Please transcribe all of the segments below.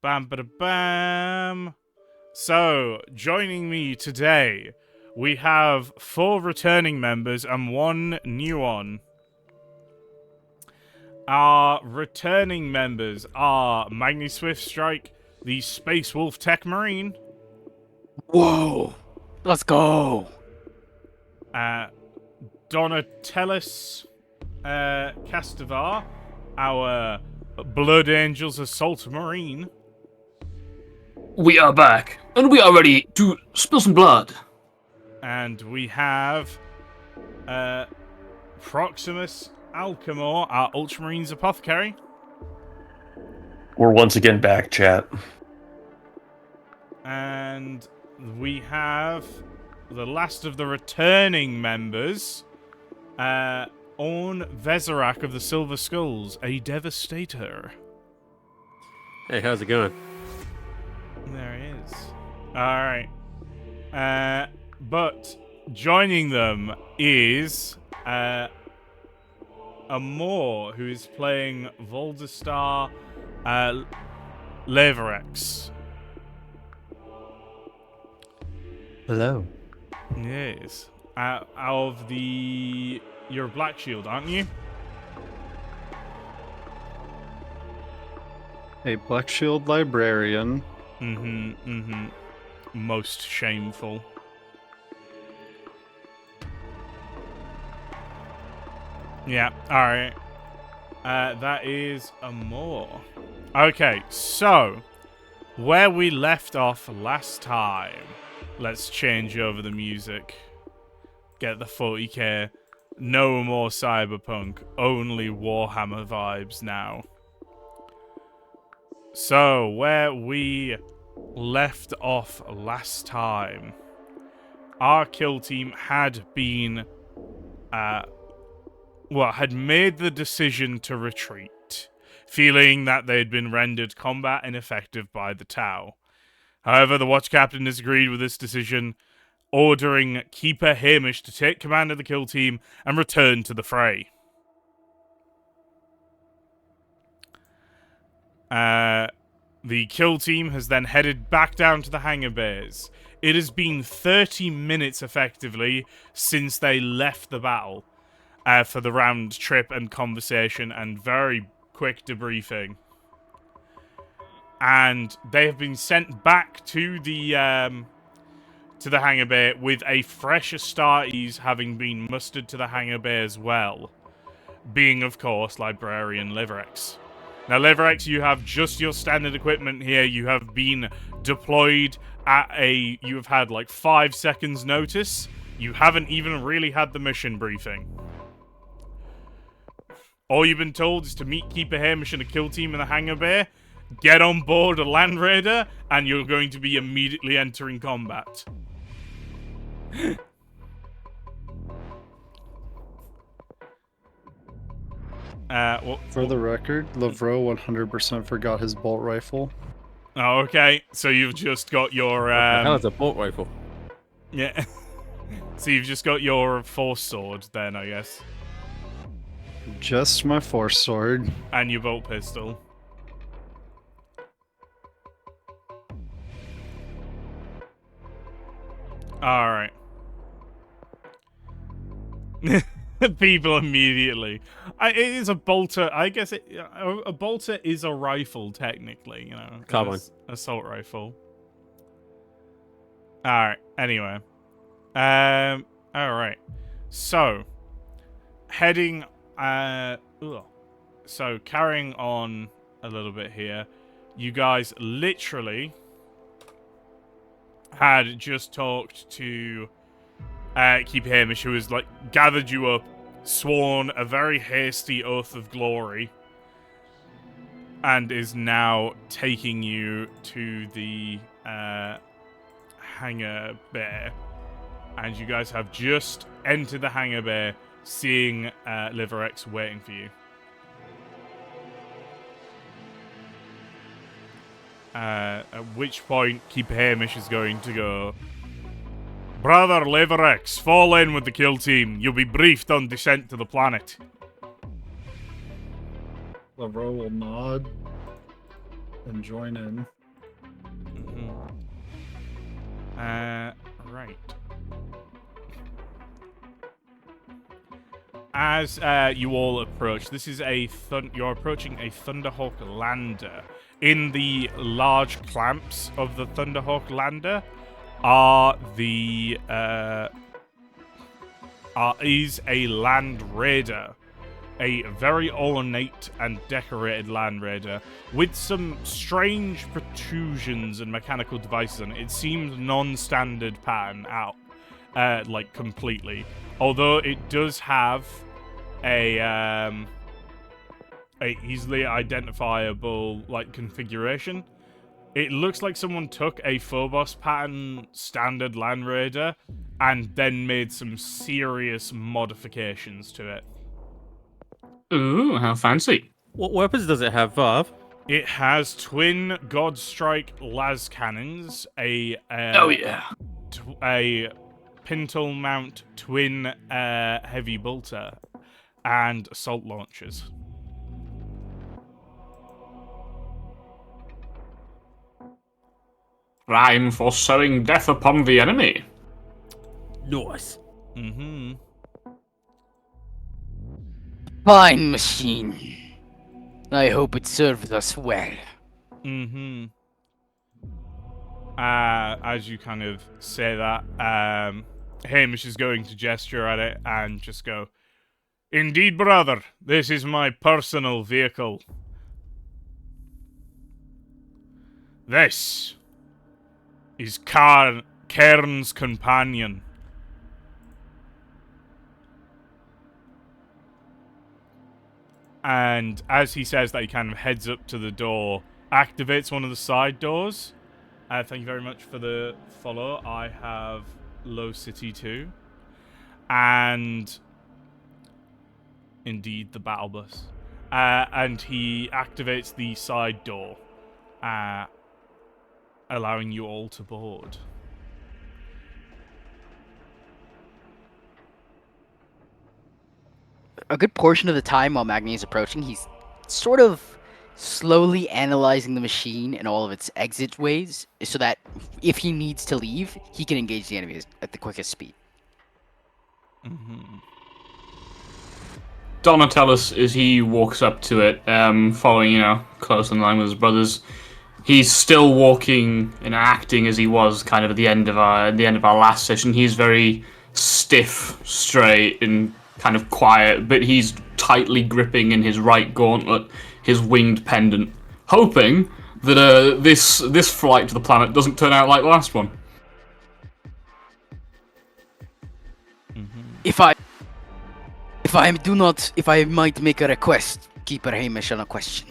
Bam, ba bam. So, joining me today, we have 4 returning members and 1 new one. Our returning members are Magni Swift Strike, the Space Wolf Tech Marine. Whoa! Let's go! Donatellis Castavar, our Blood Angels Assault Marine. We are back, and we are ready to spill some blood. And we have Proximus Alchemor, our Ultramarines Apothecary. We're once again back, chat. And we have the last of the returning members, Orn Vezerak of the Silver Skulls, a Devastator. Hey, how's it going? There he is. Alright. But joining them is Amor, who is playing Voldestar Leverex. Hello. Yes. Out of the... You're a Black Shield, aren't you? A Black Shield librarian. Most shameful. Yeah, alright. That is Amor. Okay, so... Where we left off last time... Let's change over the music. Get the 40k. No more cyberpunk. Only Warhammer vibes now. So, where we left off last time, our kill team had been, had made the decision to retreat, feeling that they'd been rendered combat ineffective by the Tau. However, the Watch Captain disagreed with this decision, ordering Keeper Hamish to take command of the kill team and return to the fray. The kill team has then headed back down to the hangar bays. It has been 30 minutes, effectively, since they left the battle for the round trip and conversation and very quick debriefing. And they have been sent back to the hangar bay with a fresh Astartes having been mustered to the hangar bay as well. Being, of course, Librarian Liverex. Now, Liverex, you have just your standard equipment here. You have been deployed at you have had like 5 seconds notice. You haven't even really had the mission briefing. All you've been told is to meet Keeper Hamish and a kill team in the hangar bay, get on board a Land Raider, and you're going to be immediately entering combat. For the record, Lavro 100% forgot his bolt rifle. Oh, okay. So you've just got your... What the hell is a bolt rifle? Yeah. So you've just got your Force Sword then, I guess. Just my Force Sword. And your Bolt Pistol. Alright. People immediately. It is a bolter. I guess a bolter is a rifle, technically, you know. Carbine. Assault rifle. Alright, anyway. Alright. So, heading, so carrying on a little bit here. You guys literally had just talked to Keeper Hamish, who has, like, gathered you up, sworn a very hasty oath of glory, and is now taking you to the hangar bay. And you guys have just entered the hangar bay, seeing Liverex waiting for you. At which point, Keeper Hamish is going to go, "Brother Liverex, fall in with the kill team. You'll be briefed on descent to the planet." Lavro will nod and join in. Right. As you all approach, this is you're approaching a Thunderhawk lander. In the large clamps of the Thunderhawk lander is a Land Raider, a very ornate and decorated Land Raider with some strange protrusions and mechanical devices on it. It seems non-standard pattern out, like completely. Although it does have a easily identifiable like configuration. It looks like someone took a Phobos pattern standard Land Raider and then made some serious modifications to it. Ooh, how fancy. What weapons does it have, Vav? It has twin Godstrike las cannons, a pintle mount twin heavy bolter, and assault launchers. Rhyme for sowing death upon the enemy. Nice. Fine machine. I hope it serves us well. As you kind of say that, Hamish is going to gesture at it and just go, "Indeed, brother, this is my personal vehicle. This is Cairn's companion." And as he says that, he kind of heads up to the door, activates one of the side doors. Thank you very much for the follow. I have Low City too. And indeed, the battle bus. And he activates the side door, allowing you all to board. A good portion of the time while Magni is approaching, he's sort of slowly analyzing the machine and all of its exit ways, so that if he needs to leave, he can engage the enemy at the quickest speed. Donatellis, as he walks up to it, following, close in line with his brothers, he's still walking and acting as he was kind of at the end of our last session. He's very stiff, straight, and kind of quiet, but he's tightly gripping in his right gauntlet his winged pendant, hoping that this flight to the planet doesn't turn out like the last one. If I might make a request, Keeper Hamish, on a question.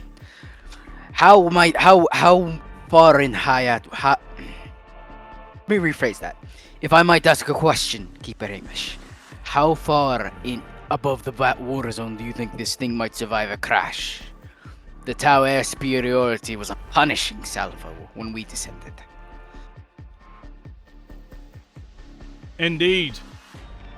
How far in Hayat? Let me rephrase that. If I might ask a question, Keeper Hamish, how far in above the war zone do you think this thing might survive a crash? The Tau air superiority was a punishing salvo when we descended. Indeed.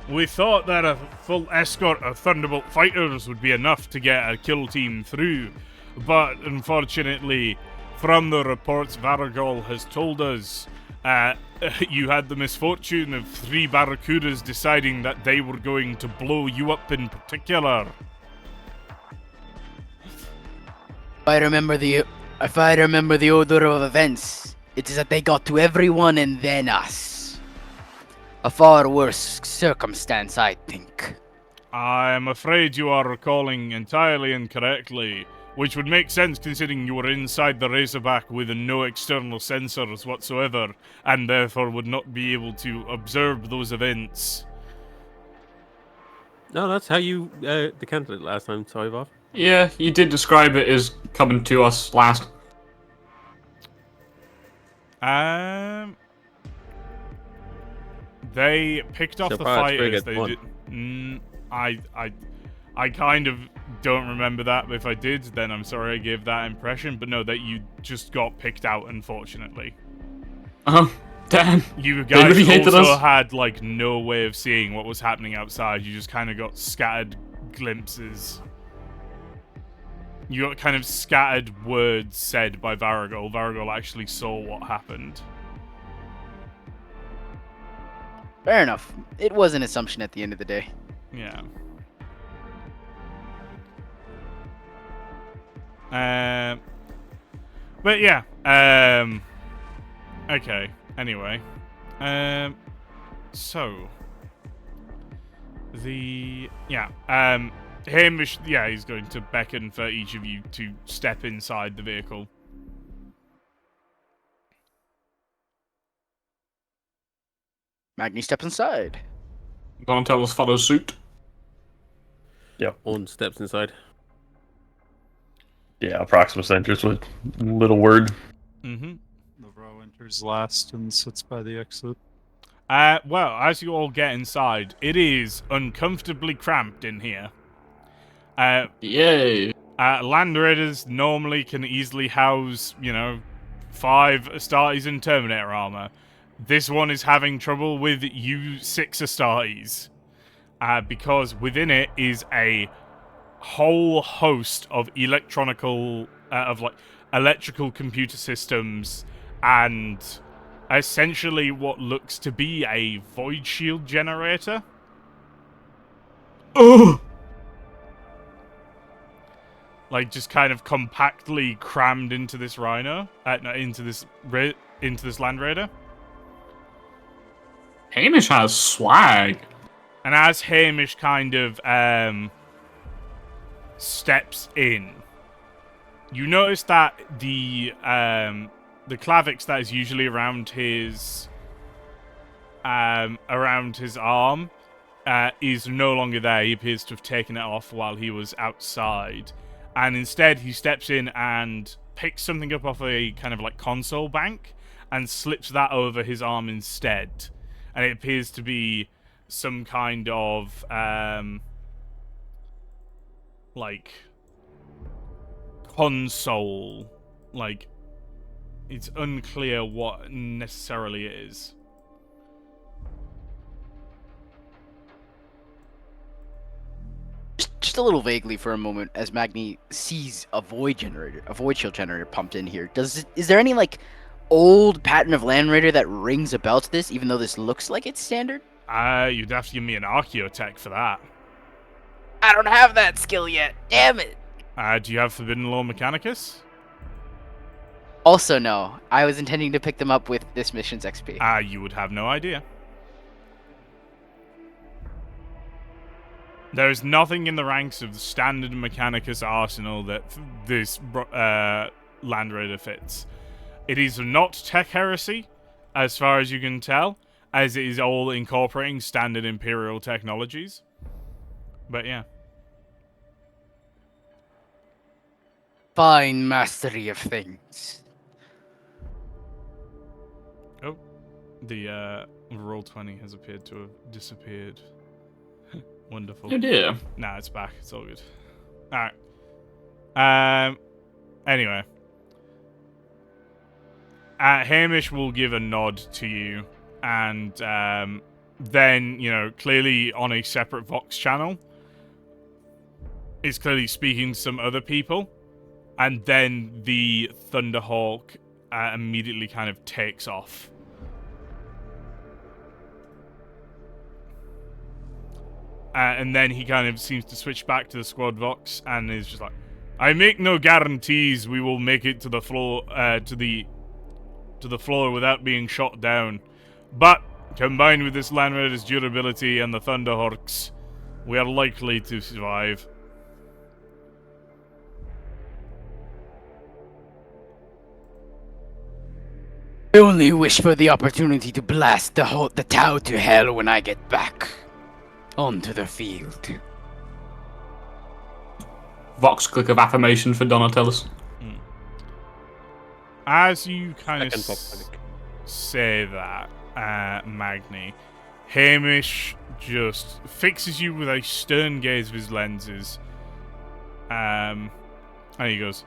We thought that a full escort of Thunderbolt fighters would be enough to get a kill team through, but unfortunately, from the reports Varagol has told us, you had the misfortune of 3 Barracudas deciding that they were going to blow you up in particular. If I remember the order of events, it is that they got to everyone and then us. A far worse circumstance, I think. I am afraid you are recalling entirely incorrectly, which would make sense considering you were inside the Razorback with no external sensors whatsoever, and therefore would not be able to observe those events. No, that's how you decanted it last time, sorry, Vav. Yeah, you did describe it as coming to us last. They picked off the fighters. They one. did. I kind of don't remember that. But if I did, then I'm sorry I gave that impression. But no, that you just got picked out, unfortunately. Damn. You guys really also had like no way of seeing what was happening outside. You just kind of got scattered glimpses. you got kind of scattered words said by Varigol. Varigol actually saw what happened. Fair enough. It was an assumption at the end of the day. Yeah. But yeah. Okay. Anyway. So. Hamish, he's going to beckon for each of you to step inside the vehicle. Magni steps inside. Donatello's follows suit. Yep. On steps inside. Yeah, Proximus enters with little word. Mm-hmm. Lavro enters last and sits by the exit. Well, as you all get inside, it is uncomfortably cramped in here. Yay! Land Raiders normally can easily house, 5 Astartes in Terminator armor. This one is having trouble with U6 Astartes. Because within it is a whole host of electrical computer systems and essentially what looks to be a void shield generator. Oh! Like, just kind of compactly crammed into this into this Land Raider. Hamish has swag. And as Hamish kind of steps in, you notice that the clavix that is usually around his arm is no longer there. He appears to have taken it off while he was outside. And instead, he steps in and picks something up off a kind of like console bank and slips that over his arm instead. And it appears to be some kind of, console. Like, it's unclear what necessarily it is. Just a little vaguely for a moment, as Magni sees a void shield generator pumped in here. Is there any old pattern of Land Raider that rings a bell to this, even though this looks like it's standard? You'd have to give me an archaeotech for that. I don't have that skill yet. Damn it. Do you have Forbidden Law Mechanicus? Also, no. I was intending to pick them up with this mission's XP. You would have no idea. There is nothing in the ranks of the standard Mechanicus arsenal that this Land Raider fits. It is not tech heresy, as far as you can tell, as it is all incorporating standard Imperial technologies. But yeah. Fine mastery of things. Oh, the Roll20 has appeared to have disappeared. Wonderful. Oh dear. Nah, it's back. It's all good. Alright. Anyway. Hamish will give a nod to you, and then, clearly on a separate Vox channel, is clearly speaking to some other people, and then the Thunderhawk immediately kind of takes off. And then he kind of seems to switch back to the Squad Vox and is just like, I make no guarantees we will make it to the floor, to the floor without being shot down. But, combined with this Land Raider's durability and the Thunderhawks, we are likely to survive. I only wish for the opportunity to blast the Tau to hell when I get back onto the field. Vox click of affirmation for Donatellis. As you kind of Second panic. say that, Magni, Hamish just fixes you with a stern gaze of his lenses. And he goes,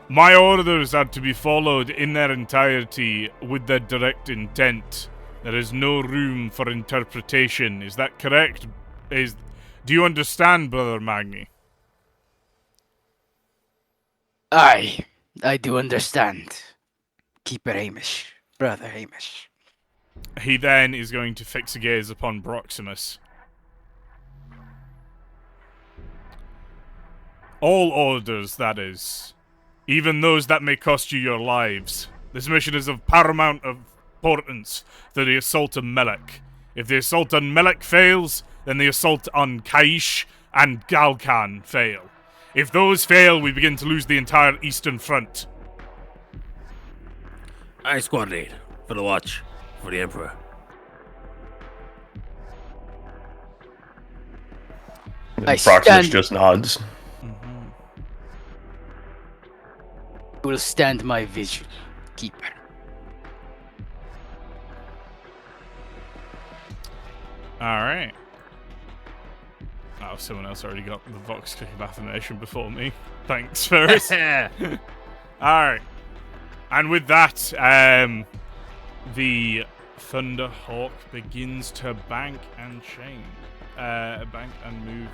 my orders are to be followed in their entirety with their direct intent. There is no room for interpretation. Is that correct? Do you understand, Brother Magni? I do understand. Keeper Hamish. Brother Hamish. He then is going to fix a gaze upon Proximus. All orders, that is. Even those that may cost you your lives. This mission is of paramount importance to the assault of Mel'ek. If the assault on Mel'ek fails, then the assault on Kaish and Galkan fail. If those fail, we begin to lose the entire Eastern Front. Aye, squad lead. For the watch. For the Emperor. And Proximus stand- just nods. Will stand my vision, Keeper. Alright. Oh, someone else already got the Vox Click of Affirmation before me. Thanks, Ferris. Alright. And with that, the Thunder Hawk begins to bank and move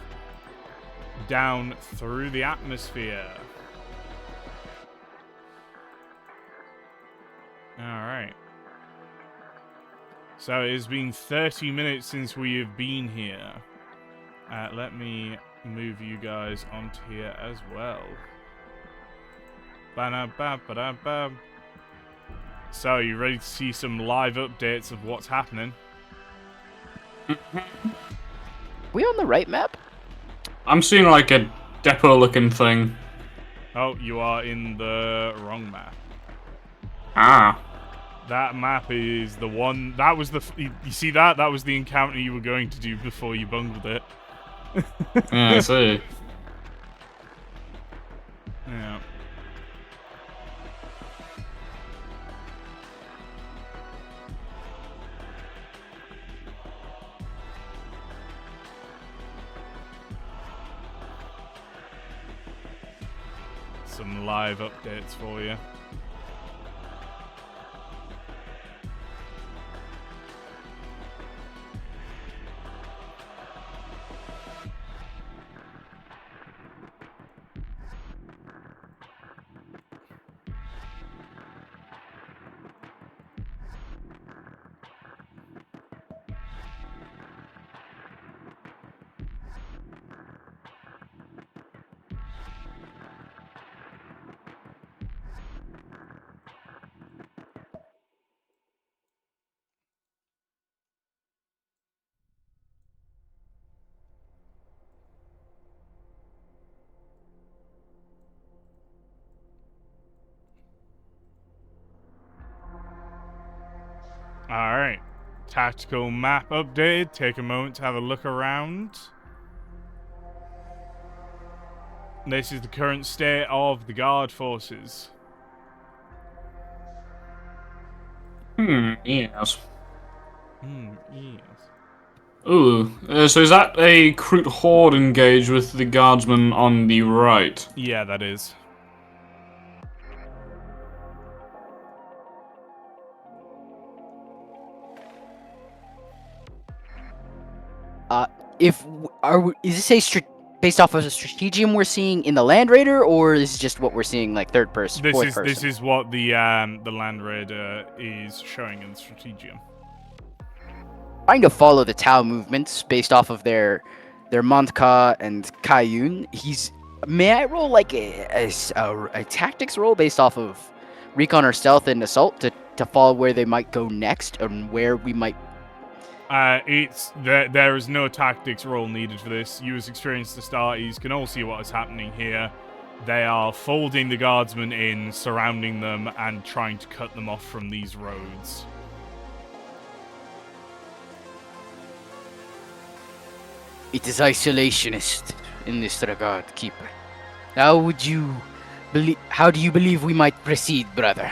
down through the atmosphere. Alright. So it has been 30 minutes since we have been here. Let me move you guys onto here as well. Ba-da-ba-ba-da-ba. So, you ready to see some live updates of what's happening? We on the right map? I'm seeing like a depot-looking thing. Oh, you are in the wrong map. Ah. That map is the one... That was the... You see that? That was the encounter you were going to do before you bungled it. Yeah, I see. Yeah. Some live updates for you. Alright. Tactical map updated. Take a moment to have a look around. This is the current state of the Guard forces. Yes. Yes. Ooh, so is that a Kroot Horde engage with the Guardsmen on the right? Yeah, that is. Is this based off of a strategium we're seeing in the Land Raider, or is it just what we're seeing like third person, fourth person? This is what the Land Raider is showing in the strategium. Trying to follow the Tau movements based off of their Montka and Kayun. May I roll like a tactics roll based off of recon or stealth and assault to follow where they might go next and where we might. There is no tactics roll needed for this. You as experienced Astartes can all see what is happening here. They are folding the guardsmen in, surrounding them, and trying to cut them off from these roads. It is isolationist in this regard, Keeper. How do you believe we might proceed, brother?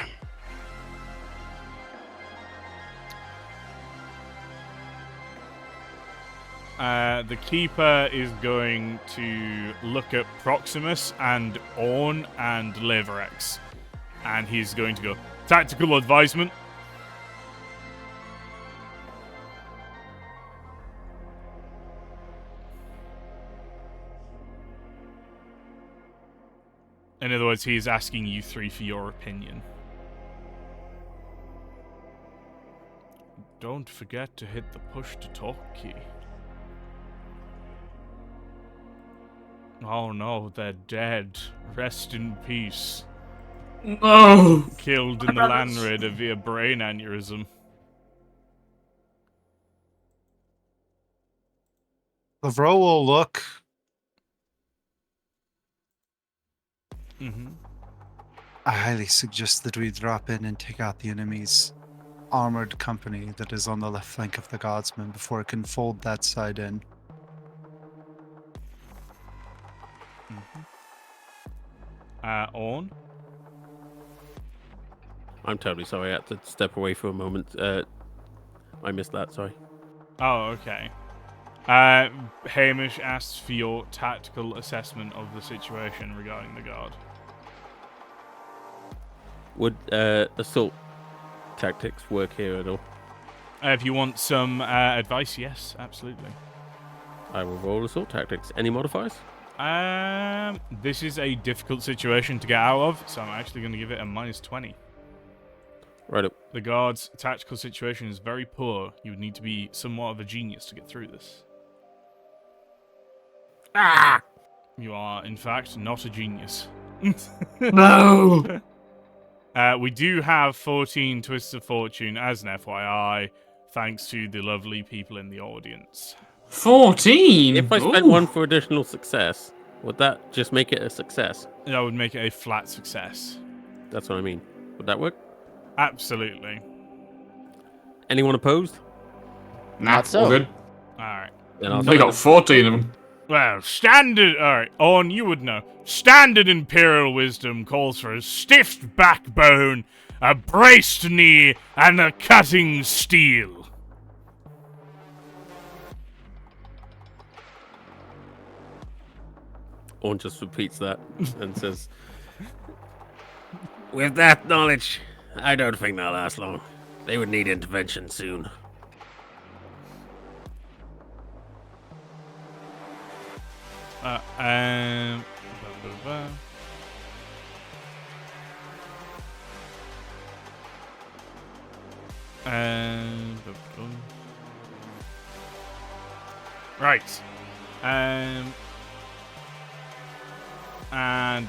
The Keeper is going to look at Proximus and Orn and Leverex. And he's going to go, tactical advisement. In other words, he is asking you three for your opinion. Don't forget to hit the push to talk key. Oh no, they're dead. Rest in peace. No! Killed in the land raider via brain aneurysm. Lavro will look. I highly suggest that we drop in and take out the enemy's armored company that is on the left flank of the Guardsmen before it can fold that side in. On? I'm totally sorry. I had to step away for a moment. I missed that. Sorry. Oh, okay. Hamish asks for your tactical assessment of the situation regarding the guard. Would assault tactics work here at all? If you want some advice, yes, absolutely. I will roll assault tactics. Any modifiers? This is a difficult situation to get out of, so I'm actually going to give it a -20. Right up. The guard's tactical situation is very poor. You would need to be somewhat of a genius to get through this. Ah! You are, in fact, not a genius. No! We do have 14 Twists of Fortune as an FYI, thanks to the lovely people in the audience. 14? If I spent one for additional success, would that just make it a success? That would make it a flat success. That's what I mean. Would that work? Absolutely. Anyone opposed? Nah, Not so. all good. Alright. Then I'll They got 14 of them. Well, standard... Alright, Owen, you would know. Standard Imperial wisdom calls for a stiff backbone, a braced knee, and a cutting steel. Orn just repeats that and says, "With that knowledge, I don't think they'll last long. They would need intervention soon." Blah, blah, blah. Blah, blah. Right. And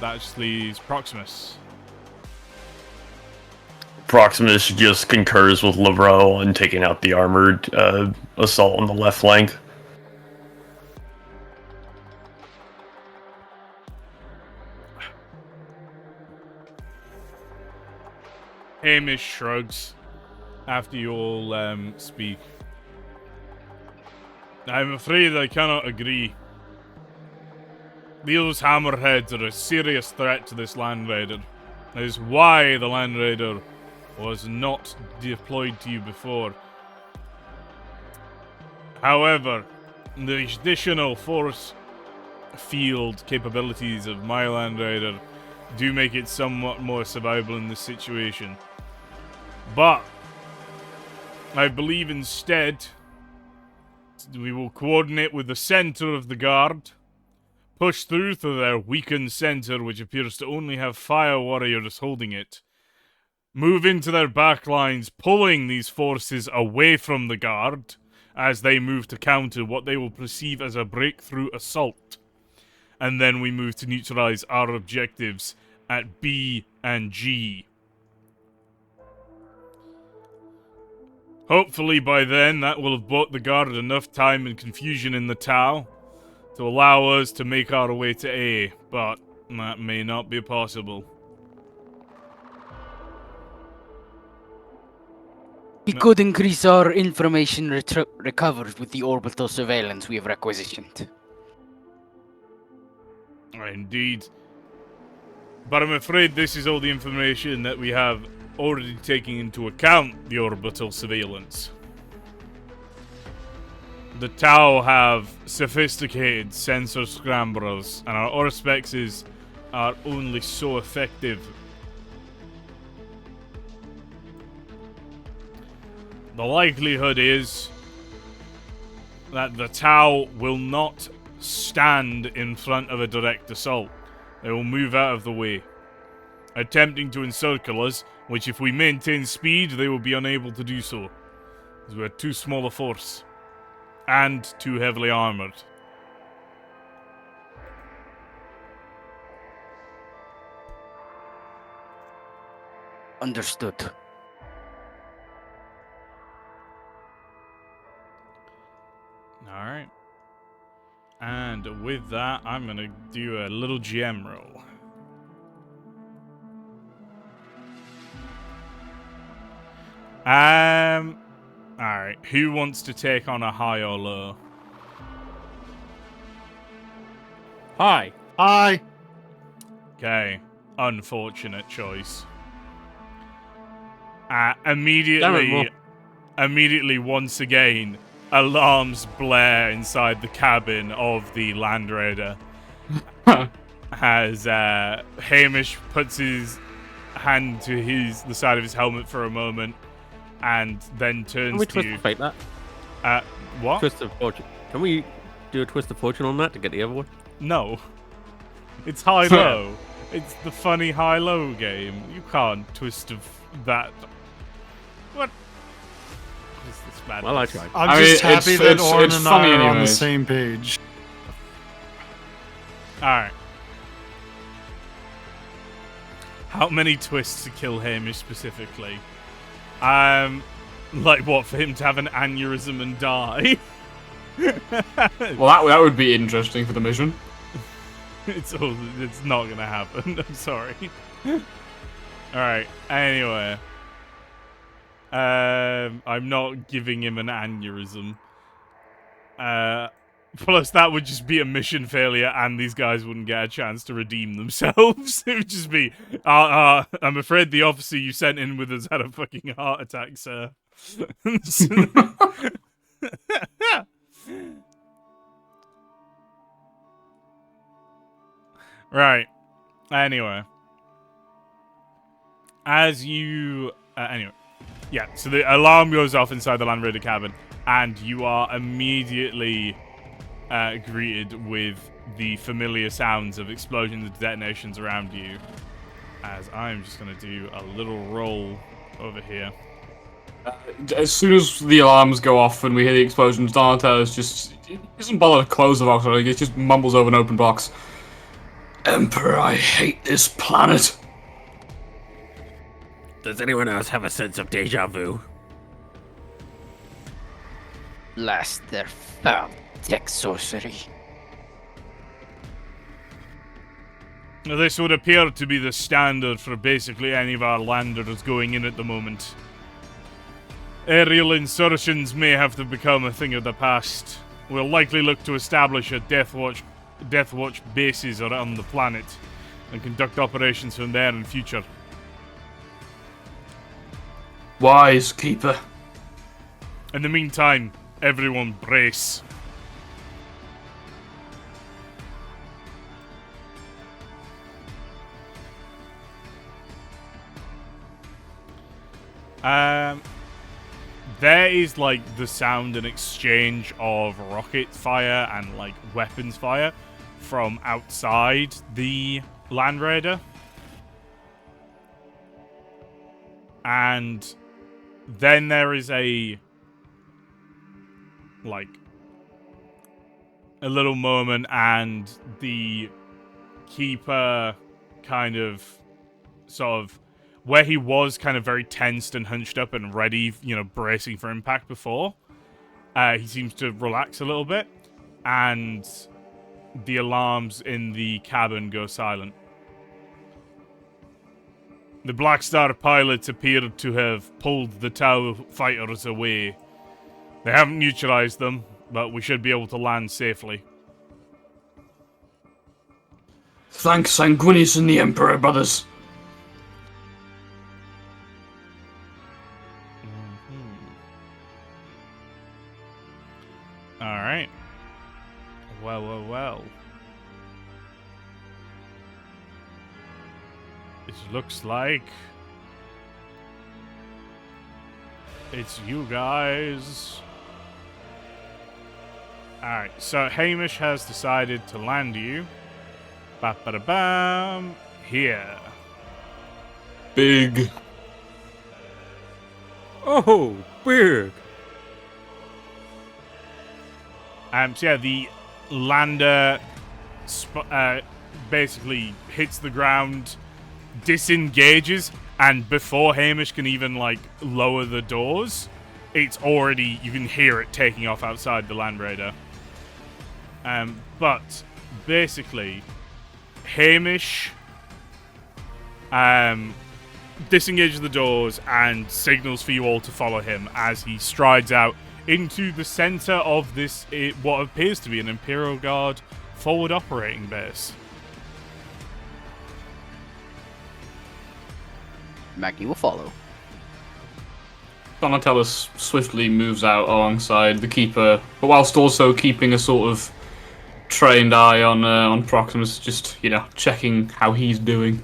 that just leaves Proximus. Proximus just concurs with Lavro on taking out the armored assault on the left flank. Hamish shrugs after you all speak. I'm afraid I cannot agree. Those hammerheads are a serious threat to this Land Raider. That is why the Land Raider was not deployed to you before. However, the additional force field capabilities of my Land Raider do make it somewhat more survivable in this situation. But I believe instead we will coordinate with the center of the guard, push through to their weakened center, which appears to only have fire warriors holding it, move into their backlines, pulling these forces away from the guard as they move to counter what they will perceive as a breakthrough assault. And then we move to neutralize our objectives at B and G. Hopefully by then that will have bought the guard enough time and confusion in the Tau to allow us to make our way to A, but that may not be possible. We could increase our information recovered with the orbital surveillance we have requisitioned. Indeed. But I'm afraid this is all the information that we have already taking into account the orbital surveillance. The Tau have sophisticated sensor scramblers, and our Orspexes are only so effective. The likelihood is that the Tau will not stand in front of a direct assault. They will move out of the way, attempting to encircle us, which if we maintain speed, they will be unable to do so, as we're too small a force, and too heavily armored. Understood. Alright. And with that, I'm gonna do a little GM roll. Alright. Who wants to take on a high or low? Hi. Aye. Okay. Unfortunate choice. Damn it, Immediately, once again, alarms blare inside the cabin of the Land Raider. As Hamish puts his hand to the side of his helmet for a moment, and then Can turns we to twist you. of fate that? What? Twist of fortune. Can we do a twist of fortune on that to get the other one? No. It's high-low. It's the funny high-low game. You can't twist of that. What? What is this madness? Well, I tried. I'm I mean, just happy that it's Orin and funny I are on the anyways. same page. Alright. How many twists to kill Hamish specifically? Like what, for him to have an aneurysm and die? Well, that would be interesting for the mission. It's not gonna happen. I'm sorry. Alright, anyway. I'm not giving him an aneurysm. Plus, that would just be a mission failure, and these guys wouldn't get a chance to redeem themselves. It would just be, I'm afraid the officer you sent in with us had a fucking heart attack, sir. Right. Anyway. Yeah, so the alarm goes off inside the Land Raider cabin, and you are immediately greeted with the familiar sounds of explosions and detonations around you. As I'm just going to do a little roll over here. As soon as the alarms go off and we hear the explosions, Donatello's just he doesn't bother to close the box. He just mumbles over an open box. Emperor, I hate this planet. Does anyone else have a sense of deja vu? Blast their foul tech sorcery. Now, this would appear to be the standard for basically any of our landers going in at the moment. Aerial insertions may have to become a thing of the past. We'll likely look to establish a Deathwatch bases around the planet and conduct operations from there in future. Wise keeper. In the meantime, everyone brace. There is like the sound and exchange of rocket fire and like weapons fire from outside the Land Raider. And then there is a little moment, and the keeper kind of sort of where he was kind of very tensed and hunched up and ready, bracing for impact before. He seems to relax a little bit, and the alarms in the cabin go silent. The Black Star pilots appear to have pulled the Tau fighters away. They haven't neutralized them, but we should be able to land safely. Thank Sanguinis and the Emperor, brothers. Alright. Well. It looks like it's you guys. Alright, so Hamish has decided to land you Ba-ba-da-bam. Here. Big. Oh, big. So yeah, the lander basically hits the ground, disengages, and before Hamish can even like lower the doors, it's already, you can hear it taking off outside the Land Raider. But basically, Hamish disengages the doors and signals for you all to follow him as he strides out into the center of this, what appears to be an Imperial Guard forward operating base. Magni will follow. Donatellus swiftly moves out alongside the Keeper, but whilst also keeping a sort of trained eye on Proximus, just, checking how he's doing.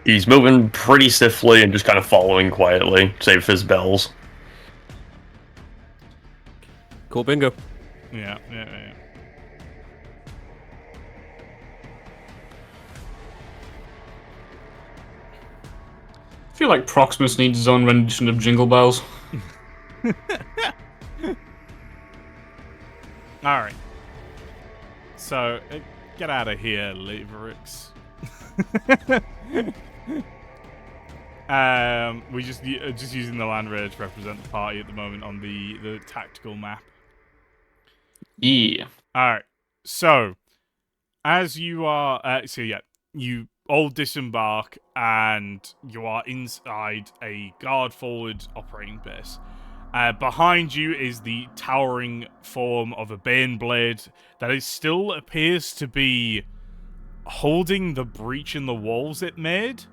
He's moving pretty stiffly and just kind of following quietly, save his bells. Cool bingo. Yeah. I feel like Proximus needs his own rendition of Jingle Bells. Alright. So, get out of here, Leverix. We just using the Land Raider to represent the party at the moment on the tactical map. Yeah. Alright. So, as you are... you all disembark and you are inside a guard-forward operating base. Behind you is the towering form of a Baneblade that still appears to be holding the breach in the walls it made.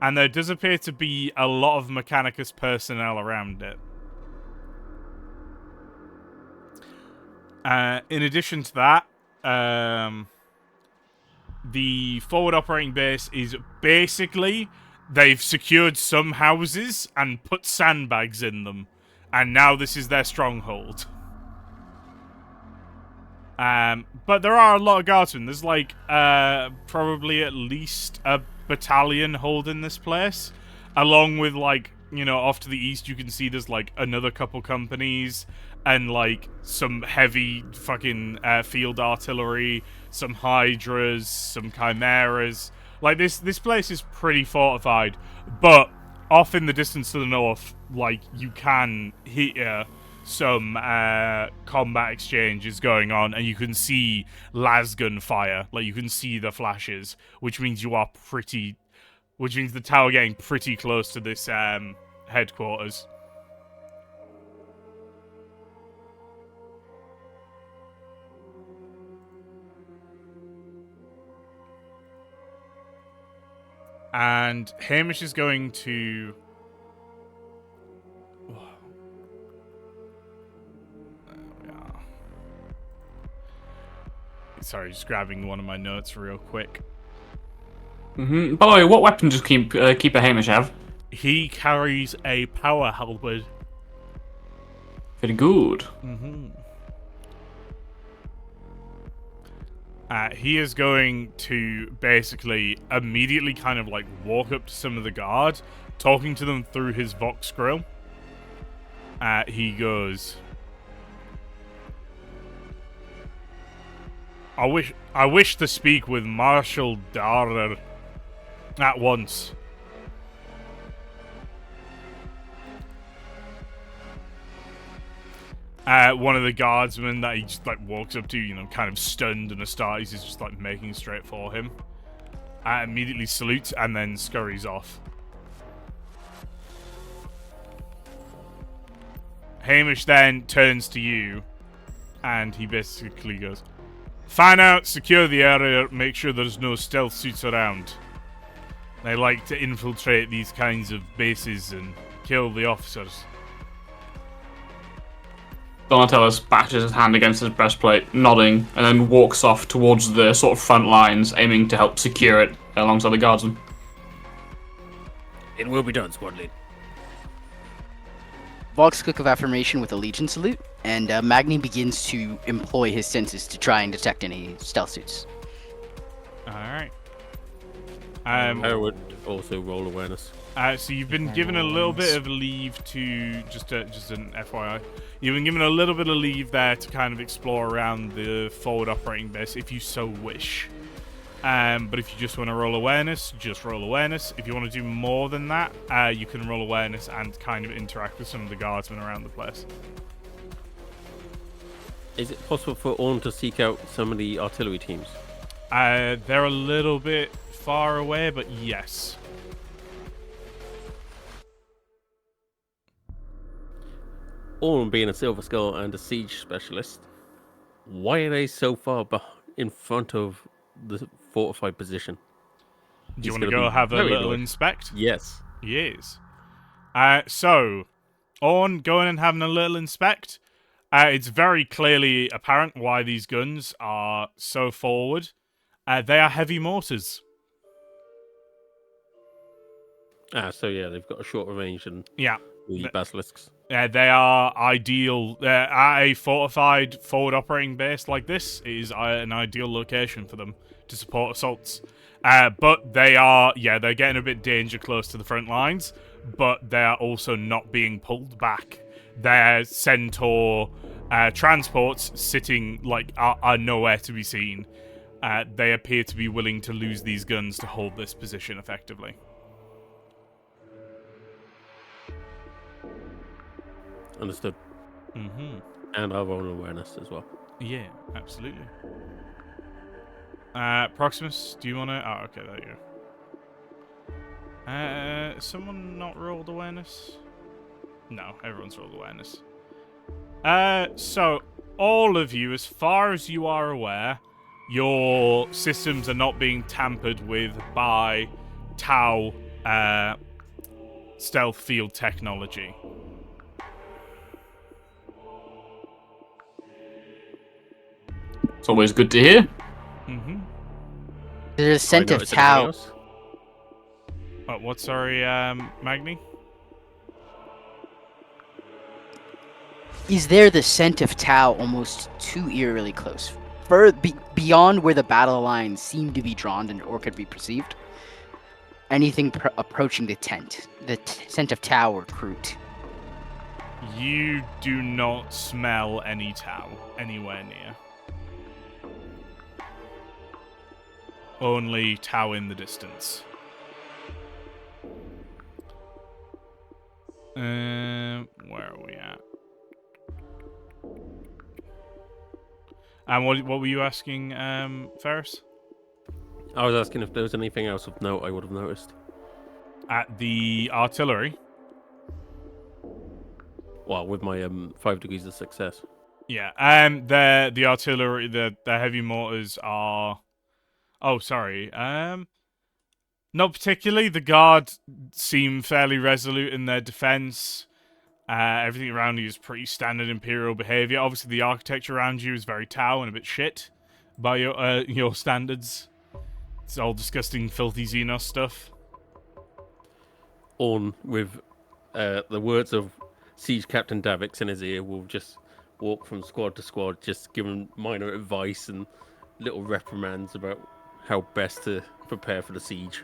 And there does appear to be a lot of Mechanicus personnel around it. In addition to that, the forward operating base is basically, they've secured some houses and put sandbags in them. And now this is their stronghold. But there are a lot of guardsmen. There's like probably at least a battalion holding this place. Along with like, off to the east you can see there's like another couple companies and like some heavy fucking field artillery, some hydras, some chimeras. Like this place is pretty fortified, but off in the distance to the north, like you can hear some combat exchanges going on, and you can see lasgun fire. Like you can see the flashes, which means which means the tower getting pretty close to this headquarters. And Hamish is going to... Sorry, just grabbing one of my notes real quick. By the way, what weapon does Keeper Hamish have? He carries a power halberd. Very good. He is going to basically immediately kind of like walk up to some of the guards, talking to them through his Vox grill. He goes, I wish to speak with Marshal Darrer at once. One of the guardsmen that he just like walks up to, kind of stunned and astonished, is just like making straight for him. Immediately salutes and then scurries off. Hamish then turns to you and he basically goes, "Fan out, secure the area, make sure there's no stealth suits around. They like to infiltrate these kinds of bases and kill the officers." Donatellus bashes his hand against his breastplate, nodding, and then walks off towards the sort of front lines, aiming to help secure it alongside the guardsmen. It will be done, squad lead. Vox Cook of Affirmation with a Legion salute, and Magni begins to employ his senses to try and detect any stealth suits. Alright. I would also roll awareness. So you've been given a little bit of leave to just an FYI. You've been given a little bit of leave there to kind of explore around the forward operating base if you so wish. But if you just want to roll awareness, just roll awareness. If you want to do more than that, you can roll awareness and kind of interact with some of the guardsmen around the place. Is it possible for Orn to seek out some of the artillery teams? They're a little bit far away, but yes. Orn being a Silver Skull and a siege specialist, why are they so far in front of the fortified position? Do you want to go have a little inspect? Yes. Yes. So, on going and having a little inspect, it's very clearly apparent why these guns are so forward. They are heavy mortars. So yeah, they've got a shorter range than Yeah. the basilisks. They are ideal. At a fortified forward operating base like this, it is an ideal location for them to support assaults. But they are, they're getting a bit danger close to the front lines, but they are also not being pulled back. Their Centaur transports sitting, are nowhere to be seen. They appear to be willing to lose these guns to hold this position effectively. Understood. Mm-hmm. And our own awareness as well. Yeah, absolutely. Proximus, do you want to... Oh, okay, there you go. Someone not rolled awareness? No, everyone's rolled awareness. So, all of you, as far as you are aware, your systems are not being tampered with by Tau stealth field technology. It's always good to hear. Mm-hmm. There's a scent of Tau. What, sorry, Magni? Is there the scent of Tau almost too eerily close? Beyond where the battle lines seem to be drawn or could be perceived? Anything approaching the tent? The scent of Tau or Kroot? You do not smell any Tau anywhere near. Only Tau in the distance. Where are we at? And what were you asking, Ferris? I was asking if there was anything else of note I would have noticed. At the artillery? Well, with my 5 degrees of success. Yeah, the artillery, the heavy mortars are... Oh, sorry. Not particularly. The guard seem fairly resolute in their defense. Everything around you is pretty standard Imperial behavior. Obviously, the architecture around you is very Tau and a bit shit by your standards. It's all disgusting, filthy Xenos stuff. Orn, with the words of Siege Captain Davix in his ear, will just walk from squad to squad, just giving minor advice and little reprimands about how best to prepare for the siege.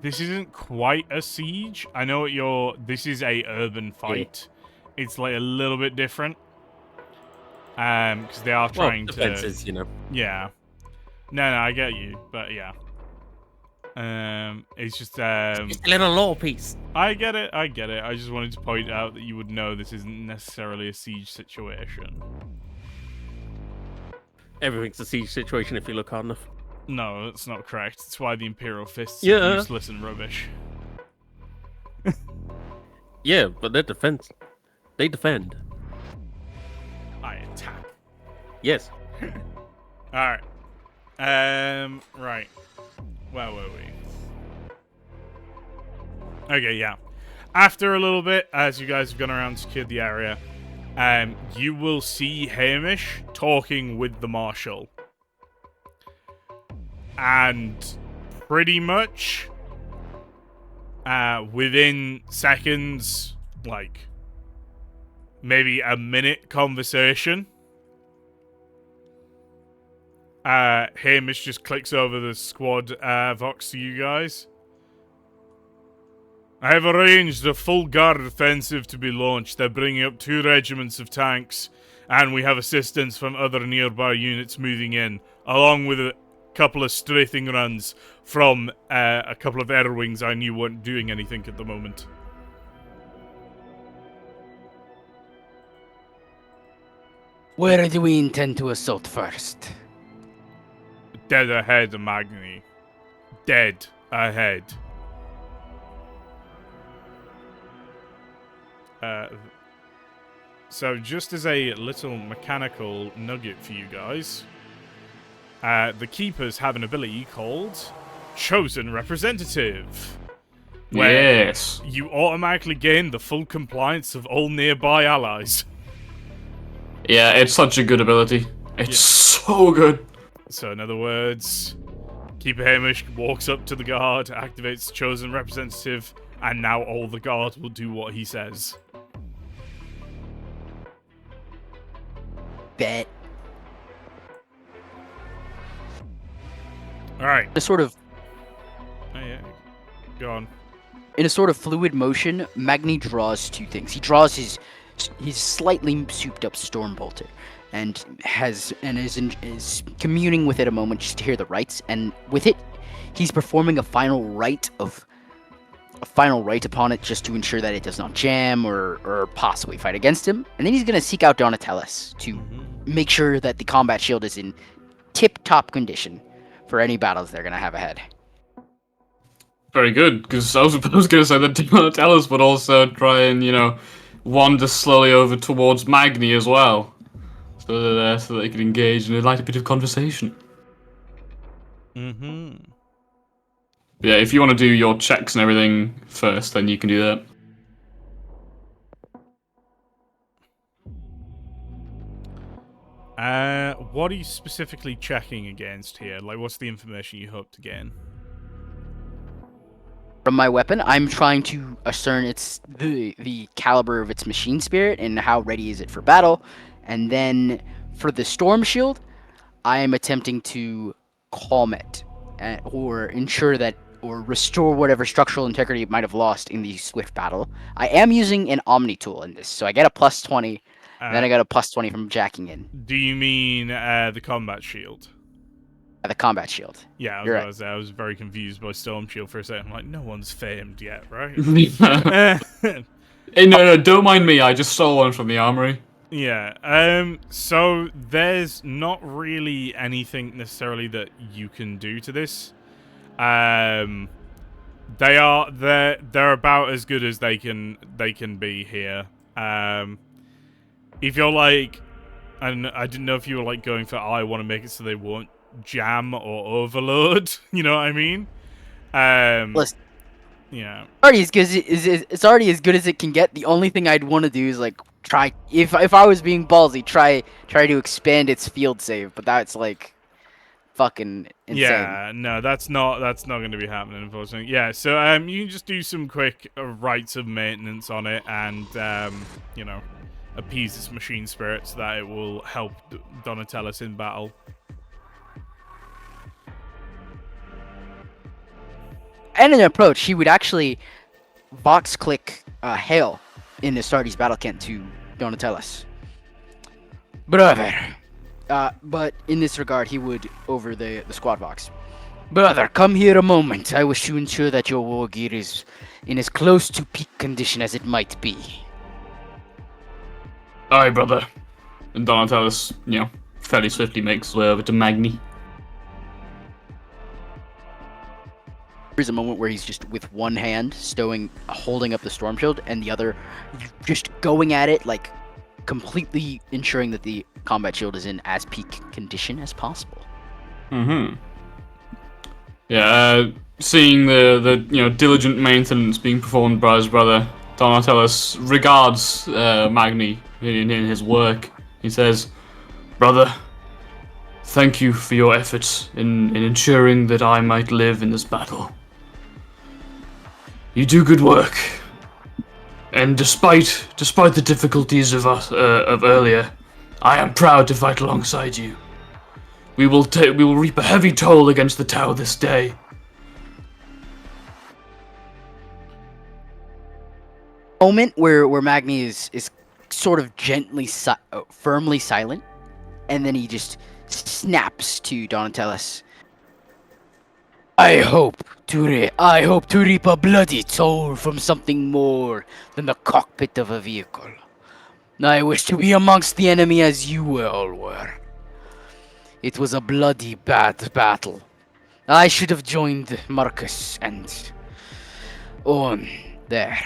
This isn't quite a siege. I know what this is a urban fight. Yeah. It's like a little bit different. Because they are trying defenses, you know. Yeah. No, I get you, but yeah. It's just it's a little lore piece. I get it. I just wanted to point out that you would know this isn't necessarily a siege situation. Everything's a siege situation if you look hard enough. No, that's not correct. That's why the Imperial Fists are useless and rubbish. Yeah, but they defend. I attack. Yes. Alright. Right. Where were we? Okay, yeah. After a little bit, as you guys have gone around and secured the area, you will see Hamish talking with the Marshal. And pretty much within seconds like, maybe a minute conversation. Hamish just clicks over the squad vox to you guys. I have arranged a full guard offensive to be launched. They're bringing up 2 regiments of tanks, and we have assistance from other nearby units moving in, along with a couple of strafing runs from a couple of air wings I knew weren't doing anything at the moment. Where do we intend to assault first? Dead ahead, Magni. Dead ahead. So just as a little mechanical nugget for you guys, the Keepers have an ability called Chosen Representative. Where Yes. you automatically gain the full compliance of all nearby allies. Yeah, it's such a good ability. It's so good. So in other words, Keeper Hamish walks up to the guard, activates Chosen Representative, and now all the guard will do what he says. Bet. Alright. A sort of Oh yeah. Go on. In a sort of fluid motion, Magni draws 2 things. He draws his slightly souped up Stormbolter, and is communing with it a moment just to hear the rites. And with it, he's performing a final rite upon it, just to ensure that it does not jam or possibly fight against him. And then he's gonna seek out Donatellis to make sure that the combat shield is in tip-top condition for any battles they're gonna have ahead. Very good, because I was going to say that Donatellis would also try and, wander slowly over towards Magni as well, so that they can engage in a light bit of conversation. Mm-hmm. Yeah, if you want to do your checks and everything first, then you can do that. What are you specifically checking against here? Like, what's the information you hope to gain? From my weapon, I'm trying to discern the caliber of its machine spirit and how ready is it for battle. And then for the storm shield, I am attempting to calm it or ensure that or restore whatever structural integrity it might have lost in the swift battle. I am using an Omni tool in this, so I get a +20, and then I got a +20 from jacking in. Do you mean the combat shield? The combat shield. Yeah, You're right. I was very confused by Storm Shield for a second. I'm like, no one's famed yet, right? that. Hey, no, don't mind me. I just stole one from the armory. Yeah. So there's not really anything necessarily that you can do to this. They're about as good as they can be here. If you're like, and I didn't know if you were like going for I want to make it so they won't jam or overload. You know what I mean? Listen, Yeah. it's already as good as it can get. The only thing I'd want to do is like try, if I was being ballsy, try to expand its field save, but that's like fucking insane. Yeah, no, that's not going to be happening, unfortunately. Yeah, so you can just do some quick rites of maintenance on it, and appease its machine spirit so that it will help Donatellis in battle. And in an approach, he would actually vox click Hail in Astartes Battlekent to Donatellis. Brother. But in this regard, he would over the squad vox. Brother, come here a moment. I wish to ensure that your war gear is in as close to peak condition as it might be. Aye, brother. And Donatellis, fairly swiftly makes his way over to Magni. There's a moment where he's just with one hand holding up the storm shield, and the other just going at it, like completely ensuring that the combat shield is in as peak condition as possible. Mm-hmm. Yeah, seeing the diligent maintenance being performed by his brother, Donatellis regards Magni in his work. He says, "Brother, thank you for your efforts in ensuring that I might live in this battle. You do good work. And despite the difficulties of earlier, I am proud to fight alongside you. We will reap a heavy toll against the Tau this day. Moment where Magni is sort of firmly silent, and then he just snaps to Donatellis. I hope to reap a bloody toll from something more than the cockpit of a vehicle. I wish to be amongst the enemy as you all were. It was a bloody bad battle. I should have joined Marcus and Owen there.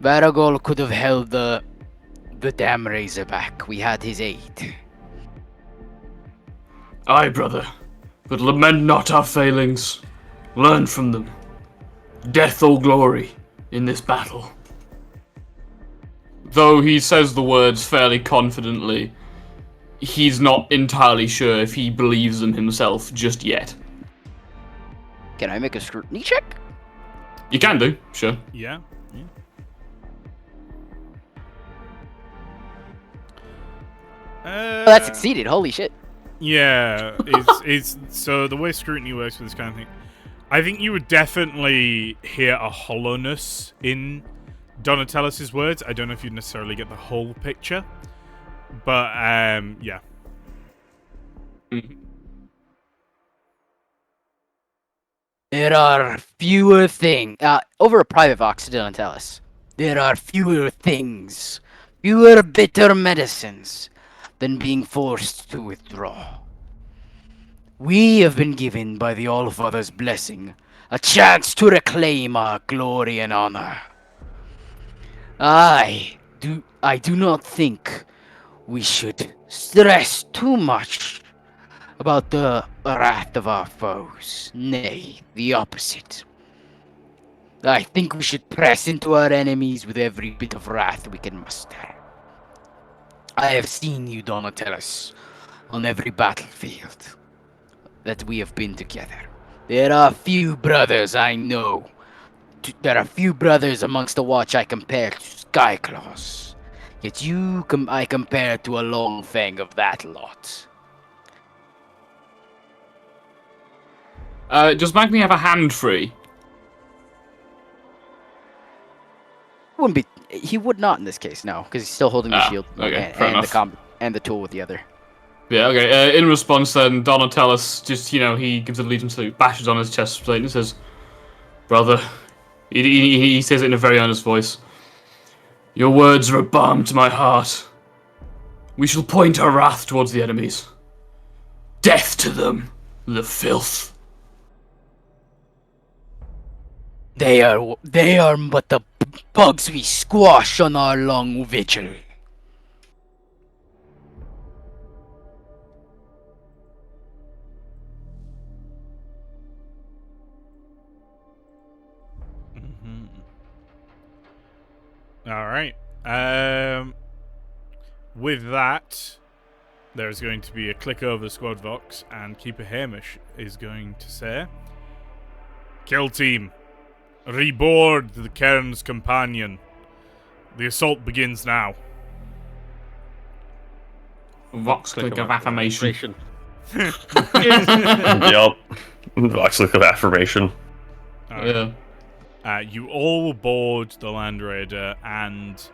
Varagol could have held the damn razor back. We had his aid. Aye, brother, but lament not our failings. Learn from them. Death or glory in this battle. Though he says the words fairly confidently, he's not entirely sure if he believes them himself just yet. Can I make a scrutiny check? You can do, sure. Yeah. Oh, that succeeded. Holy shit. Yeah, it's so the way scrutiny works for this kind of thing. I think you would definitely hear a hollowness in Donatellis' words. I don't know if you'd necessarily get the whole picture, but yeah. There are fewer things over a private vox to Donatellis. There are fewer things, fewer bitter medicines than being forced to withdraw. We have been given by the All-Father's blessing a chance to reclaim our glory and honor. I do not think we should stress too much about the wrath of our foes. Nay, the opposite. I think we should press into our enemies with every bit of wrath we can muster. I have seen you, Donatellis, on every battlefield that we have been together. There are few brothers I know. There are few brothers amongst the Watch I compare to Skyclaws. Yet I compare to a Long Fang of that lot. Does Magni have a hand free? He would not in this case, no, because he's still holding the shield okay, fair enough. and the tool with the other. Yeah, okay. In response, then, Donatellis just, he gives a legion salute, bashes on his chest plate, and says, "Brother," he says it in a very earnest voice, "your words are a balm to my heart. We shall point our wrath towards the enemies. Death to them, the filth." They are but the bugs we squash on our long vigil. All right. With that, there's going to be a click over Squad Vox, and Keeper Hamish is going to say, "Kill team, reboard the Cairn's companion. The assault begins now." Vox click of affirmation. Yup. Vox click of affirmation. Yeah. You all board the Land Raider, and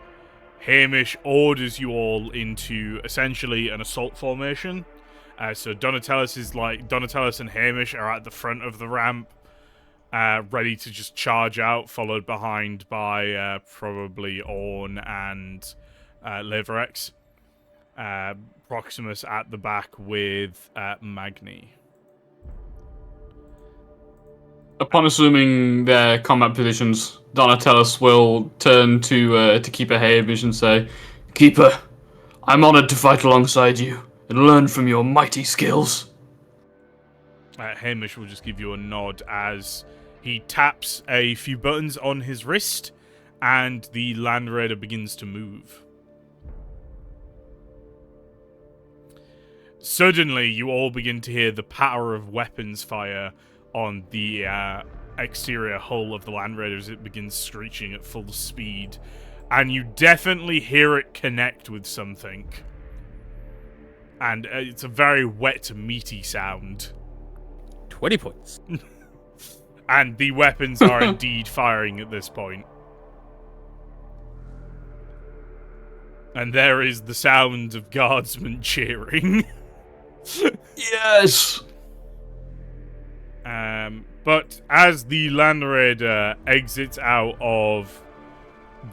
Hamish orders you all into essentially an assault formation. So Donatellis and Hamish are at the front of the ramp, ready to just charge out, followed behind by probably Orn and Leverex. Proximus at the back with Magni. Upon assuming their combat positions, Donatellis will turn to Keeper Hamish and say, "Keeper, I'm honored to fight alongside you and learn from your mighty skills." Hamish will just give you a nod as he taps a few buttons on his wrist, and the Land Raider begins to move. Suddenly, you all begin to hear the patter of weapons fire on the exterior hull of the Land Raider as it begins screeching at full speed. and you definitely hear it connect with something. And it's a very wet, meaty sound. 20 points. And the weapons are indeed firing at this point. And there is the sound of guardsmen cheering. Yes! But as the Land Raider exits out of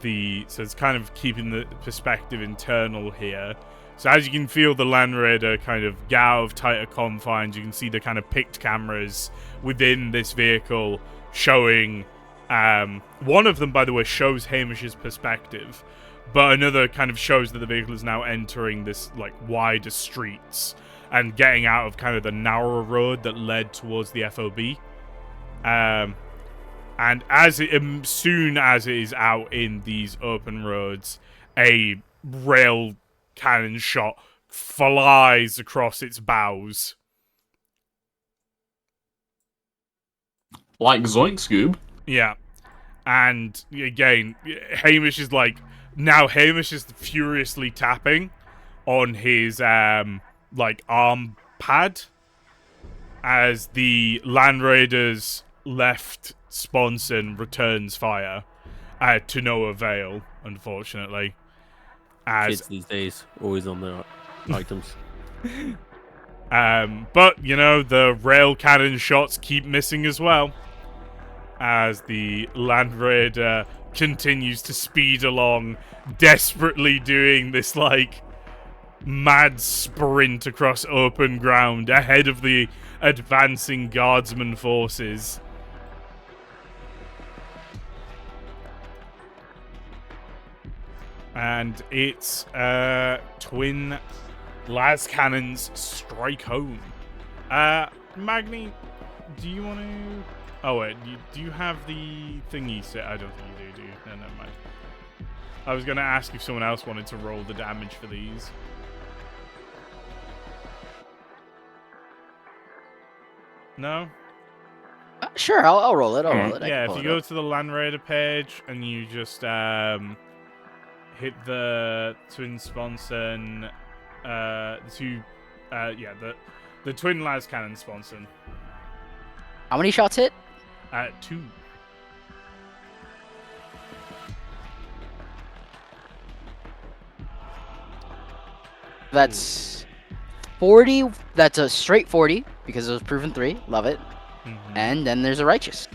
the... So it's kind of keeping the perspective internal here. So as you can feel the Land Raider kind of get out of tighter confines, you can see the kind of picked cameras within this vehicle showing... one of them, by the way, shows Hamish's perspective. But another kind of shows that the vehicle is now entering this, like, wider streets and getting out of kind of the narrower road that led towards the FOB. And soon as it is out in these open roads, a rail cannon shot flies across its bows. Like Zoink Scoob. Yeah. And again, Hamish is like... Now Hamish is furiously tapping on his, like, arm pad as the Land Raiders' left sponson returns fire to no avail, unfortunately. Kids these days, always on their items. But, you know, the rail cannon shots keep missing as well. As the Land Raider continues to speed along, desperately doing this, like, mad sprint across open ground ahead of the advancing guardsman forces. And it's twin las cannons strike home. Magni, do you want to... Oh wait, do you have the thingy set? I don't think you do you? No, never mind. I was going to ask if someone else wanted to roll the damage for these. No? Sure, I'll roll it. I'll roll it. Yeah, if you go to the Land Raider page and you just hit the twin sponson, the twin las cannon sponson. How many shots hit? 2. That's 40. That's a straight 40 because it was proven 3. Love it. Mm-hmm. And then there's a righteous.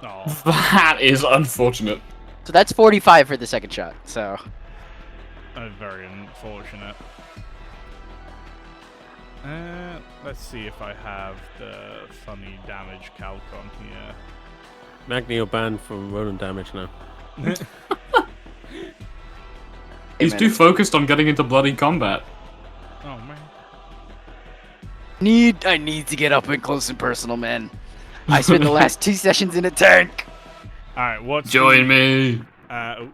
Oh. That is unfortunate. So that's 45 for the second shot. So Very unfortunate. Let's see if I have the funny damage calc on here. Magni, you're banned from rolling damage now. He's too focused on getting into bloody combat. Oh man. I need to get up and close and personal, man. I spent the last 2 sessions in a tank. Alright, what's Join me. Alright,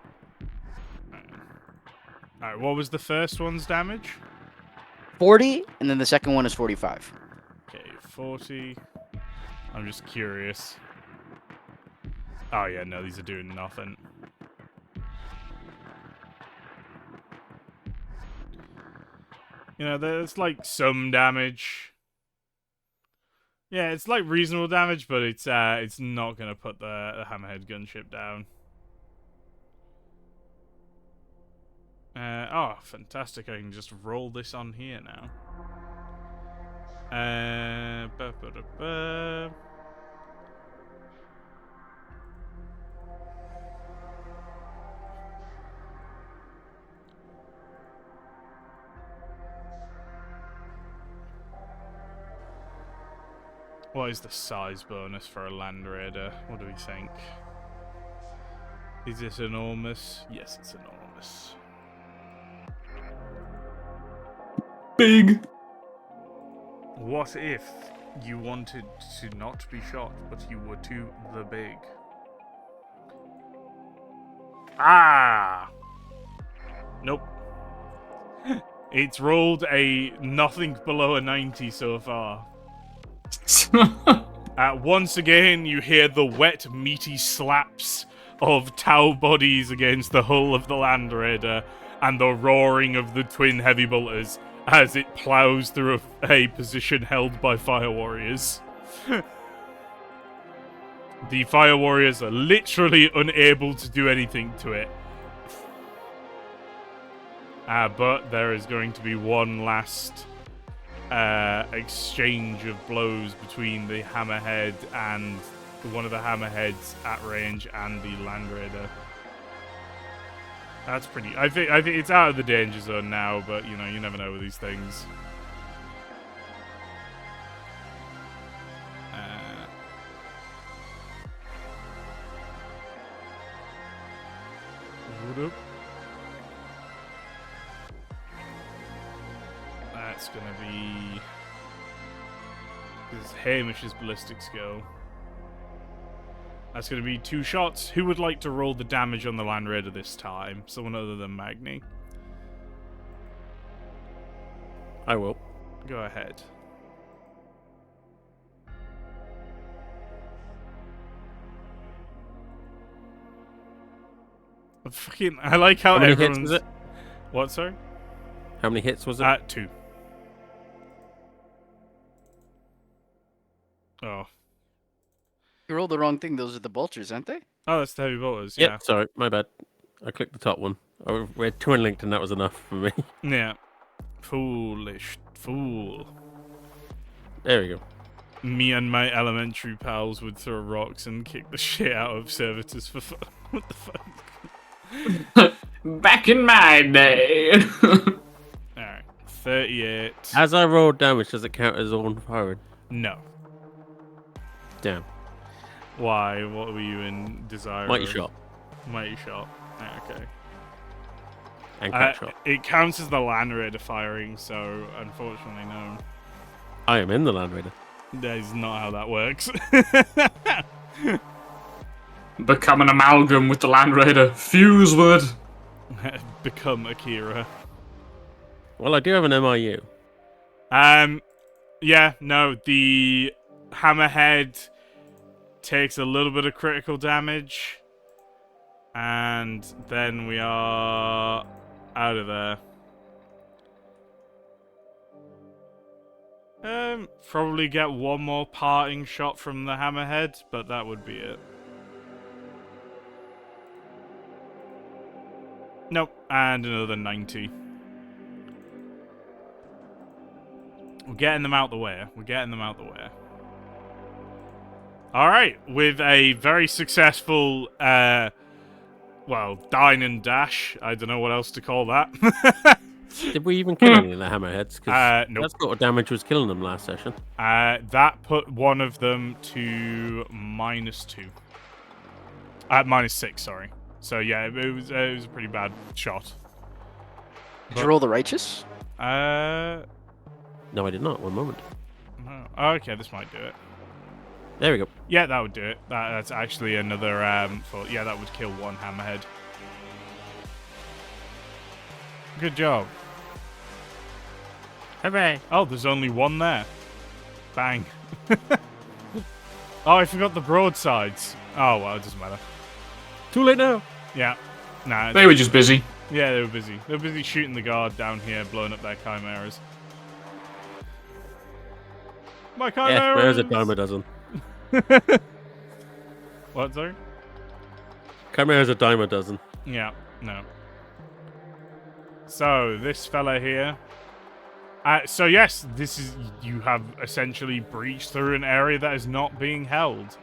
what was the first one's damage? 40, and then the second one is 45. Okay, 40. I'm just curious. Oh yeah, no, these are doing nothing. You know, there's like some damage. Yeah, it's like reasonable damage, but it's not gonna put the Hammerhead gunship down. Oh, fantastic! I can just roll this on here now. What is the size bonus for a Land Raider? What do we think? Is this enormous? Yes, it's enormous. Big. What if you wanted to not be shot, but you were too the big? Ah! Nope. It's rolled a nothing below a 90 so far. Once again, you hear the wet, meaty slaps of Tau bodies against the hull of the Land Raider and the roaring of the twin heavy bolters as it plows through a position held by Fire Warriors. The Fire Warriors are literally unable to do anything to it. But there is going to be one last exchange of blows between the Hammerhead and one of the Hammerheads at range and the Land Raider. That's pretty... I think it's out of the danger zone now, but, you know, you never know with these things. That's gonna be... This is Hamish's ballistics go. That's gonna be 2 shots. Who would like to roll the damage on the Land Raider this time? Someone other than Magni. I will. Go ahead. Fucking, I like how, How many everyone's... hits was it? What, sorry? How many hits was it? 2. Oh. You rolled the wrong thing. Those are the bolters, aren't they? Oh, that's the heavy bolters, Yep, yeah. sorry, my bad. I clicked the top one. We're twin linked and that was enough for me. Yeah. Foolish fool. There we go. Me and my elementary pals would throw rocks and kick the shit out of servitors for fun. What the fuck? Back in my day. Alright. 38. As I rolled damage, does it count as all firing? No. Damn. Why? What were you in desire Mighty of? shot. Mighty shot. Okay. And cat shot. It counts as the Land Raider firing, so unfortunately no. I am in the Land Raider. That is not how that works. Become an amalgam with the Land Raider. Fuse word. Become Akira. Well, I do have an MIU. Yeah, no, the Hammerhead takes a little bit of critical damage. And then we are out of there. Probably get one more parting shot from the Hammerhead, but that would be it. Nope, and another 90. We're getting them out the way. We're getting them out the way. Alright, with a very successful, well, dine and dash. I don't know what else to call that. Did we even kill any of the Hammerheads? Because nope. that sort of damage was killing them last session. That put one of them to -2. -6, sorry. So yeah, it was a pretty bad shot. Did you roll the righteous? No, I did not. One moment. No. Oh, okay, this might do it. There we go. Yeah, that would do it. That's actually another, yeah, that would kill one Hammerhead. Good job. Hooray! Oh, there's only one there. Bang. Oh, I forgot the broadsides. Oh, well, it doesn't matter. Too late now. Yeah. Nah. They were just busy. Yeah, they were busy. They were busy shooting the guard down here, blowing up their chimeras. My chimeras! Yeah, there's a dime a dozen. What, sorry? Chimera's a dime a dozen. Yeah, no. So, this fella here. So yes, this is, you have essentially breached through an area that is not being held.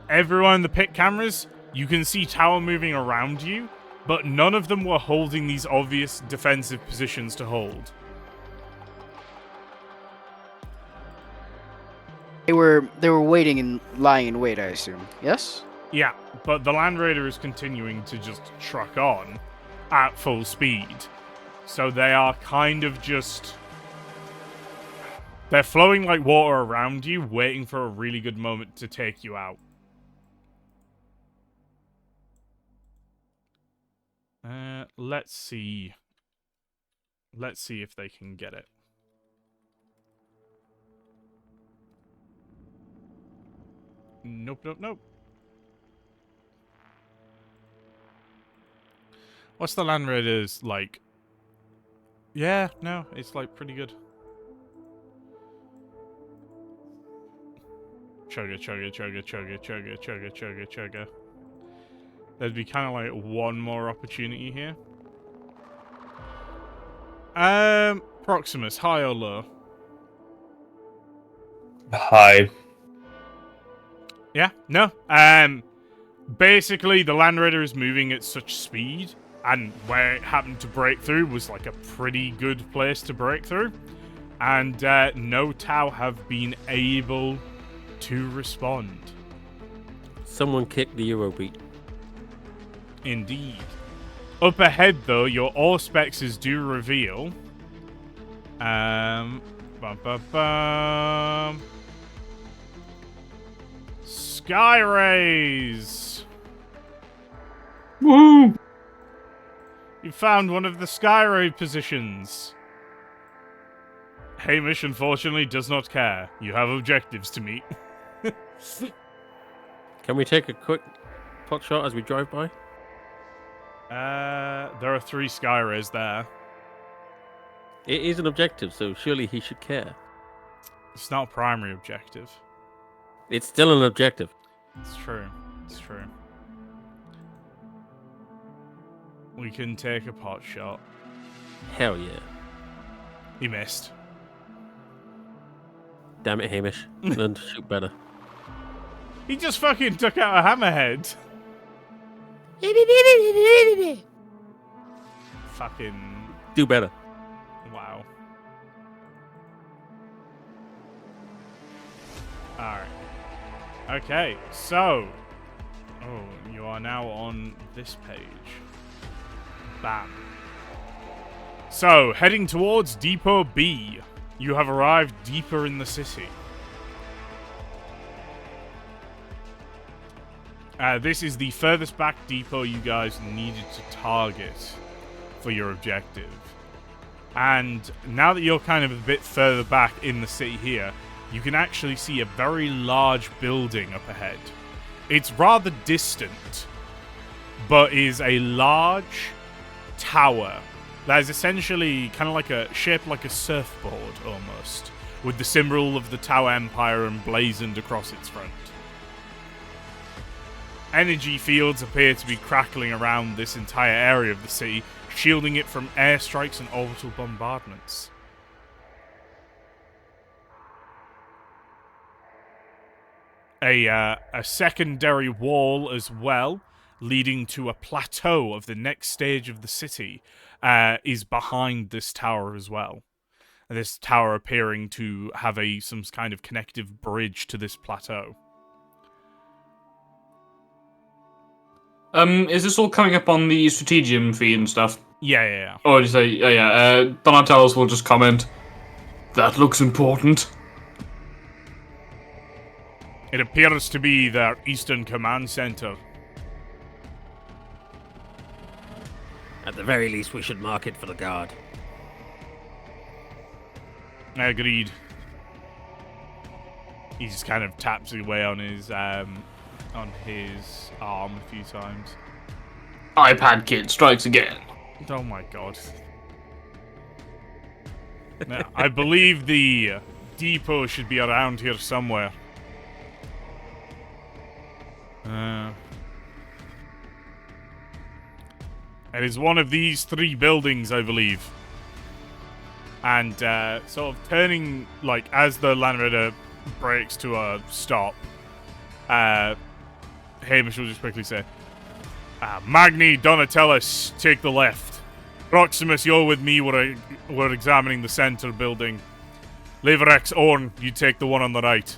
Everyone in the pit cameras, you can see Tower moving around you, but none of them were holding these obvious defensive positions to hold. They were waiting and lying in wait, I assume. Yes? Yeah, but the Land Raider is continuing to just truck on at full speed. So they are kind of just... They're flowing like water around you, waiting for a really good moment to take you out. Let's see. Let's see if they can get it. Nope, nope, nope. What's the Land Raiders like? Yeah, no, it's like pretty good. Chugga, chugga, chugga, chugga, chugga, chugga, chugga, chugga. There'd be kind of like one more opportunity here. Proximus, high or low? Hi. Yeah, no. Basically, the Land Raider is moving at such speed, and where it happened to break through was like a pretty good place to break through. And no Tau have been able to respond. Someone kicked the Eurobeat. Indeed. Up ahead, though, your Auspexes do reveal. Bum, bum, bum. Sky Rays! Woohoo! You found one of the Sky Ray positions. Hamish, unfortunately, does not care. You have objectives to meet. Can we take a quick pot shot as we drive by? There are 3 Sky Rays there. It is an objective, so surely he should care. It's not a primary objective. It's still an objective. It's true. It's true. We can take a pot shot. Hell yeah. He missed. Damn it, Hamish. Learn to shoot better. He just fucking took out a hammerhead. Fucking... Do better. Wow. Alright. Okay, so... Oh, you are now on this page. Bam. So, heading towards Depot B. You have arrived deeper in the city. This is the furthest back depot you guys needed to target for your objective. And now that you're kind of a bit further back in the city here, you can actually see a very large building up ahead. It's rather distant, but is a large tower that is essentially kind of like shaped like a surfboard almost, with the symbol of the Tau Empire emblazoned across its front. Energy fields appear to be crackling around this entire area of the city, shielding it from airstrikes and orbital bombardments. A secondary wall as well, leading to a plateau of the next stage of the city, is behind this tower as well. This tower appearing to have some kind of connective bridge to this plateau. Is this all coming up on the Strategium feed and stuff? Yeah. Or did you say, yeah. Donatellos will just comment, that looks important. It appears to be their Eastern Command Center. At the very least, we should mark it for the guard. Agreed. He just kind of taps away on his arm a few times. iPad kid strikes again. Oh my god. Now, I believe the depot should be around here somewhere. It is one of these 3 buildings, I believe. And sort of turning, like, as the Land Raider brakes to a stop, Hamish will just quickly say, Magni, Donatellis, take the left. Proximus, you're with me. We're examining the center building. Leverex, Orn, you take the one on the right.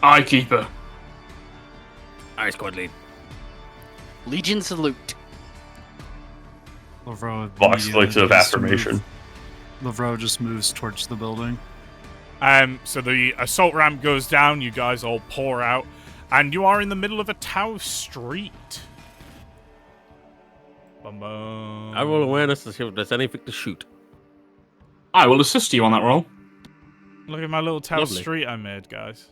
Eye Keeper. Aye, squad lead. Legion salute. Lavro Vox immediately of just affirmation. Lavro just moves towards the building. So the assault ramp goes down, you guys all pour out, and you are in the middle of a Tau street. Bum bum. I roll awareness to see if there's anything to shoot. I will assist you on that roll. Look at my little Tau Lovely. street I made, guys.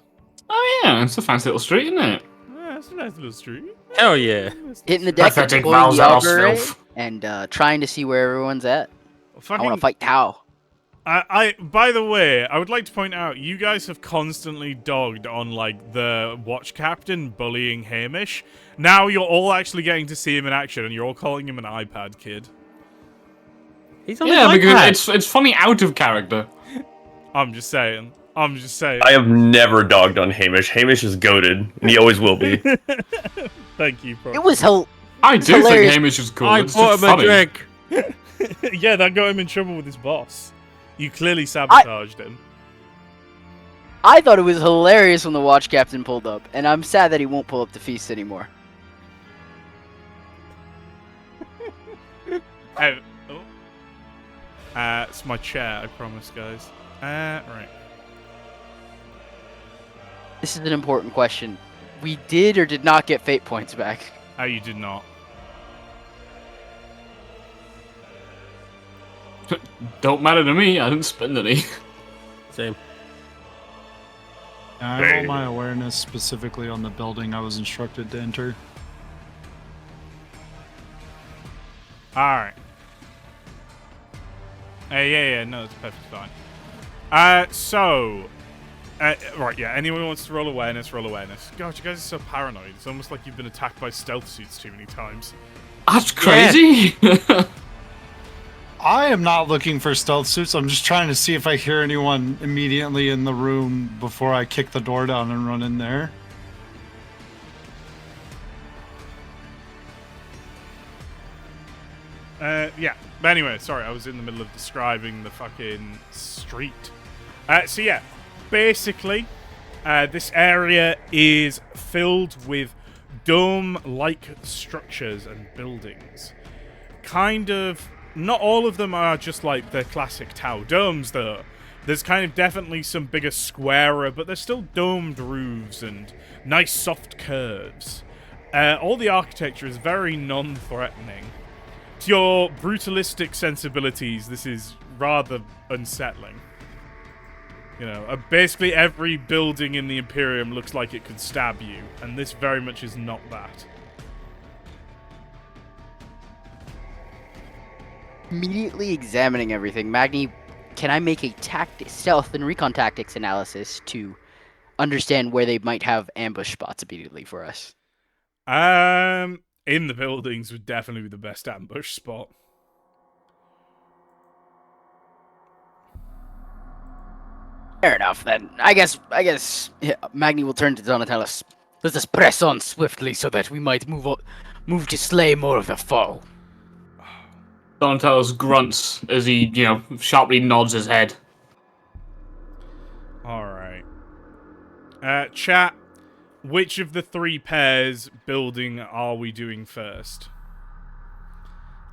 Oh yeah, it's a fancy little street, isn't it? Yeah, it's a nice little street. Hell yeah. Hitting the deck, Pathetic deploying the Valzar auger ray, self. and trying to see where everyone's at. I want Fucking, to fight Tau. by the way, I would like to point out, you guys have constantly dogged on, like, the watch captain bullying Hamish. Now you're all actually getting to see him in action, and you're all calling him an iPad kid. He's on Yeah, the because iPad. it's funny out of character. I'm just saying. I have never dogged on Hamish. Hamish is goated, and he always will be. Thank you, bro. It was hell. I do think hilarious. Hamish is cool. I It's bought just him a funny. drink. Yeah, that got him in trouble with his boss. You clearly sabotaged him. I thought it was hilarious when the watch captain pulled up, and I'm sad that he won't pull up to feast anymore. Oh. It's my chair, I promise, guys. Right. This is an important question. We did or did not get fate points back? Oh, you did not. Don't matter to me. I didn't spend any. Same. I roll my awareness specifically on the building I was instructed to enter. Alright. Yeah, no, it's perfectly fine. Right, yeah, anyone who wants to roll awareness, roll awareness. God, you guys are so paranoid. It's almost like you've been attacked by stealth suits too many times. That's crazy. I am not looking for stealth suits. I'm just trying to see if I hear anyone immediately in the room before I kick the door down and run in there. Yeah. But anyway, sorry, I was in the middle of describing the fucking street. So yeah, basically, this area is filled with dome-like structures and buildings. Kind of, not all of them are just like the classic Tau domes, though. There's kind of definitely some bigger, squarer, but there's still domed roofs and nice soft curves. All the architecture is very non-threatening. To your brutalistic sensibilities, this is rather unsettling. You know, basically every building in the Imperium looks like it could stab you, and this very much is not that. Immediately examining everything, Magni, can I make a stealth and recon tactics analysis to understand where they might have ambush spots immediately for us? In the buildings would definitely be the best ambush spot. Fair enough, then. I guess yeah, Magni will turn to Donatellis. Let us press on swiftly so that we might move to slay more of the foe. Donatello's grunts as he, sharply nods his head. Alright. Chat, which of the three pairs building are we doing first?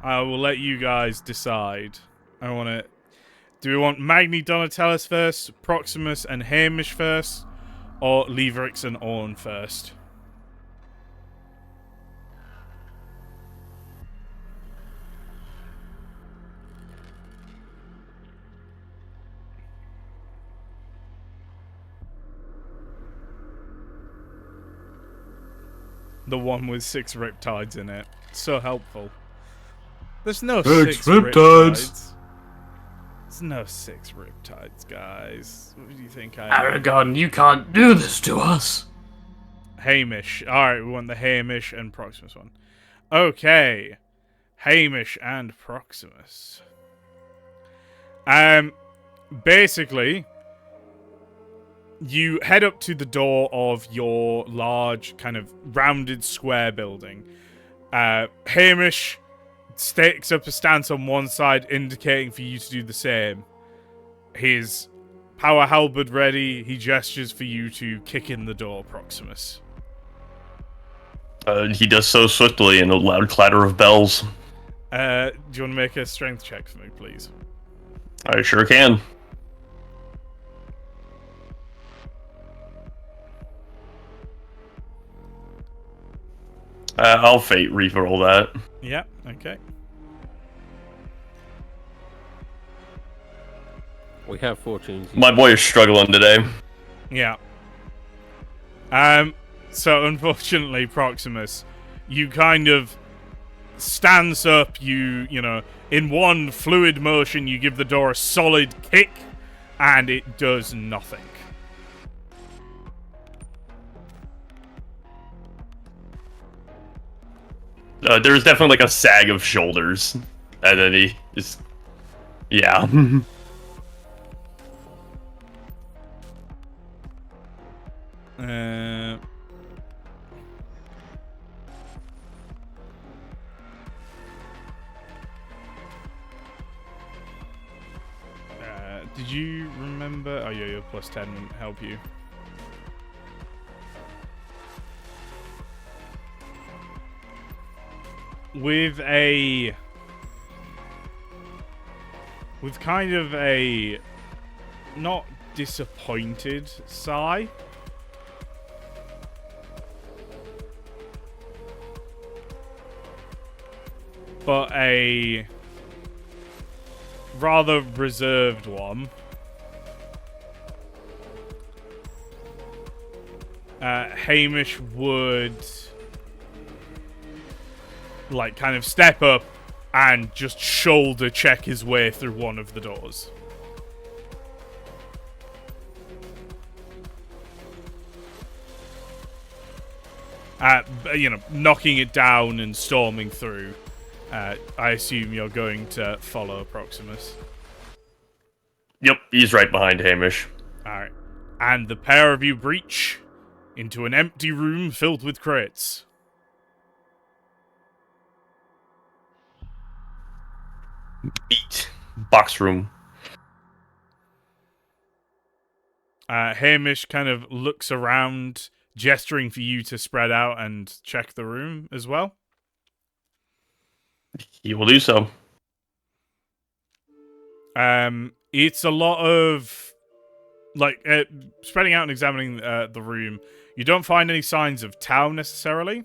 I will let you guys decide. Do we want Magni Donatellis first, Proximus and Hamish first, or Leverix and Orn first? The one with 6 riptides in it. So helpful. There's no 6 riptides. There's no 6 riptides, guys. What do you think I am? Aragon, you can't do this to us. Hamish. Alright, we want the Hamish and Proximus one. Okay. Hamish and Proximus. Basically, you head up to the door of your large, kind of rounded square building. Hamish takes up a stance on one side, indicating for you to do the same. His power halberd ready, he gestures for you to kick in the door, Proximus. He does so swiftly in a loud clatter of bells. Do you want to make a strength check for me, please? I sure can. I'll fate re-roll that. Yeah, okay. We have fortunes. My boy is struggling today. Yeah. So unfortunately, Proximus, you kind of stands up, you know, in one fluid motion, you give the door a solid kick, and it does nothing. There's definitely like a sag of shoulders, and then he just, yeah. Did you remember? Oh yeah, your plus 10 wouldn't help you. With kind of a not disappointed sigh, but a rather reserved one, Hamish would like kind of step up and just shoulder check his way through one of the doors. You know, knocking it down and storming through. I assume you're going to follow Proximus. Yep, he's right behind Hamish. Alright. And the pair of you breach into an empty room filled with crates. Beat. Box room. Hamish kind of looks around, gesturing for you to spread out and check the room as well. He will do so. It's a lot of like spreading out and examining the room. You don't find any signs of Tau necessarily.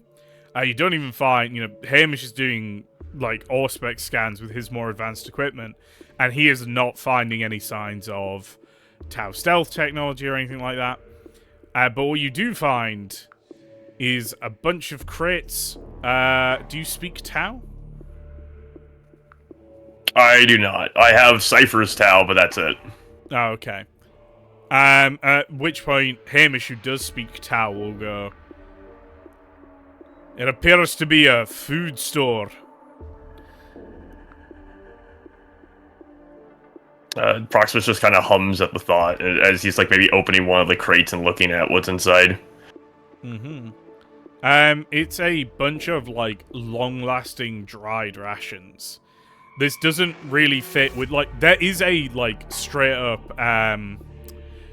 You don't even find, you know, Hamish is doing like Auspex scans with his more advanced equipment, and he is not finding any signs of Tau stealth technology or anything like that. But what you do find is a bunch of crates. Do you speak Tau? I do not. I have Cypher's Tau, but that's it. Oh, okay. At which point, Hamish, who does speak Tau, will go, "It appears to be a food store." Proximus just kind of hums at the thought as he's like maybe opening one of the crates and looking at what's inside. It's a bunch of like long-lasting dried rations. This doesn't really fit with like there is a like straight up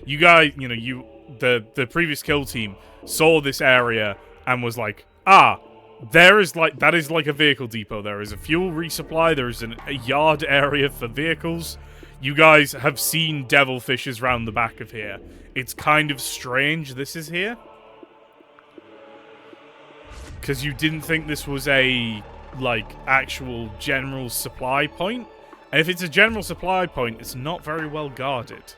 you guys, you know, the previous kill team saw this area and was like, there is like that is like a vehicle depot. There is a fuel resupply. There is a yard area for vehicles. You guys have seen devilfishes round the back of here. It's kind of strange this is here. Because you didn't think this was a, like, actual general supply point. And if it's a general supply point, it's not very well guarded.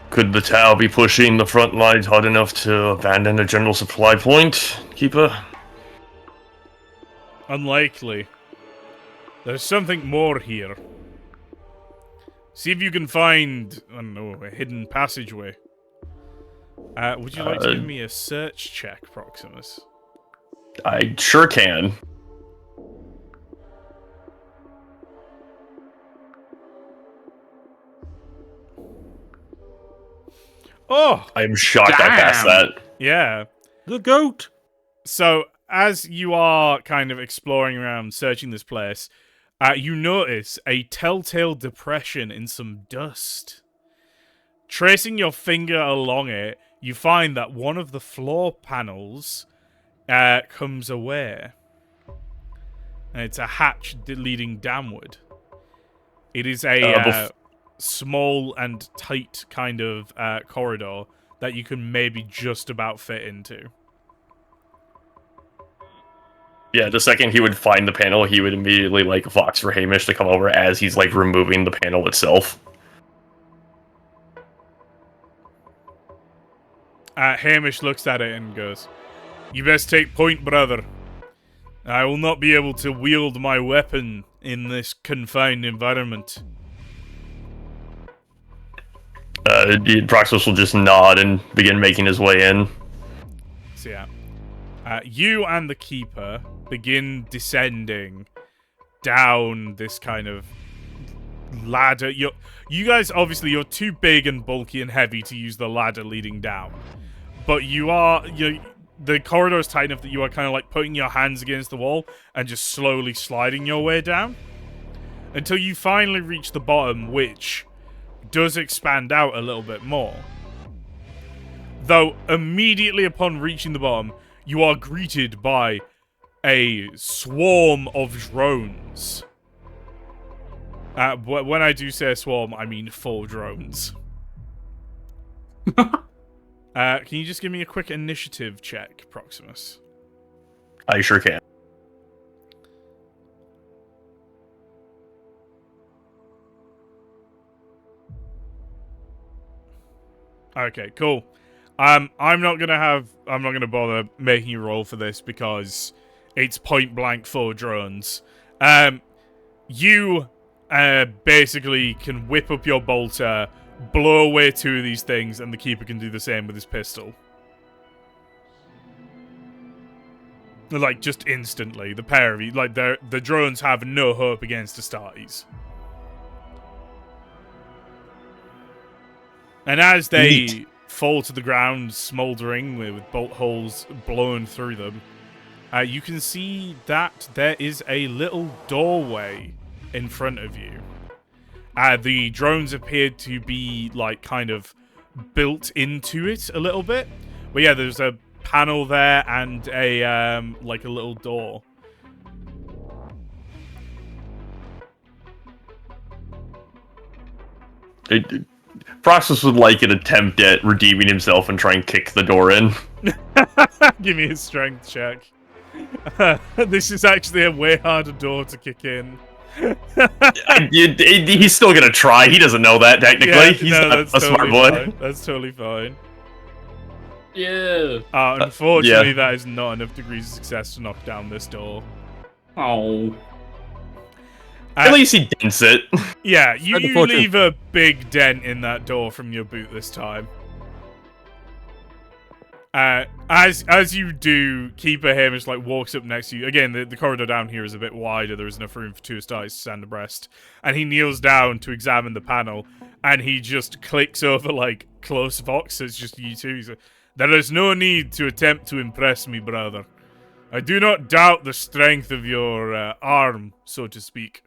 Could the Tau be pushing the front lines hard enough to abandon a general supply point, Keeper? Unlikely. There's something more here. See if you can find, I don't know, a hidden passageway. Would you like to give me a search check, Proximus? I sure can. Oh! I am shocked I passed that. Yeah. The goat! So, as you are kind of exploring around, searching this place, you notice a telltale depression in some dust. Tracing your finger along it, you find that one of the floor panels comes away. And it's a hatch leading downward. It is a small and tight kind of corridor that you can maybe just about fit into. Yeah, the second he would find the panel, he would immediately, like, vox for Hamish to come over as he's, like, removing the panel itself. Hamish looks at it and goes, "You best take point, brother. I will not be able to wield my weapon in this confined environment." Proximus will just nod and begin making his way in. So yeah, you and the Keeper begin descending down this kind of ladder. You guys, obviously, you're too big and bulky and heavy to use the ladder leading down, but the corridor is tight enough that you are kind of like putting your hands against the wall and just slowly sliding your way down until you finally reach the bottom, which does expand out a little bit more. Though immediately upon reaching the bottom, you are greeted by a swarm of drones. When I do say a swarm, I mean 4 drones. Can you just give me a quick initiative check, Proximus? I sure can. Okay, cool. I'm not gonna bother making you roll for this because it's point blank 4 drones. You basically can whip up your bolter, blow away 2 of these things, and the Keeper can do the same with his pistol. Like, just instantly, the pair of you, like, the drones have no hope against Astartes. And as they fall to the ground, smoldering with bolt holes blown through them, you can see that there is a little doorway in front of you. The drones appeared to be, like, kind of built into it a little bit. But yeah, there's a panel there and a, like, a little door. Proxus would like an attempt at redeeming himself and try and kick the door in. Give me a strength check. This is actually a way harder door to kick in. He's still gonna try. He doesn't know that, technically. Yeah, He's no, not a smart boy. Fine. That's totally fine. Yeah. Unfortunately, yeah. that is not enough degrees of success to knock down this door. Oh. At least he dents it. Yeah, you Unfortunate. leave a big dent in that door from your boot this time. As you do, Keeper Hamish like walks up next to you. Again, the corridor down here is a bit wider. There is enough room for 2 Astartes to stand abreast. And he kneels down to examine the panel, and he just clicks over like close vox. It's just you two. He's like, "There is no need to attempt to impress me, brother. I do not doubt the strength of your arm, so to speak."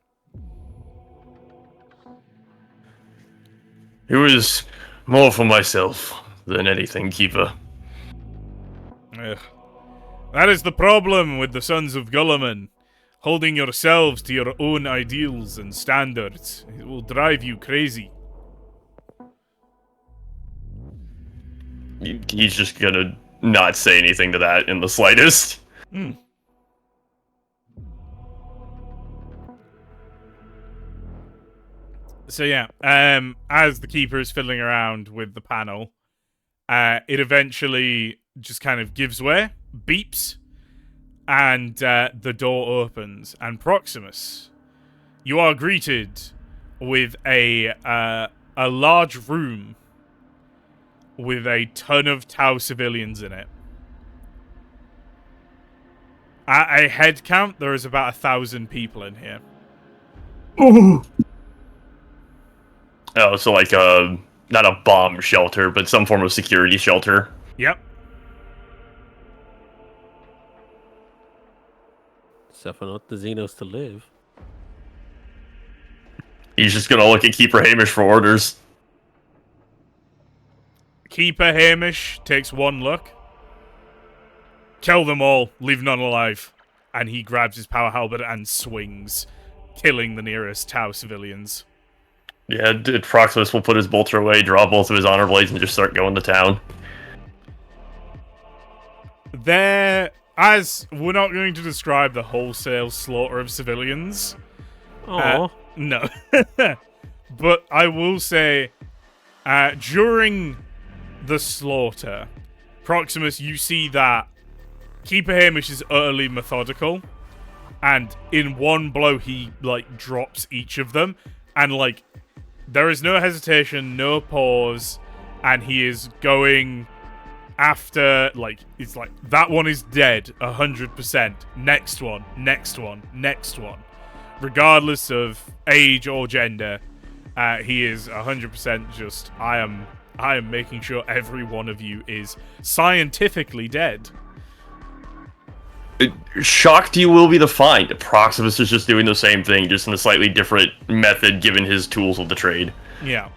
It was more for myself than anything, Keeper. Ugh. That is the problem with the Sons of Gulliman. Holding yourselves to your own ideals and standards. It will drive you crazy. He's just gonna not say anything to that in the slightest. So yeah, as the Keeper is fiddling around with the panel, it eventually just kind of gives way, beeps, and the door opens. And Proximus, you are greeted with a large room with a ton of Tau civilians in it. At a head count, there is about 1,000 people in here. Oh, so like not a bomb shelter, but some form of security shelter. Yep. Suffer not the Xenos to live. He's just gonna look at Keeper Hamish for orders. Keeper Hamish takes one look. Kill them all, leave none alive. And he grabs his power halberd and swings, killing the nearest Tau civilians. Yeah, Proximus will put his bolter away, draw both of his honor blades, and just start going to town. As we're not going to describe the wholesale slaughter of civilians. Oh, No. But I will say, during the slaughter, Proximus, you see that Keeper Hamish is utterly methodical, and in one blow he like drops each of them, and like there is no hesitation, no pause, and he is going after, like, it's like, that one is dead 100%, next one, next one, next one, regardless of age or gender. He is 100% just, I am making sure every one of you is scientifically dead. Shocked you will be the find. Proximus is just doing the same thing, just in a slightly different method given his tools of the trade. Yeah.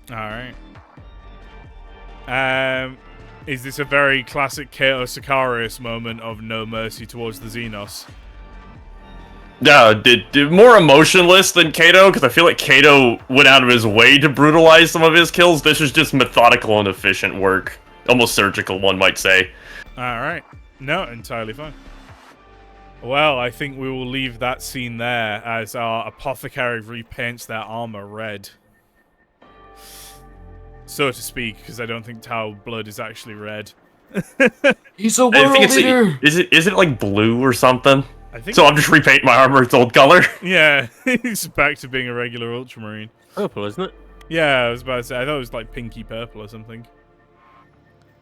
Alright. Is this a very classic Kato Sicarius moment of no mercy towards the Xenos? More emotionless than Kato, because I feel like Kato went out of his way to brutalize some of his kills. This is just methodical and efficient work. Almost surgical, one might say. Alright. No, entirely fine. Well, I think we will leave that scene there as our apothecary repaints their armor red. So to speak, because I don't think Tau blood is actually red. He's a world I think leader! Is it like blue or something? I think So I'm just repainting my armor its old color. yeah, he's back to being a regular Ultramarine. Purple, isn't it? Yeah, I was about to say, I thought it was like pinky purple or something.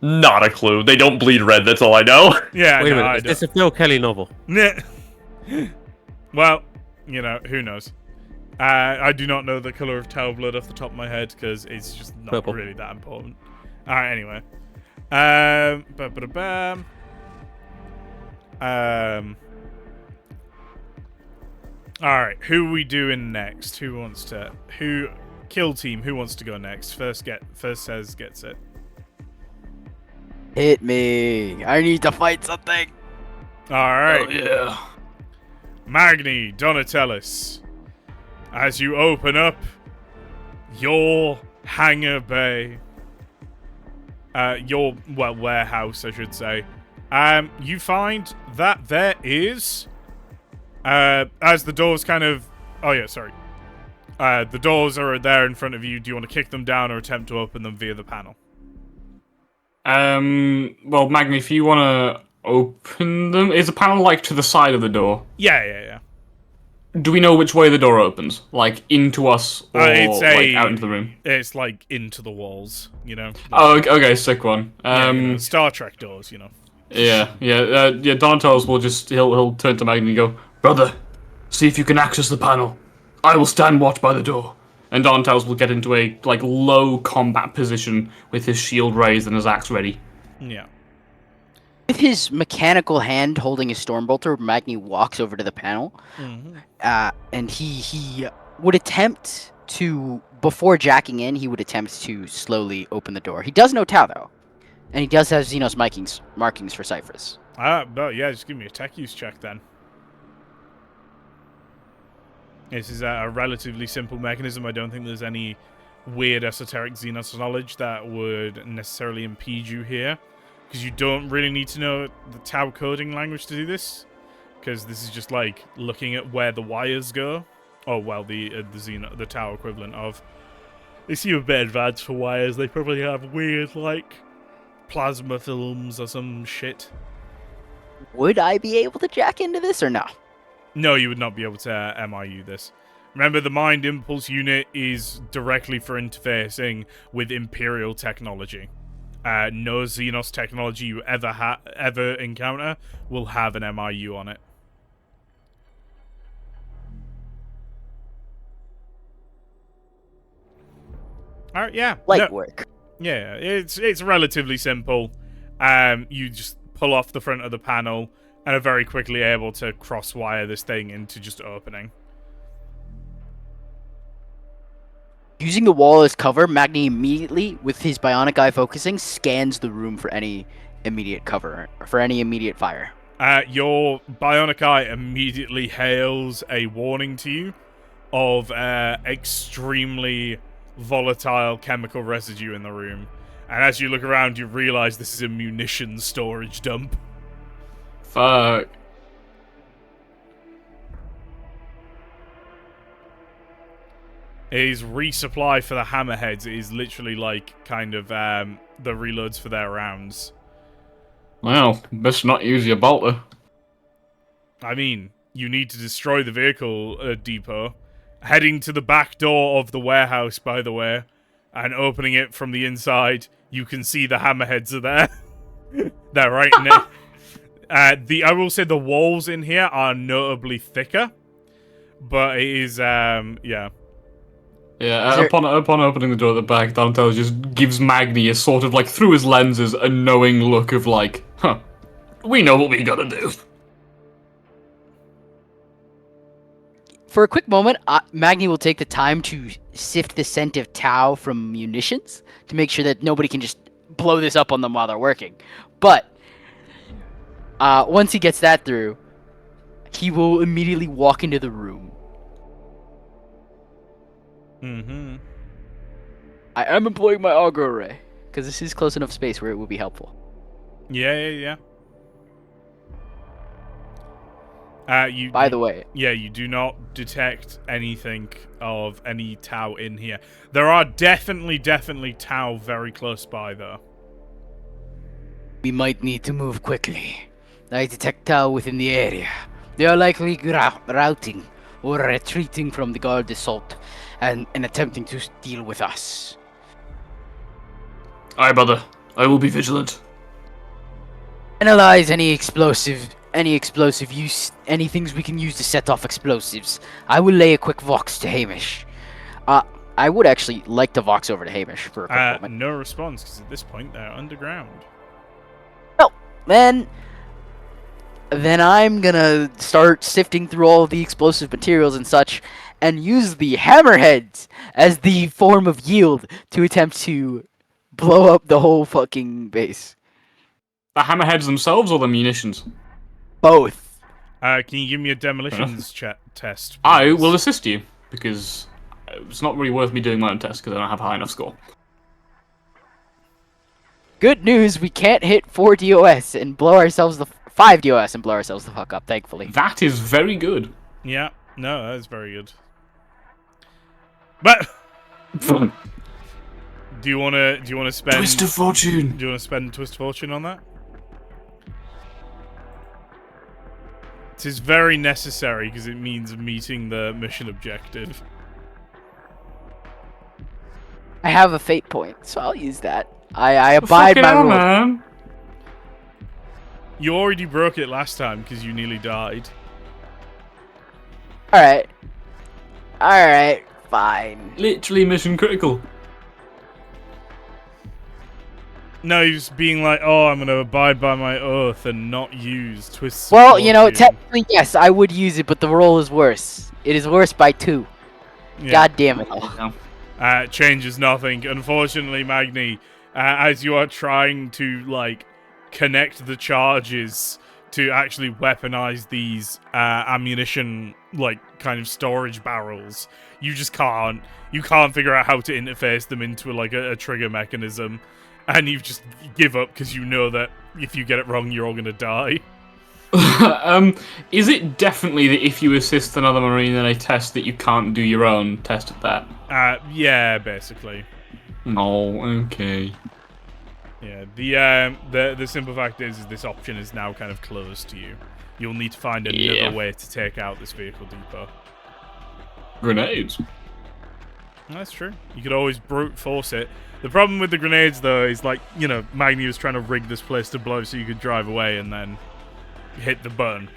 Not a clue. They don't bleed red, that's all I know. Yeah, Wait a no, minute, it's a Phil Kelly novel. Nah. Well, you know, who knows? I do not know the color of Tau blood off the top of my head because it's just not Purple. really that important. Alright, anyway. Ba-ba-da-bam. Alright, who are we doing next? Kill team, who wants to go next? First says gets it. Hit me. I need to fight something. Alright. Oh, yeah. Magni, Donatellis, as you open up your hangar bay, your warehouse, I should say, you find that there is, as the doors kind of, the doors are there in front of you. Do you want to kick them down or attempt to open them via the panel? Well, Magni, if you want to open them, is the panel like to the side of the door? Yeah. Do we know which way the door opens? Like into us or It's like out into the room? It's like into the walls, you know. Oh, okay, sick one. Yeah, you know, Star Trek doors, you know. Yeah. Donatellis will just he'll turn to Magni and go, "Brother, see if you can access the panel. I will stand watch by the door." And Donatellis will get into a like low combat position with his shield raised and his axe ready. Yeah. With his mechanical hand holding his Stormbolter, Magni walks over to the panel, and he would attempt to, before jacking in, he would attempt to slowly open the door. He does know Tau, though, and he does have Xenos markings for Cyphers. But yeah, just give me a tech use check then. This is a relatively simple mechanism. I don't think there's any weird esoteric Xenos knowledge that would necessarily impede you here. Because you don't really need to know the Tau coding language to do this. Because this is just like looking at where the wires go. Oh, well, the Tau equivalent of. They seem a bit advanced for wires. They probably have weird, like, plasma films or some shit. Would I be able to jack into this or no? No, you would not be able to MIU this. Remember, the Mind Impulse unit is directly for interfacing with Imperial technology. No Xenos technology you ever encounter will have an MIU on it. Alright, yeah. Light work. Yeah, it's relatively simple. You just pull off the front of the panel and are very quickly able to cross-wire this thing into just opening. Using the wall as cover, Magni immediately, with his bionic eye focusing, scans the room for any immediate cover, or for any immediate fire. Your bionic eye immediately hails a warning to you of extremely volatile chemical residue in the room. And as you look around, you realize this is a munitions storage dump. is resupply for the hammerheads. It is literally like kind of the reloads for their rounds. Well, best not use your bolter. I mean, you need to destroy the vehicle depot. Heading to the back door of the warehouse, by the way, and opening it from the inside, you can see the hammerheads are there. They're right in it. I will say the walls in here are notably thicker, but it is, yeah. Yeah, upon opening the door at the back, Donatello just gives Magni a sort of, like, through his lenses, a knowing look of, like, huh, we know what we gotta do. For a quick moment, Magni will take the time to sift the scent of Tau from munitions to make sure that nobody can just blow this up on them while they're working. But once he gets that through, he will immediately walk into the room. Mm-hmm. I am employing my auger array, because this is close enough space where it will be helpful. Yeah. By the way, yeah, you do not detect anything of any Tau in here. There are definitely Tau very close by, though. we might need to move quickly. I detect Tau within the area. They are likely routing or retreating from the guard assault and attempting to deal with us. Aye, brother. I will be vigilant. Analyze any explosive use, any things we can use to set off explosives. I will lay a quick vox to Hamish. I would actually like to vox over to Hamish for a quick moment. No response, because at this point they're underground. Well, then I'm gonna start sifting through all of the explosive materials and such, and use the hammerheads as the form of yield to attempt to blow up the whole fucking base. The hammerheads themselves or the munitions? Both. Can you give me a demolitions test? I please? will assist you, because it's not really worth me doing my own test, because I don't have a high enough score. Good news, we can't hit 4 DOS and blow ourselves 5 DOS and blow ourselves the fuck up, thankfully. That is very good. Yeah, no, that is very good. But do you wanna spend Twist of fortune. Do you wanna spend Twist of Fortune on that? It is very necessary because it means meeting the mission objective. I have a fate point, so I'll use that. I abide by rule. Man. You already broke it last time because you nearly died. Alright, fine. Literally mission critical. No, he was being like, oh, I'm going to abide by my oath and not use Twists. Well, you know, technically, yes, I would use it, but the roll is worse. It is worse by 2. Yeah. God damn it. Changes nothing. Unfortunately, Magni, as you are trying to, like, connect the charges to actually weaponize these ammunition, like, kind of storage barrels, you just can't. You can't figure out how to interface them into, like, a trigger mechanism. And you just give up because you know that if you get it wrong, you're all going to die. Is it definitely that if you assist another Marine in a test that you can't do your own test at that? Yeah, basically. No, okay. Yeah, the simple fact is this option is now kind of closed to you. You'll need to find another way to take out this vehicle depot. Grenades. That's true. You could always brute force it. The problem with the grenades, though, is like, you know, Magni was trying to rig this place to blow so you could drive away and then hit the button.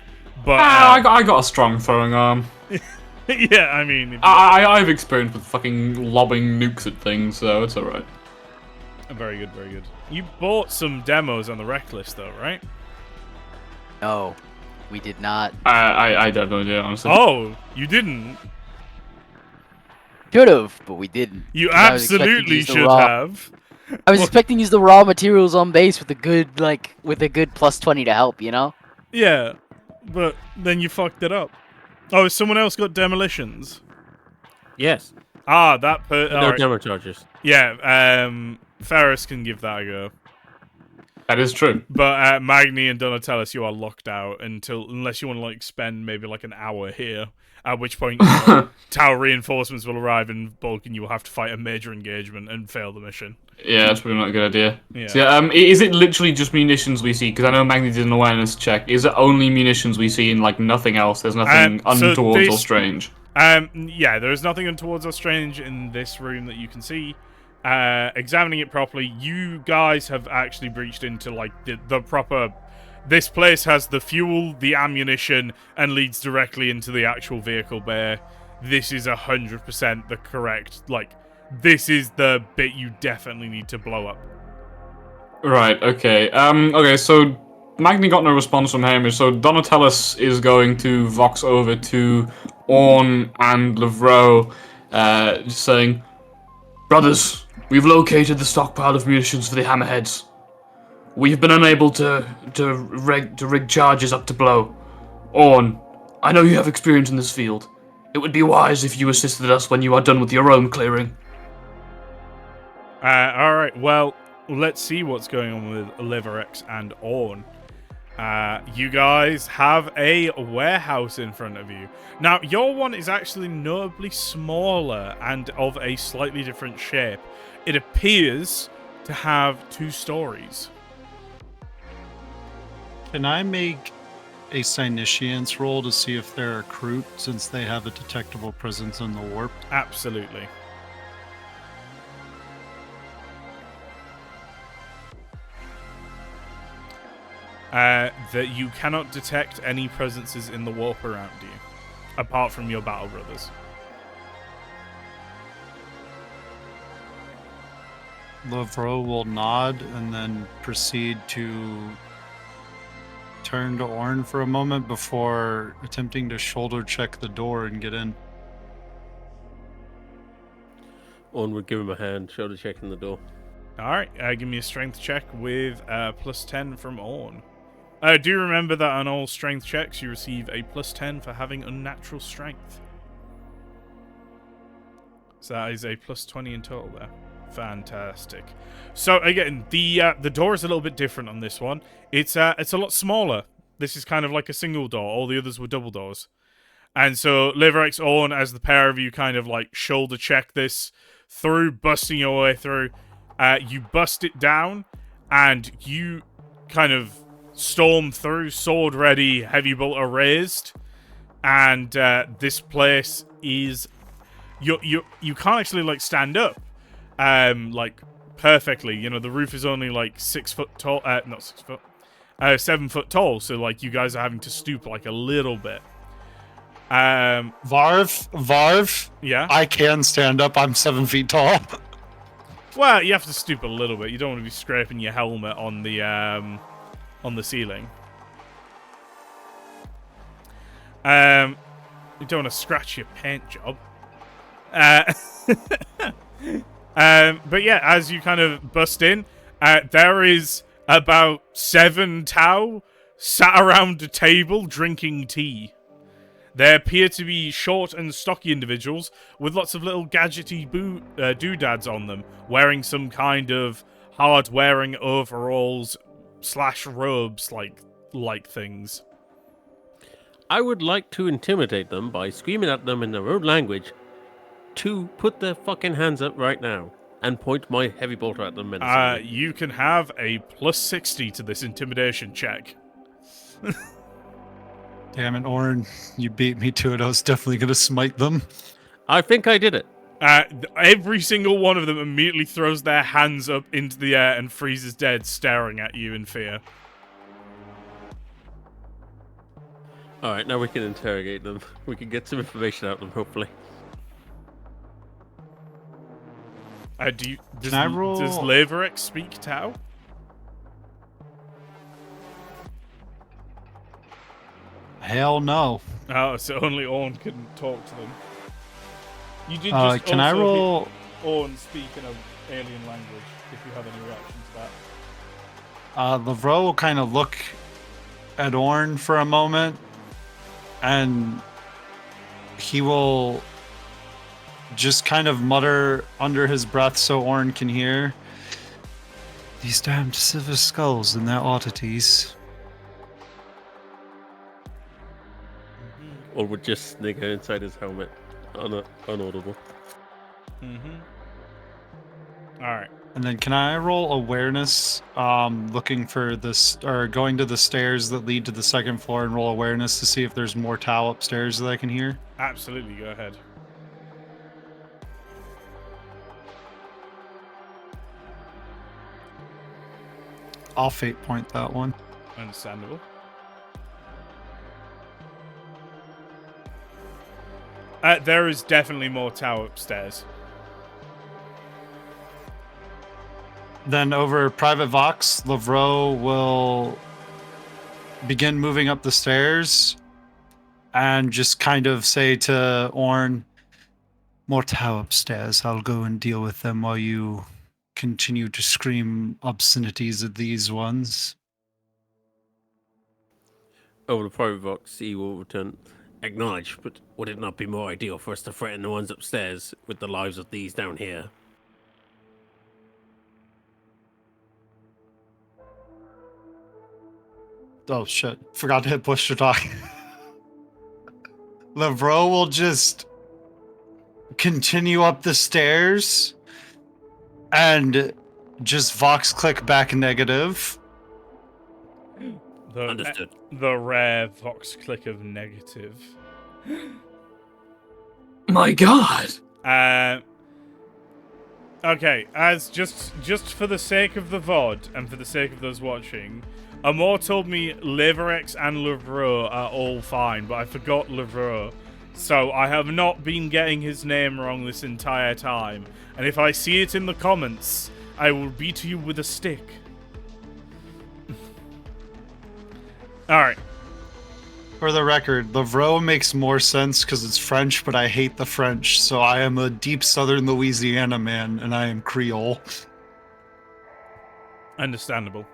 But I got a strong throwing arm. yeah, I mean, I've experienced with fucking lobbing nukes at things, so it's alright. Very good, very good. You bought some demos on the rec list, though, right? No, we did not. I have no idea, honestly. Oh, you didn't? Should have, but we didn't. You 'Cause I was expecting to absolutely use the should raw- have. I was expecting to use the raw materials on base with a good, plus 20 to help, you know? Yeah, but then you fucked it up. Oh, has someone else got demolitions? Yes. Ah, that No alright. demo charges. Yeah, Ferris can give that a go. That is true. But Magni and Donatellis, you are locked out unless you want to like spend maybe like an hour here. At which point, tower reinforcements will arrive and Balkan, you will have to fight a major engagement and fail the mission. Yeah, that's probably not a good idea. Yeah. So, is it literally just munitions we see? Because I know Magni did an awareness check. Is it only munitions we see and like nothing else? There's nothing untoward or strange. Yeah, there is nothing untoward or strange in this room that you can see. Examining it properly, you guys have actually breached into like the proper. This place has the fuel, the ammunition, and leads directly into the actual vehicle bay. This is 100% the correct. Like, this is the bit you definitely need to blow up. Right. Okay. Okay. So Magni got no response from Hamish. So Donatellis is going to vox over to Orn and Levrow, just saying, "Brothers, we've located the stockpile of munitions for the hammerheads. We've been unable to rig charges up to blow. Orn, I know you have experience in this field. It would be wise if you assisted us when you are done with your own clearing." Alright, well, let's see what's going on with Liverex and Orn. You guys have a warehouse in front of you. Now, your one is actually notably smaller and of a slightly different shape. It appears to have 2 stories. Can I make a Psyniscience roll to see if they're a recruit, since they have a detectable presence in the warp? Absolutely. That you cannot detect any presences in the warp around you, apart from your battle brothers. Levrow will nod and then proceed to turn to Orn for a moment before attempting to shoulder check the door and get in. Orn would give him a hand, shoulder checking the door. Alright, give me a strength check with plus 10 from Orn. Do remember that on all strength checks you receive a plus 10 for having unnatural strength. So that is a plus 20 in total there. Fantastic. So again, the door is a little bit different on this one. It's a lot smaller. This is kind of like a single door. All the others were double doors. And so Liverex, Orn, as the pair of you kind of like shoulder check this through, busting your way through, you bust it down and you kind of storm through, sword ready, heavy bolter raised, and this place is you can't actually like stand up like perfectly. You know, the roof is only like 6 foot tall, not 6 foot, 7 foot tall, so like you guys are having to stoop like a little bit. Varv, Yeah, I can stand up. I'm 7 feet tall. well, you have to stoop a little bit. You don't want to be scraping your helmet on the ceiling. You don't want to scratch your paint job. But yeah, as you kind of bust in, there is about 7 Tau sat around a table drinking tea. They appear to be short and stocky individuals with lots of little gadgety doodads on them, wearing some kind of hard-wearing overalls / robes like things. I would like to intimidate them by screaming at them in their own language to put their fucking hands up right now and point my heavy bolter at them menacingly. You can have a plus 60 to this intimidation check. Damn it, Orn, you beat me to it. I was definitely going to smite them. I think I did it. Every single one of them immediately throws their hands up into the air and freezes dead, staring at you in fear. Alright, now we can interrogate them. We can get some information out of them, hopefully. Does I roll? Leverex speak Tau? Hell no. Oh, so only Orn can talk to them. You did Can I roll? Orn speak in an alien language, if you have any reaction to that. Levrow will kind of look at Orn for a moment, and he will just kind of mutter under his breath so Orn can hear. These damned silver skulls and their oddities. Or would just snigger inside his helmet, unaudible. Alright. And then can I roll awareness, looking for this, or going to the stairs that lead to the second floor and roll awareness to see if there's more Tau upstairs that I can hear? Absolutely, go ahead. I'll fate point that one. Understandable. There is definitely more Tau upstairs. Then over Private Vox, Lavro will begin moving up the stairs and just kind of say to Orn, more Tau upstairs. I'll go and deal with them while you continue to scream obscenities at these ones. Over the private box, he will return. Acknowledge, but would it not be more ideal for us to threaten the ones upstairs with the lives of these down here? Oh shit, forgot to hit push to talk. Lavro will just continue up the stairs and just Vox click back negative. Understood. The rare Vox click of negative. My God! Okay, as just for the sake of the VOD and for the sake of those watching, Amor told me Leverex and Lavro are all fine, but I forgot Lavro. So I have not been getting his name wrong this entire time. And if I see it in the comments, I will beat you with a stick. Alright. For the record, Lavro makes more sense because it's French, but I hate the French, so I am a deep southern Louisiana man, and I am Creole. Understandable.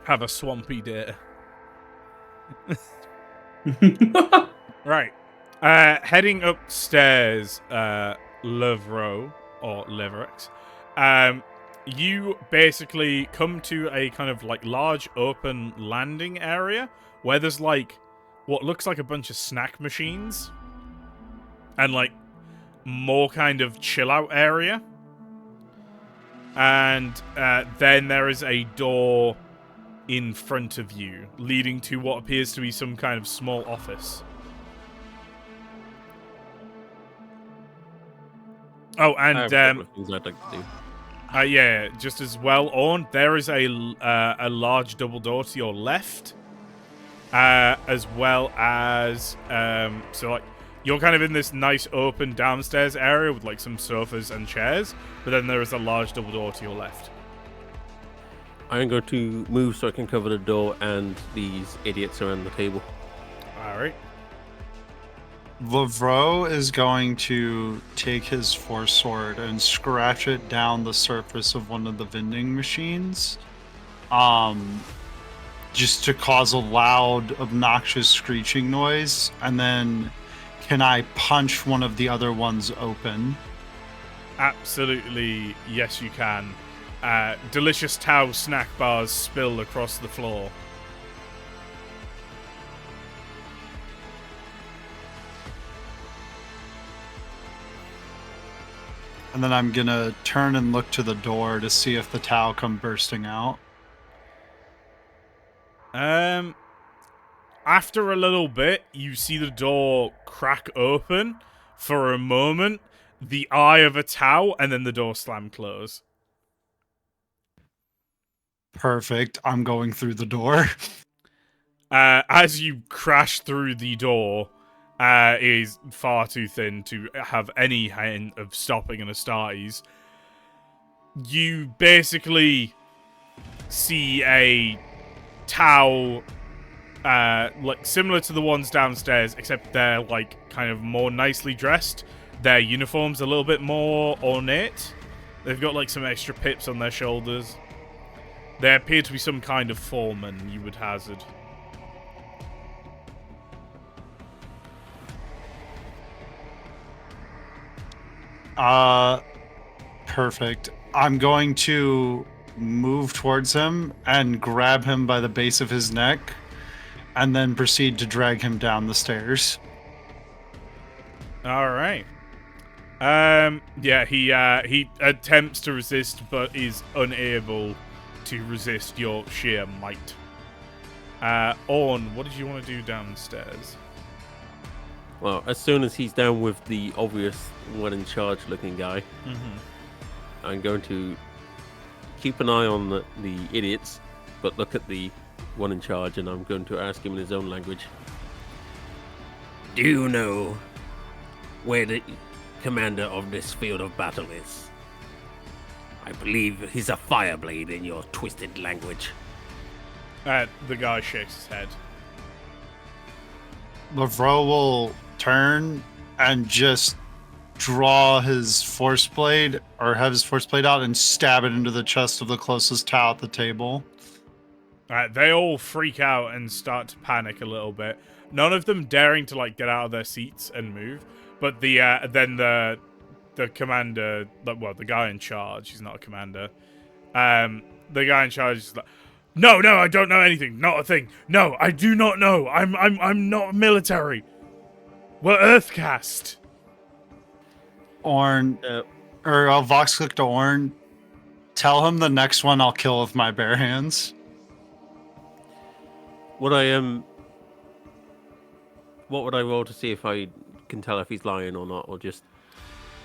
Have a swampy day. Right. Heading upstairs, Lavro, or Leverex, you basically come to a kind of like large open landing area where there's like what looks like a bunch of snack machines and like more kind of chill out area. And then there is a door in front of you leading to what appears to be some kind of small office. Oh, and I have a couple of things I'd like to do. yeah, just as well, Orn, there is a large double door to your left, as well as so like you're kind of in this nice open downstairs area with like some sofas and chairs, but then there is a large double door to your left. I'm going to move so I can cover the door and these idiots around the table. All right. Lavro is going to take his force sword and scratch it down the surface of one of the vending machines. Just to cause a loud, obnoxious screeching noise. And then can I punch one of the other ones open? Absolutely, yes you can. Delicious Tau snack bars spill across the floor. And then I'm gonna turn and look to the door to see if the Tau come bursting out. After a little bit, you see the door crack open for a moment, the eye of a Tau, and then the door slam close. Perfect. I'm going through the door. As you crash through the door, is far too thin to have any hint of stopping an Astartes. You basically see a Tau, like similar to the ones downstairs, except they're like kind of more nicely dressed. Their uniform's a little bit more ornate. They've got like some extra pips on their shoulders. They appear to be some kind of foreman, you would hazard. Perfect. I'm going to move towards him and grab him by the base of his neck, and then proceed to drag him down the stairs. All right. Yeah, he attempts to resist, but is unable to resist your sheer might. Orn, what did you want to do downstairs? Well, as soon as he's down with the obvious one in charge looking guy, I'm going to keep an eye on the idiots, but look at the one in charge, and I'm going to ask him in his own language. Do you know where the commander of this field of battle is? I believe he's a fireblade in your twisted language. The guy shakes his head. Lavro will turn and just draw his force blade, or have his force blade out and stab it into the chest of the closest Tau at the table. They all freak out and start to panic a little bit. None of them daring to like get out of their seats and move. But then the commander, well, the guy in charge, he's not a commander. The guy in charge is like, no, I don't know anything. Not a thing. No, I do not know. I'm not military. We're Earthcast. Orn, or I'll vox click to Orn. Tell him the next one I'll kill with my bare hands. What would I roll to see if I can tell if he's lying or not, or just...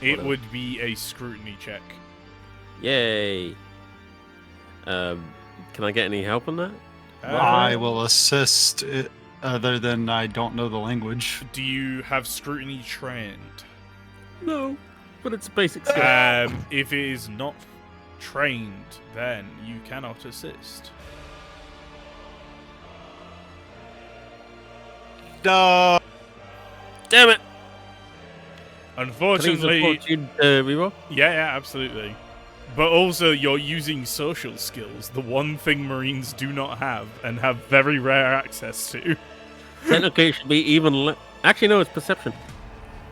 It whatever? would be a scrutiny check. Yay! Can I get any help on that? I will assist, other than I don't know the language. Do you have scrutiny trained? No, but it's a basic skill. If it is not trained, then you cannot assist. No. Damn it! Unfortunately, reroll? yeah, absolutely. But also, you're using social skills, the one thing Marines do not have and have very rare access to. Technically, it should be even. Actually, no, it's perception.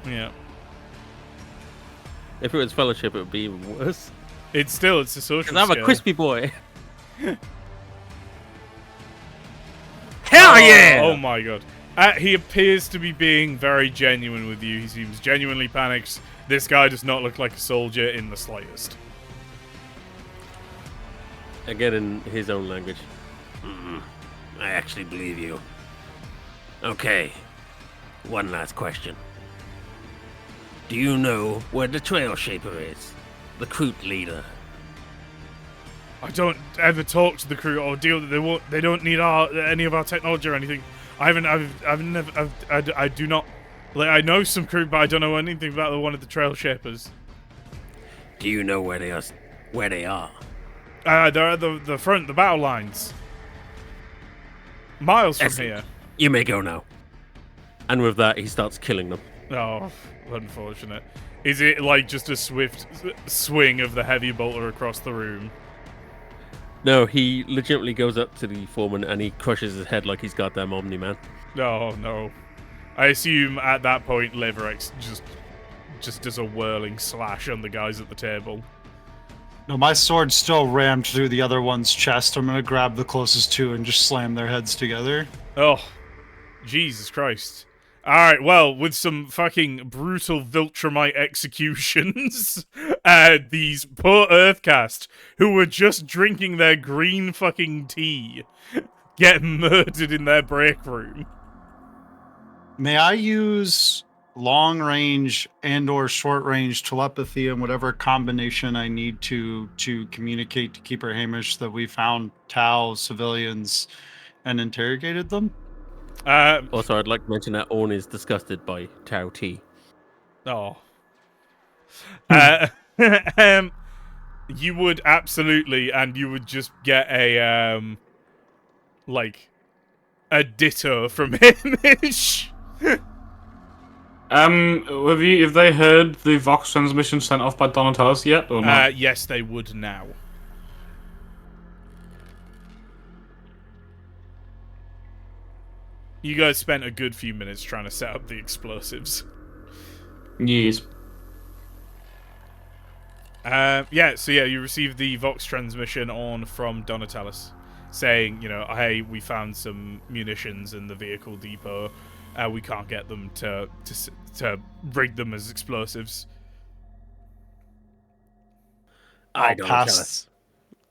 Yeah, If it was fellowship, it would be even worse. it's a social skill. I'm a crispy boy. Hell yeah! Oh my god. He appears to be being very genuine with you. He seems genuinely panicked. This guy does not look like a soldier in the slightest. Again, in his own language. I actually believe you. Okay, one last question. Do you know where the Trail Shaper is? The Kroot leader. I don't ever talk to the crew or deal that they don't need any of our technology or anything. I do not. Like, I know some crew, but I don't know anything about one of the Trail Shapers. Do you know where they are? They're at the front, the battle lines. Miles from Excellent. here. You may go now. And with that, he starts killing them. Oh, unfortunate. Is it like just a swift swing of the heavy bolter across the room? No, he legitimately goes up to the foreman and he crushes his head like he's goddamn Omni-Man. Oh, no. I assume at that point, Leverex just does a whirling slash on the guys at the table. No, my sword's still rammed through the other one's chest. I'm gonna grab the closest two and just slam their heads together. Oh, Jesus Christ. Alright, well, with some fucking brutal Viltrumite executions, these poor Earthcast, who were just drinking their green fucking tea, get murdered in their break room. May I use long range and or short range telepathy and whatever combination I need to communicate to Keeper Hamish that we found Tau civilians and interrogated them? Also, I'd like to mention that Orn is disgusted by Tau T. Oh. You would absolutely, and you would just get a, a ditto from Hamish. Have they heard the Vox transmission sent off by Donatellis yet, or not? Yes, they would now. You guys spent a good few minutes trying to set up the explosives. Yes. You received the Vox transmission from Donatalis, saying, hey, we found some munitions in the vehicle depot. We can't get them to rig them as explosives. I don't tell us.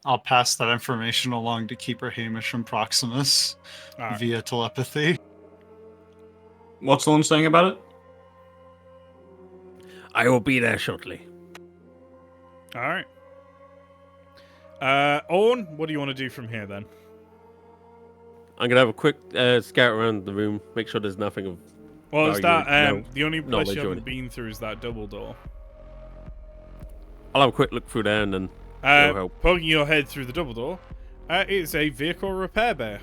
I'll pass that information along to Keeper Hamish and Proximus via telepathy. What's the one saying about it? I will be there shortly. All right. Owen, what do you want to do from here then? I'm gonna have a quick scout around the room, make sure there's nothing of. Well, is that value, the only place you knowledge haven't been through is that double door? I'll have a quick look through there and then go help. Poking your head through the double door, it's a vehicle repair bay.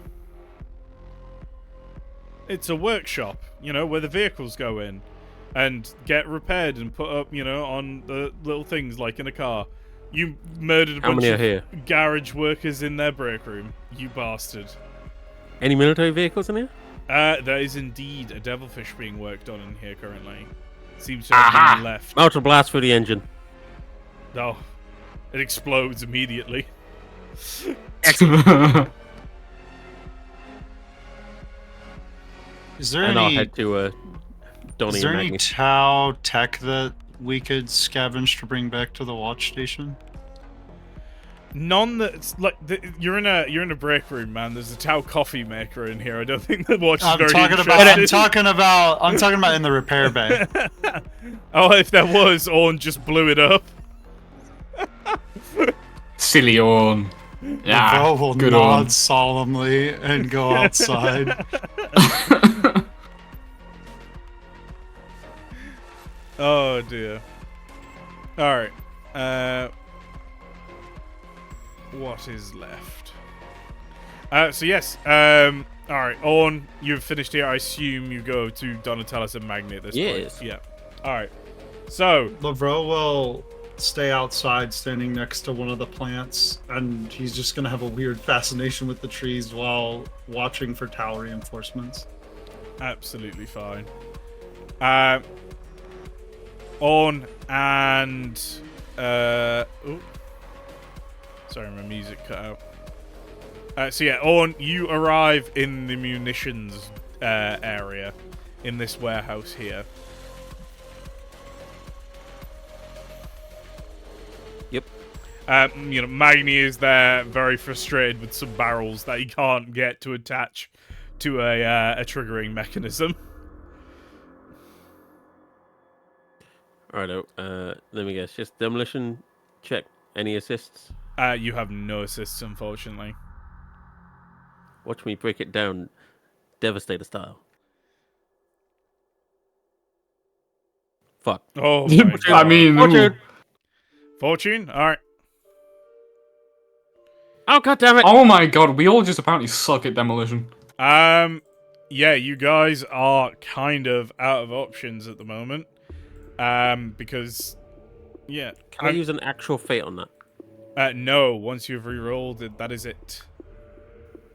It's a workshop, where the vehicles go in and get repaired and put up, on the little things like in a car. You murdered a bunch of garage workers in their break room, you bastard. Any military vehicles in here? There is indeed a devilfish being worked on in here currently. Seems to have been left. Outer blast through the engine. Oh, it explodes immediately. Is there and any? I'll head to Donnie. Is there and any Maggie. Tau tech that we could scavenge to bring back to the watch station? None that's like you're in a break room, man. There's a Tau coffee maker in here. I don't think the watch is I'm very talking about in the repair bay. Oh, if there was, Orn just blew it up. Silly Orn. Yeah, Bro will good nod Orn. solemnly and go outside. Oh dear. All right. What is left? Yes. All right, Orn, you've finished here. I assume you go to Donatalis and Magni at this point. Yeah. All right. So Lavro will stay outside, standing next to one of the plants, and he's just gonna have a weird fascination with the trees while watching for Tau reinforcements. Absolutely fine. Orn and sorry, my music cut out. Orn, you arrive in the munitions area in this warehouse here. Yep. Magni is there, very frustrated with some barrels that he can't get to attach to a triggering mechanism. Alright, let me guess. Just demolition check. Any assists? You have no assists, unfortunately. Watch me break it down, Devastator style. Fuck. Oh, my God. I mean, Fortune. Fortune? Alright. Oh, god damn it! oh my god, we all just apparently suck at demolition. Yeah, you guys are kind of out of options at the moment. Because, yeah. Can I use an actual fate on that? No, once you've re-rolled it, that is it.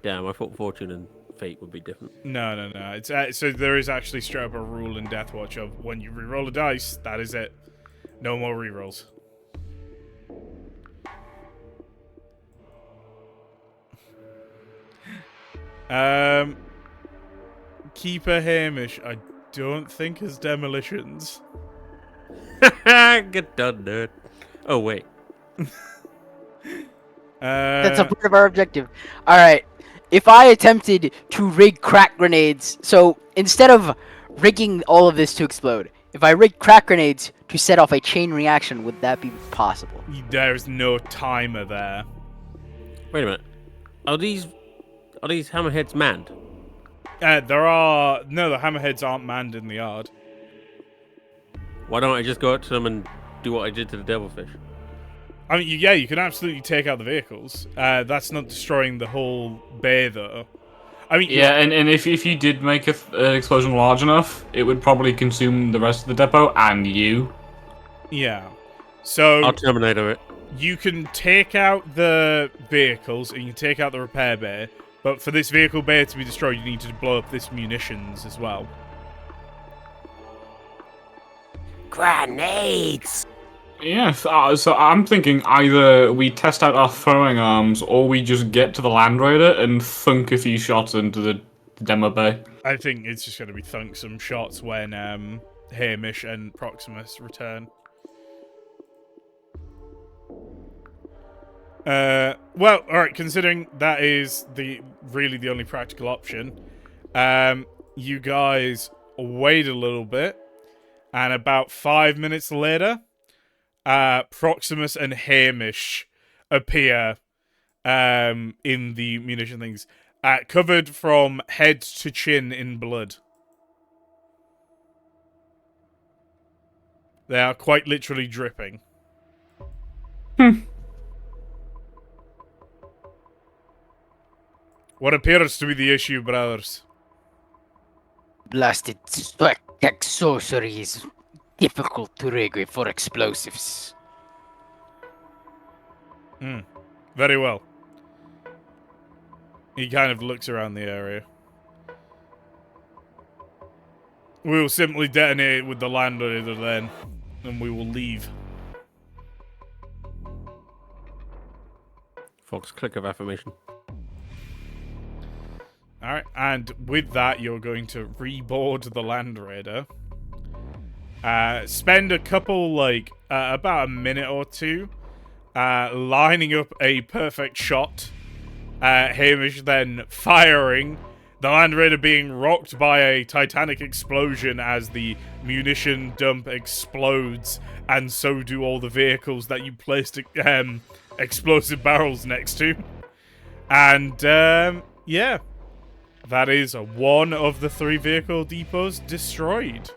Damn, I thought Fortune and Fate would be different. No. It's so there is actually straight up a rule in Deathwatch of when you re-roll a dice, that is it. No more re-rolls. Keeper Hamish, I don't think has demolitions. Get done, nerd. Oh, wait. That's a part of our objective. All right. If I attempted to rig crack grenades, so instead of rigging all of this to explode, if I rigged crack grenades to set off a chain reaction, would that be possible? There's no timer there. Wait a minute. Are these hammerheads manned? The hammerheads aren't manned in the yard. Why don't I just go up to them and do what I did to the devilfish? I mean, yeah, you can absolutely take out the vehicles. That's not destroying the whole bay, though. I mean, Yeah, and if you did make an explosion large enough, it would probably consume the rest of the depot and you. Yeah. So I'll Terminator it. you can take out the vehicles and you can take out the repair bay, but for this vehicle bay to be destroyed, you need to blow up this munitions as well. Grenades! Yes, so I'm thinking either we test out our throwing arms, or we just get to the Land Raider and thunk a few shots into the demo bay. I think it's just going to be thunk some shots when Hamish and Proximus return. Well, alright, considering that is really the only practical option, you guys wait a little bit, and about 5 minutes later, Proximus and Hamish appear in the munition things, covered from head to chin in blood. They are quite literally dripping. What appears to be the issue, brothers? Blasted tech sorcery is difficult to regulate for explosives. Very well. He kind of looks around the area. We will simply detonate it with the Land Raider then, and we will leave. Fox, click of affirmation. Alright, and with that, you're going to reboard the Land Raider. Spend a couple, about a minute or two, lining up a perfect shot. Hamish then firing, the Land Raider being rocked by a titanic explosion as the munition dump explodes, and so do all the vehicles that you placed explosive barrels next to. And, yeah. That is one of the 3 vehicle depots destroyed.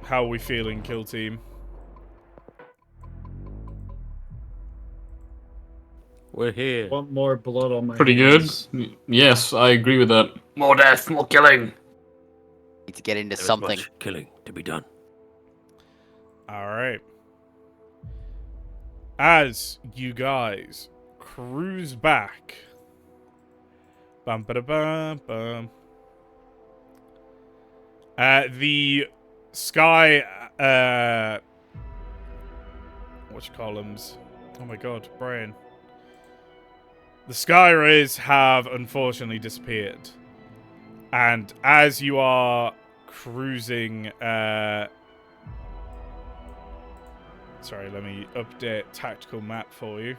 How are we feeling, kill team? We're here. Want more blood on my Pretty good. hands. Yes, I agree with that. More death, more killing. Need to get into There is something. much killing to be done. Alright. As you guys cruise back. Bum ba da bum bum. The sky whatchamacallums? Oh my god, brain. The sky rays have unfortunately disappeared. And as you are cruising sorry, let me update tactical map for you.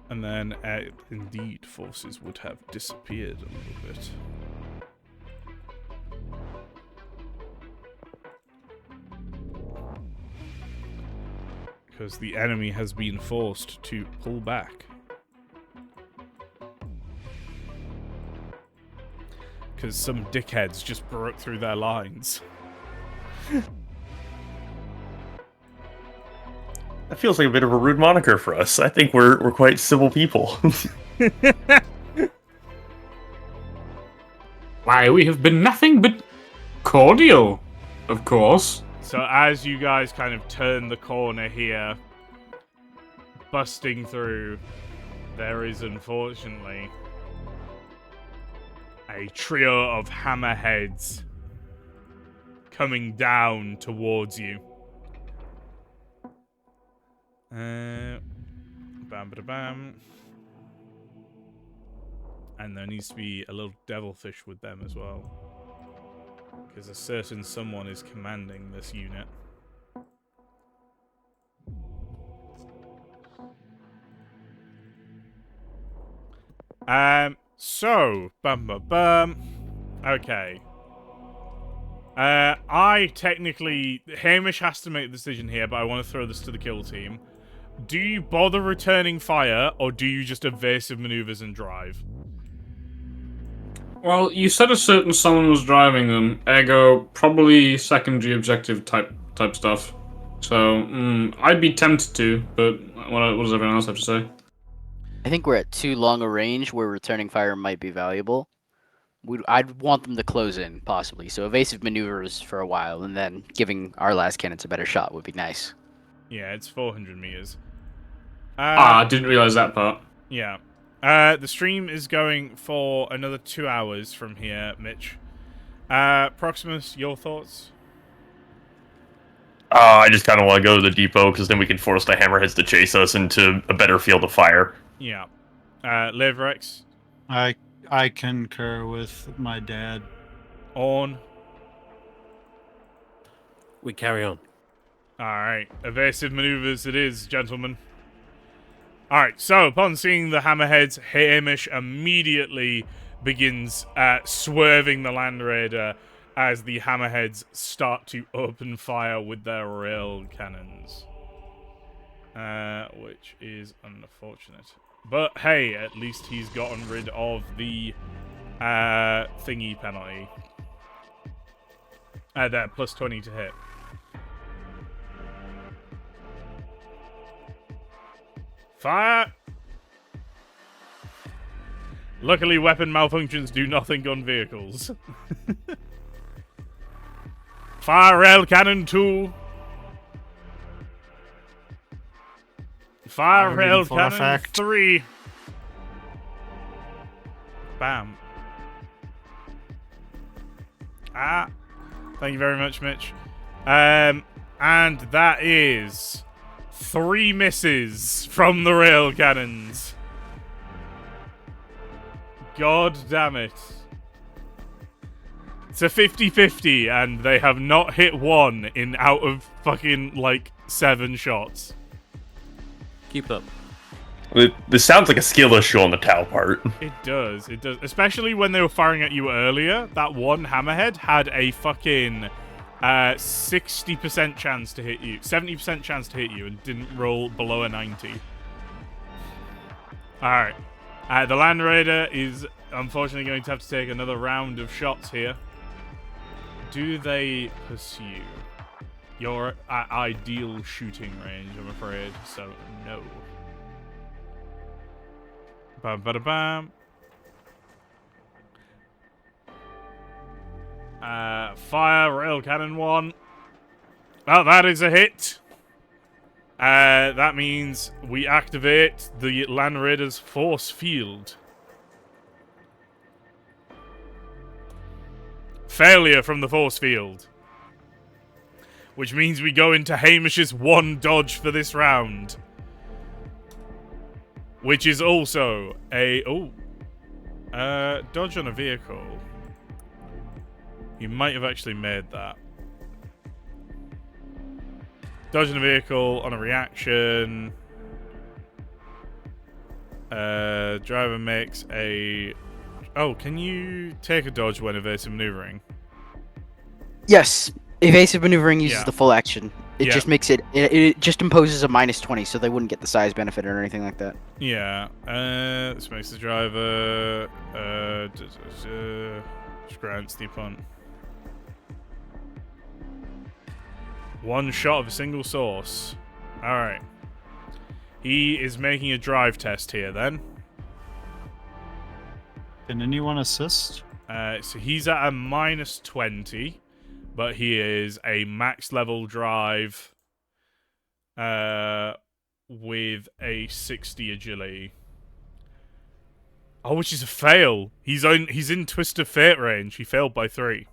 And then, indeed, forces would have disappeared a little bit. Because the enemy has been forced to pull back. Because some dickheads just broke through their lines. That feels like a bit of a rude moniker for us. I think we're quite civil people. Why, we have been nothing but cordial, of course. So as you guys kind of turn the corner here, busting through, there is unfortunately a trio of hammerheads coming down towards you. Bam ba bam. And there needs to be a little devilfish with them as well. Because a certain someone is commanding this unit. So, bum bum bum. Okay. Hamish has to make the decision here, but I want to throw this to the kill team. Do you bother returning fire, or do you just evasive maneuvers and drive? Well, you said a certain someone was driving them, ergo probably secondary objective type stuff. So, I'd be tempted to, but what does everyone else have to say? I think we're at too long a range where returning fire might be valuable. I'd want them to close in, possibly. So evasive maneuvers for a while, and then giving our last cannons a better shot would be nice. Yeah, it's 400 meters. I didn't realize that part. Yeah. The stream is going for another 2 hours from here, Mitch. Proximus, your thoughts? I just kind of want to go to the depot, because then we can force the hammerheads to chase us into a better field of fire. Yeah. Liv, Rex? I concur with my dad. Orn? We carry on. Alright. Evasive maneuvers it is, gentlemen. Alright, so upon seeing the hammerheads, Hamish immediately begins swerving the Land Raider as the hammerheads start to open fire with their rail cannons. Which is unfortunate. But hey, at least he's gotten rid of the thingy penalty. That plus 20 to hit. Fire! Luckily, weapon malfunctions do nothing on vehicles. Fire rail cannon 2. Fire rail cannon 3. Bam. Thank you very much, Mitch. And that is 3 misses from the rail cannons. God damn it. It's a 50-50, and they have not hit 1 in out of fucking, like, 7 shots. Keep up. This sounds like a skill issue on the Tau part. It does. It does. Especially when they were firing at you earlier. That one hammerhead had a fucking 60% chance to hit you. 70% chance to hit you and didn't roll below a 90. Alright. The Land Raider is unfortunately going to have to take another round of shots here. Do they pursue? You're at ideal shooting range, I'm afraid, so no. Bam, bada, bam. Fire, rail cannon 1. Oh, that is a hit. That means we activate the Land Raider's force field. Failure from the force field. Which means we go into Hamish's 1 dodge for this round. Which is also a... dodge on a vehicle. You might have actually made that. Dodge on a vehicle on a reaction. Driver makes a... Oh, can you take a dodge when evasive maneuvering? Yes, evasive maneuvering uses Yeah. the full action. It Yeah. just makes it just imposes a -20, so they wouldn't get the size benefit or anything like that. Yeah. This makes the driver... just grants the opponent. 1 shot of a single source. Alright. He is making a drive test here, then. Can anyone assist? So he's at a -20, but he is a max level drive with a 60 agility. Oh, which is a fail. He's in Twist of Fate range. He failed by 3.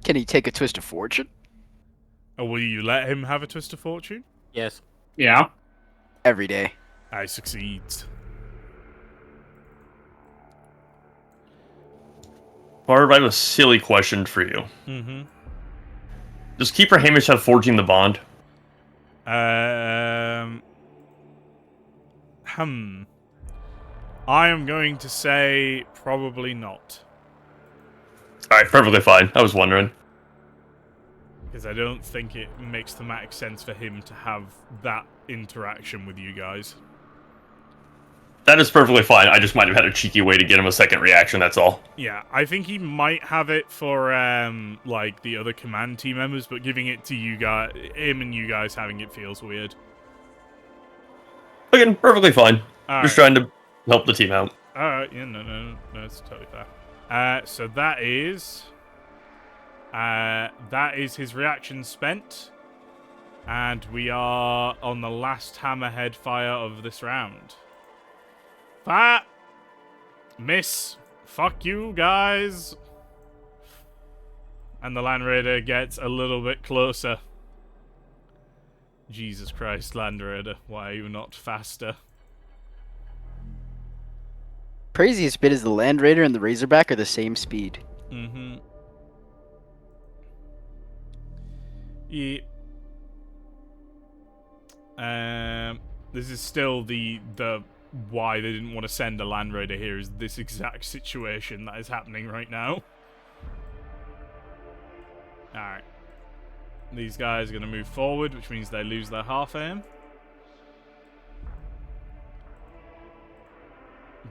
Can he take a twist of fortune? Oh, will you let him have a Twist of Fortune? Yes. Yeah. Every day. I succeeds. Barb, I have a silly question for you. Mm-hmm. Does Keeper Hamish have forging the bond? I am going to say probably not. Alright, perfectly fine. I was wondering. Because I don't think it makes thematic sense for him to have that interaction with you guys. That is perfectly fine. I just might have had a cheeky way to get him a second reaction, that's all. Yeah, I think he might have it for, like, the other command team members, but giving it to you guys, him and you guys having it feels weird. Again, perfectly fine. All Just right. trying to help the team out. Alright, yeah, no, it's totally fair. So that is his reaction spent. And we are on the last hammerhead fire of this round. Fire! Miss! Fuck you, guys! And the Land Raider gets a little bit closer. Jesus Christ, Land Raider, why are you not faster? Craziest bit is the Land Raider and the Razorback are the same speed. Mm-hmm. Yeah. This is still the why they didn't want to send a Land Raider here is this exact situation that is happening right now. Alright. These guys are going to move forward, which means they lose their half aim.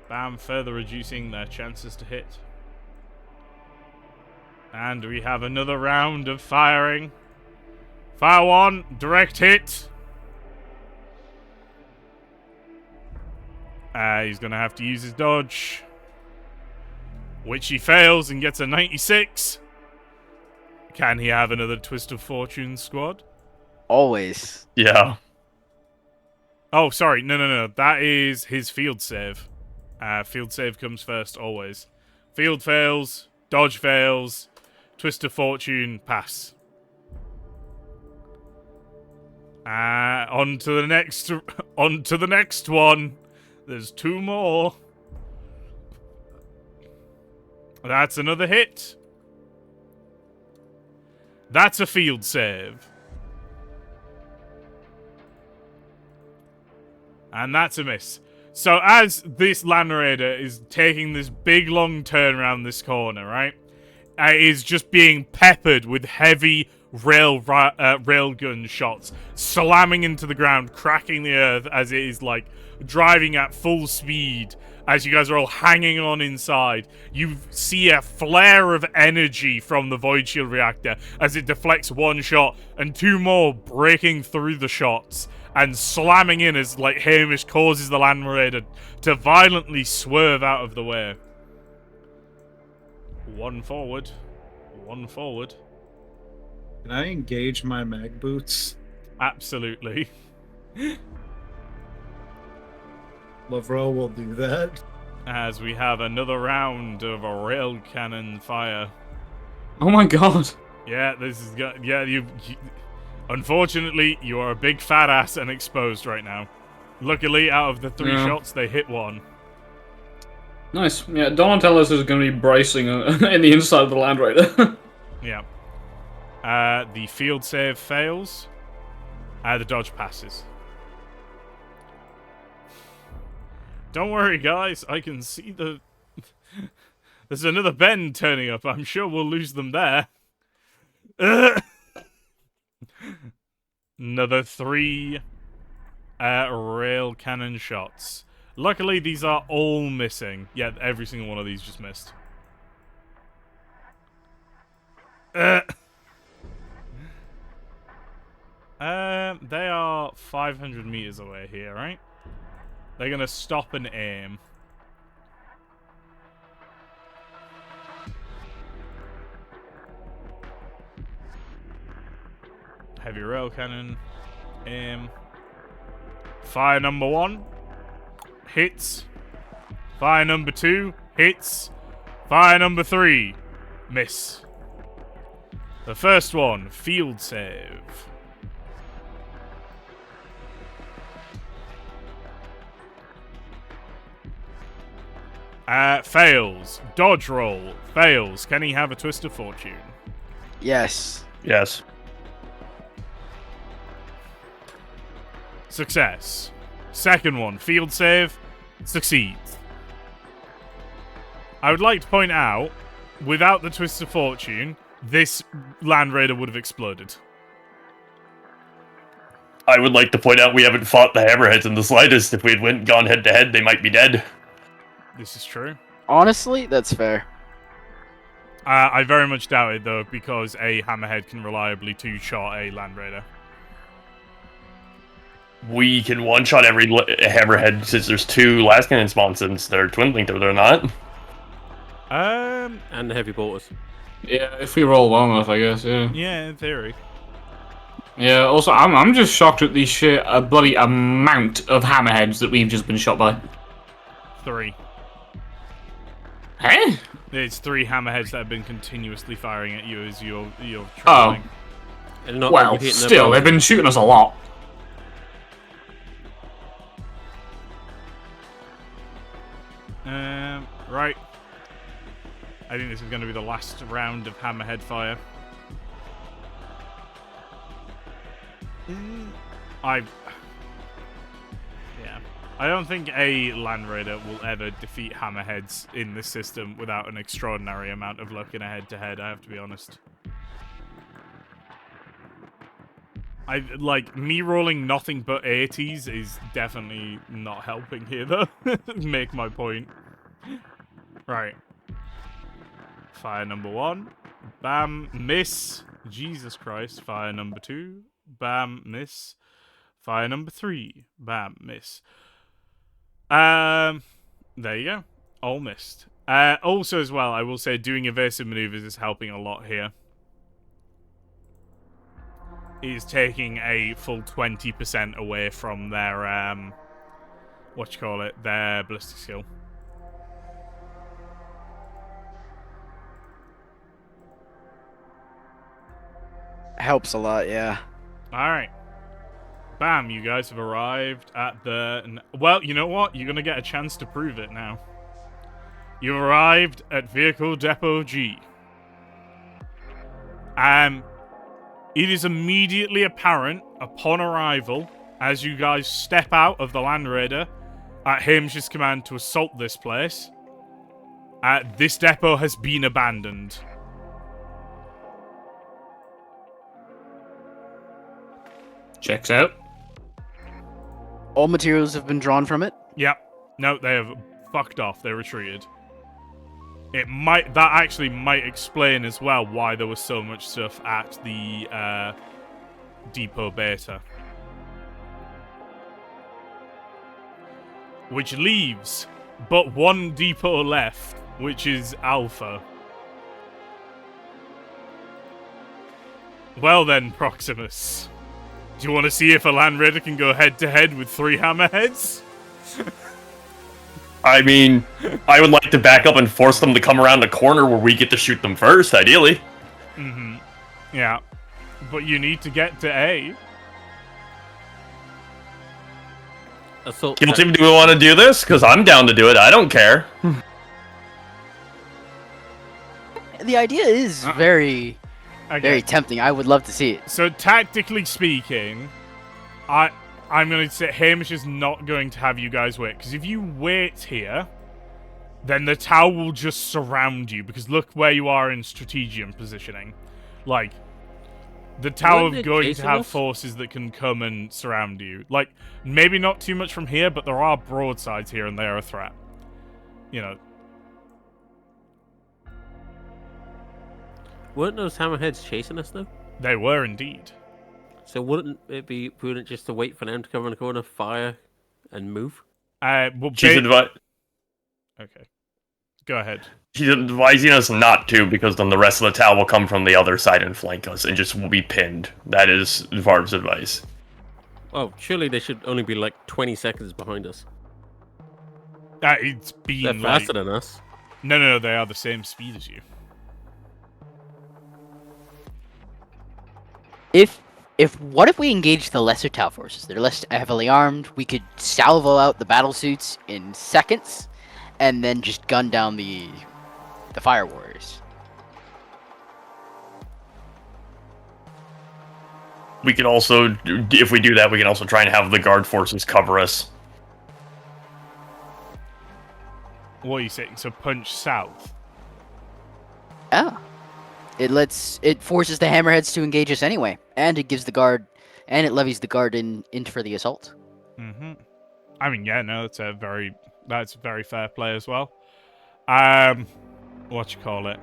Bam, further reducing their chances to hit. And we have another round of firing. Fire one, direct hit. He's going to have to use his dodge. Which he fails and gets a 96. Can he have another Twist of Fortune, squad? Always. Yeah. Oh, sorry. No. That is his field save. Field save comes first, always. Field fails. Dodge fails. Twist of Fortune, pass. On to the next one. There's two more. That's another hit. That's a field save. And that's a miss. So as this Land Raider is taking this big long turn around this corner, right? It is just being peppered with heavy railgun shots, slamming into the ground, cracking the earth as it is like driving at full speed. As you guys are all hanging on inside, you see a flare of energy from the Void Shield reactor as it deflects one shot and two more breaking through the shots and slamming in as like Hamish causes the Land Raider to violently swerve out of the way. One forward. One forward. Can I engage my mag boots? Absolutely. Lavro will do that. As we have another round of a rail cannon fire. Oh my god. Yeah, this is you unfortunately, you are a big fat ass and exposed right now. Luckily, out of the three shots, they hit one. Nice. Yeah, Donatellis is going to be bracing in the inside of the Land Raider. Yeah. The field save fails. The dodge passes. Don't worry, guys. I can see the... There's another bend turning up. I'm sure we'll lose them there. Another 3 rail cannon shots. Luckily, these are all missing. Yeah, every single one of these just missed. They are 500 meters away here, right? They're gonna stop and aim. Heavy rail cannon. Aim. Fire number 1. Hits. Fire number 2. Hits. Fire number 3. Miss. The first one, field save. Fails. Dodge roll. Fails. Can he have a Twist of Fortune? Yes. Yes. Success. Second one, field save. Succeeds. I would like to point out, without the Twist of Fortune, this Land Raider would have exploded. I would like to point out we haven't fought the Hammerheads in the slightest. If we had gone head to head, they might be dead. This is true. Honestly, that's fair. I very much doubt it, though, because a Hammerhead can reliably two-shot a Land Raider. We can one-shot every Hammerhead since there's 2 last cannon spawns since they're twin-linked, or they're not. And the heavy bolters. Yeah, if we roll well enough, I guess. Yeah. Yeah, in theory. Yeah. Also, I'm just shocked at the sheer bloody amount of hammerheads that we've just been shot by. 3. Hey. It's 3 hammerheads that have been continuously firing at you as you're Oh. traveling. And not Well, hitting their still, bow. they've been shooting us a lot. Right. I think this is going to be the last round of hammerhead fire. Yeah. I don't think a Land Raider will ever defeat hammerheads in this system without an extraordinary amount of luck in a head-to-head, I have to be honest. Me rolling nothing but 80s is definitely not helping here, though. Make my point. Right. Fire number 1. Bam, miss. Jesus Christ. Fire number 2. Bam, miss. Fire number 3. Bam, miss. There you go. All missed. Also, as well, I will say doing evasive maneuvers is helping a lot here. Is taking a full 20% away from their, their ballistic skill. Helps a lot, yeah. Alright. Bam, you guys have arrived at the... Well, you know what? You're going to get a chance to prove it now. You've arrived at Vehicle Depot G. It is immediately apparent upon arrival, as you guys step out of the Land Raider, at Hamish's command to assault this place, this depot has been abandoned. Checks out. All materials have been drawn from it. Yep. No, they have fucked off. They retreated. That actually might explain as well why there was so much stuff at the Depot Beta. Which leaves but one depot left, which is Alpha. Well then, Proximus. Do you want to see if a Land Raider can go head-to-head with 3 hammerheads? I mean, I would like to back up and force them to come around the corner where we get to shoot them first, ideally. Mm-hmm. Yeah. But you need to get to A. Assault. Kill team, do we want to do this? Because I'm down to do it. I don't care. The idea is very Okay. tempting. I would love to see it. So tactically speaking, I'm going to say Hamish is not going to have you guys wait. Because if you wait here, then the tower will just surround you. Because look where you are in strategium positioning. Like, the tower Weren't they is going to chasing have us? forces that can come and surround you. Like, maybe not too much from here, but there are broadsides here and they are a threat. You know. Weren't those hammerheads chasing us, though? They were indeed. So wouldn't it be prudent just to wait for them to come around the corner, fire, and move? Well, She's, Okay. Go ahead. she's advising us not to, because then the rest of the tower will come from the other side and flank us, and just will be pinned. That is Varb's advice. Oh, surely they should only be like 20 seconds behind us. It's been They're like... faster than us. No, they are the same speed as you. What if we engage the lesser Tau forces? They're less heavily armed. We could salvo out the battle suits in seconds, and then just gun down the fire warriors. We can also, if we do that, we can also try and have the guard forces cover us. What are you saying? So punch south? Yeah. It forces the hammerheads to engage us anyway, and it gives the guard, and it levies the guard in for the assault. Mm-hmm. I mean, yeah, no, that's very fair play as well. What you call it?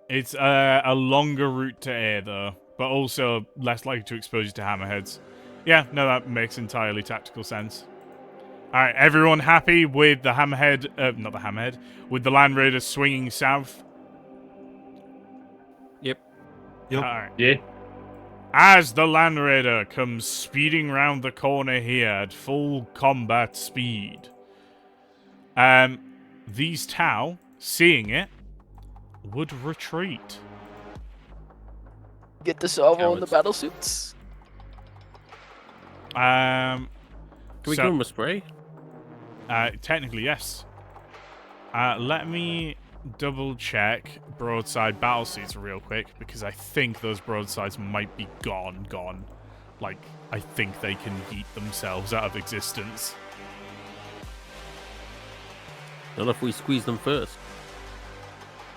It's a longer route to air though, but also less likely to expose you to hammerheads. Yeah, no, that makes entirely tactical sense. All right, everyone happy with the hammerhead? Not the hammerhead. With the Land Raider swinging south. Yep. Yep. All right. Yeah. As the Land Raider comes speeding round the corner here at full combat speed, these Tau, seeing it, would retreat. Get the salvo in the Cowards. battle suits. Can we So- give him a spray? Technically, yes. Let me double check broadside battlesuits real quick, because I think those broadsides might be gone. Like, I think they can yeet themselves out of existence. Not if we squeeze them first.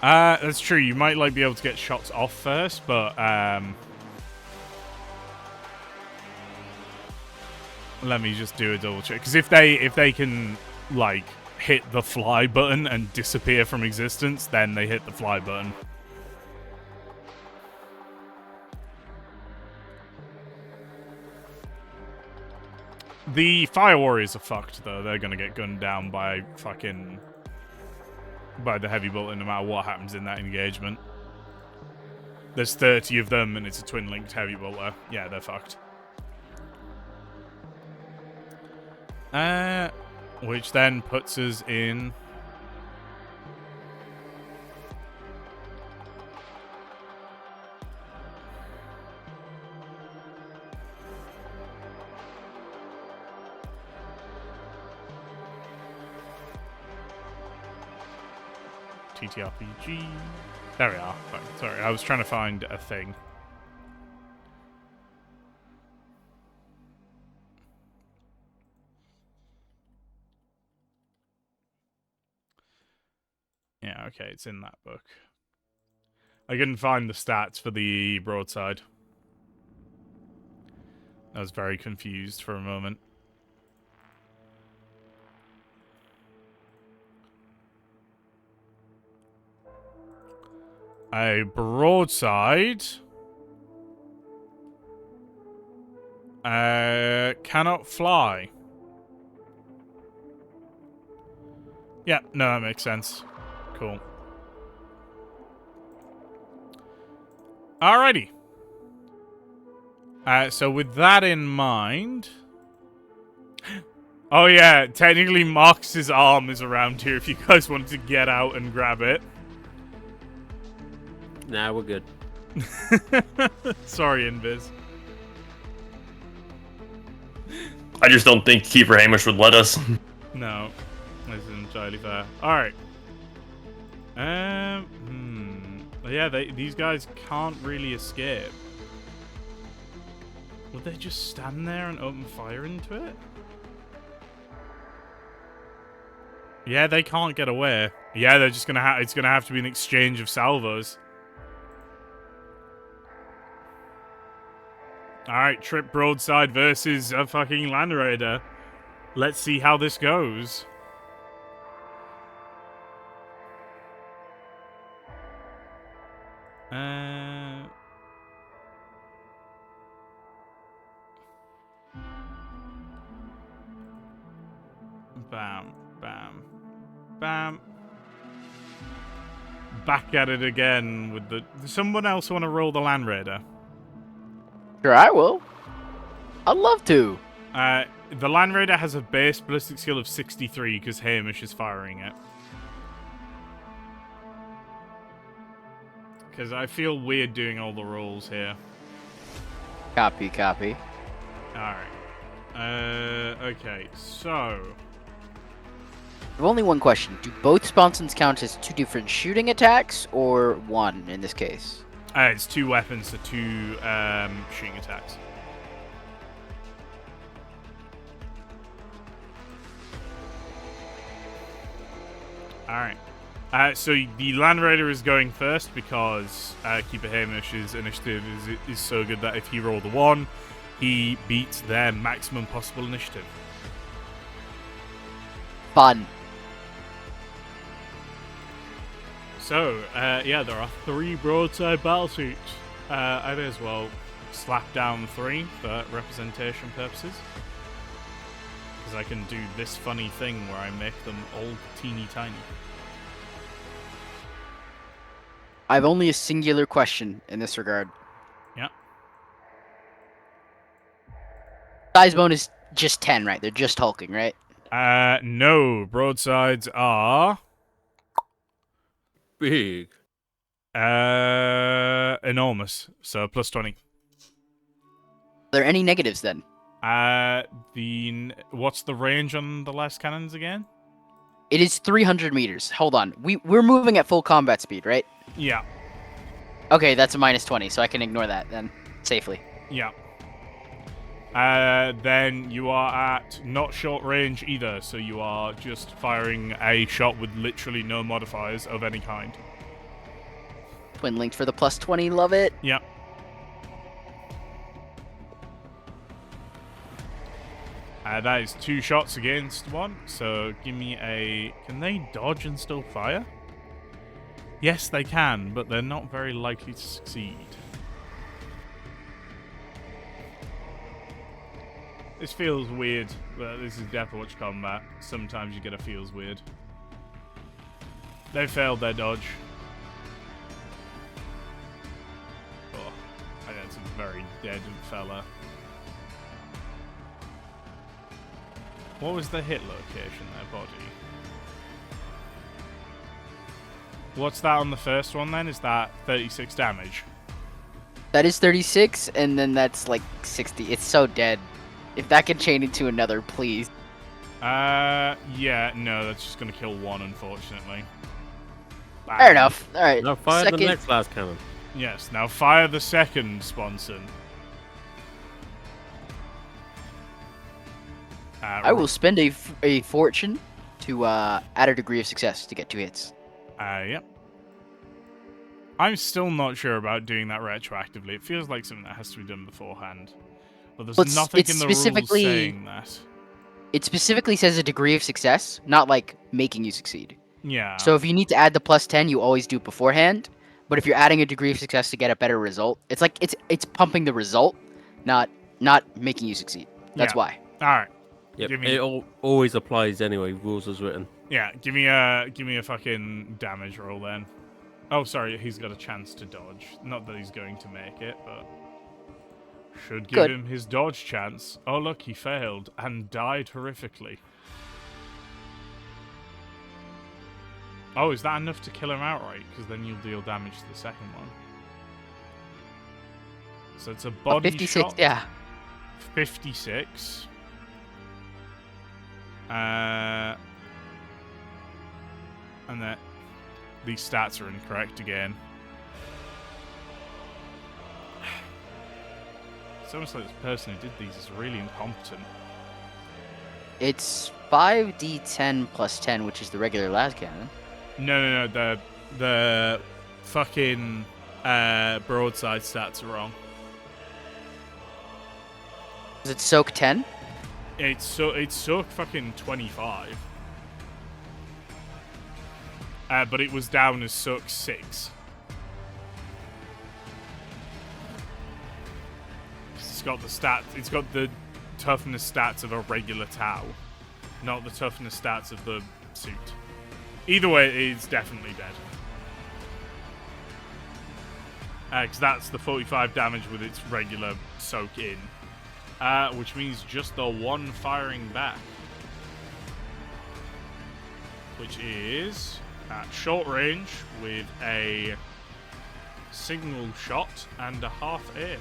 That's true. You might like be able to get shots off first, but let me just do a double check. Because if they can like hit the fly button and disappear from existence, then they hit the fly button. The Fire Warriors are fucked though. They're gonna get gunned down by the heavy bolter no matter what happens in that engagement. There's 30 of them and it's a twin-linked heavy bolter. Yeah, they're fucked. Which then puts us in... TTRPG. There we are. Sorry, I was trying to find a thing. Yeah, okay, it's in that book. I couldn't find the stats for the broadside. I was very confused for a moment. A broadside cannot fly. Yeah, no, that makes sense. Cool. Alrighty. So with that in mind... Oh yeah, technically Marcus's arm is around here if you guys wanted to get out and grab it. Nah, we're good. Sorry, Invis. I just don't think Kiefer Hamish would let us. No, that's entirely fair. Alright. Yeah, these guys can't really escape. Would they just stand there and open fire into it? Yeah, they can't get away. Yeah, they're just gonna it's gonna have to be an exchange of salvos. Alright, trip broadside versus a fucking Land Raider. Let's see how this goes. Bam, bam, bam. Back at it again with the... Does someone else want to roll the Land Raider? Sure, I will. I'd love to. The Land Raider has a base ballistic skill of 63 because Hamish is firing it. Because I feel weird doing all the rolls here. Copy, copy. Alright. Okay, so... I've only one question. Do both sponsons count as two different shooting attacks, or one in this case? It's two weapons, so two shooting attacks. Alright. So the Land Raider is going first because Keeper Hamish's initiative is so good that if he rolled a 1, he beats their maximum possible initiative. Fun. So, yeah, there are 3 broadside battlesuits. I may as well slap down 3 for representation purposes. Because because I can do this funny thing where I make them all teeny tiny. I have only a singular question in this regard. Yeah. Size bone is just 10, right? They're just hulking, right? No. Broadsides are Big. enormous. So plus 20. Are there any negatives then? What's the range on the last cannons again? It is 300 meters. Hold on. We're moving at full combat speed, right? Yeah. Okay, that's a minus 20, so I can ignore that then safely. Yeah. Then you are at not short range either, so you are just firing a shot with literally no modifiers of any kind. Twin linked for the plus 20, love it. Yeah. That is 2 shots against 1, so give me a... Can they dodge and still fire? Yes, they can, but they're not very likely to succeed. This feels weird, but this is Deathwatch combat. Sometimes you get a feels weird. They failed their dodge. Oh, that's a very dead fella. What was the hit location, their body? What's that on the first one then? Is that 36 damage? That is 36, and then that's like 60. It's so dead. If that can chain into another, please. Yeah, no, that's just gonna kill 1, unfortunately. Fair enough. Alright. Now fire the next last cannon. Yes, now fire the second, Sponson. I will spend a fortune to add a degree of success to get 2 hits. Yep. I'm still not sure about doing that retroactively. It feels like something that has to be done beforehand. But there's nothing in the rules saying that. It specifically says a degree of success, not like making you succeed. Yeah. So if you need to add the plus 10, you always do it beforehand. But if you're adding a degree of success to get a better result, it's like it's pumping the result, not making you succeed. That's why. All right. Yep. It always applies anyway. Rules as written. Yeah. Give me a fucking damage roll then. Oh, sorry. He's got a chance to dodge. Not that he's going to make it, but should give him his dodge chance. Oh look, he failed and died horrifically. Oh, is that enough to kill him outright? Because then you'll deal damage to the second one. So it's a body 56, shot. yeah. 56. And that these stats are incorrect again. It's almost like this person who did these is really incompetent. It's 5d10 plus 10, which is the regular las cannon. No. The fucking broadside stats are wrong. Is it soak 10? It's soak fucking 25. But it was down as soak 6. It's got the stats. It's got the toughness stats of a regular Tau, not the toughness stats of the suit. Either way, it's definitely dead. Because that's the 45 damage with its regular soak in. Which means just the 1 firing back. Which is at short range with a single shot and a half aim.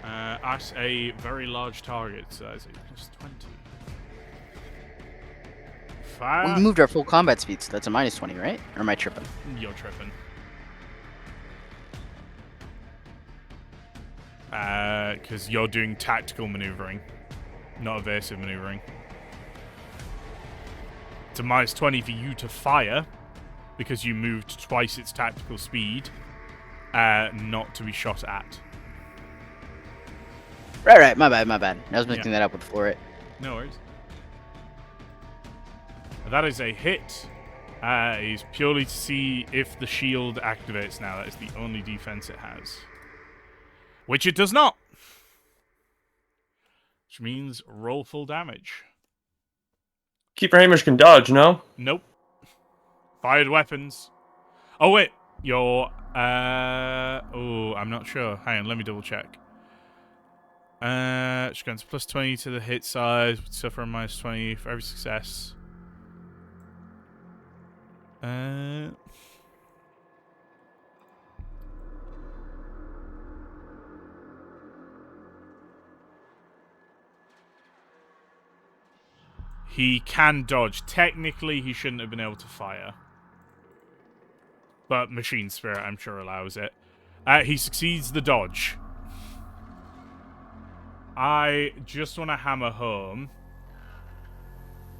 At a very large target, so that's just 20. Fire. We moved our full combat speed, so that's a minus 20, right? Or am I tripping? You're tripping. Because you're doing tactical maneuvering, not evasive maneuvering. It's a minus 20 for you to fire, because you moved twice its tactical speed, not to be shot at. Right, my bad. I was mixing that up with Florit. No worries. That is a hit. Is purely to see if the shield activates now. That is the only defense it has. Which it does not. Which means roll full damage. Keeper Hamish can dodge, no? Nope. Fired weapons. Oh, wait. You're, oh, I'm not sure. Hang on, let me double check. She grants plus 20 to the hit size, would suffer a minus 20 for every success. He can dodge. Technically, he shouldn't have been able to fire. But Machine Spirit, I'm sure, allows it. He succeeds the dodge. I just want to hammer home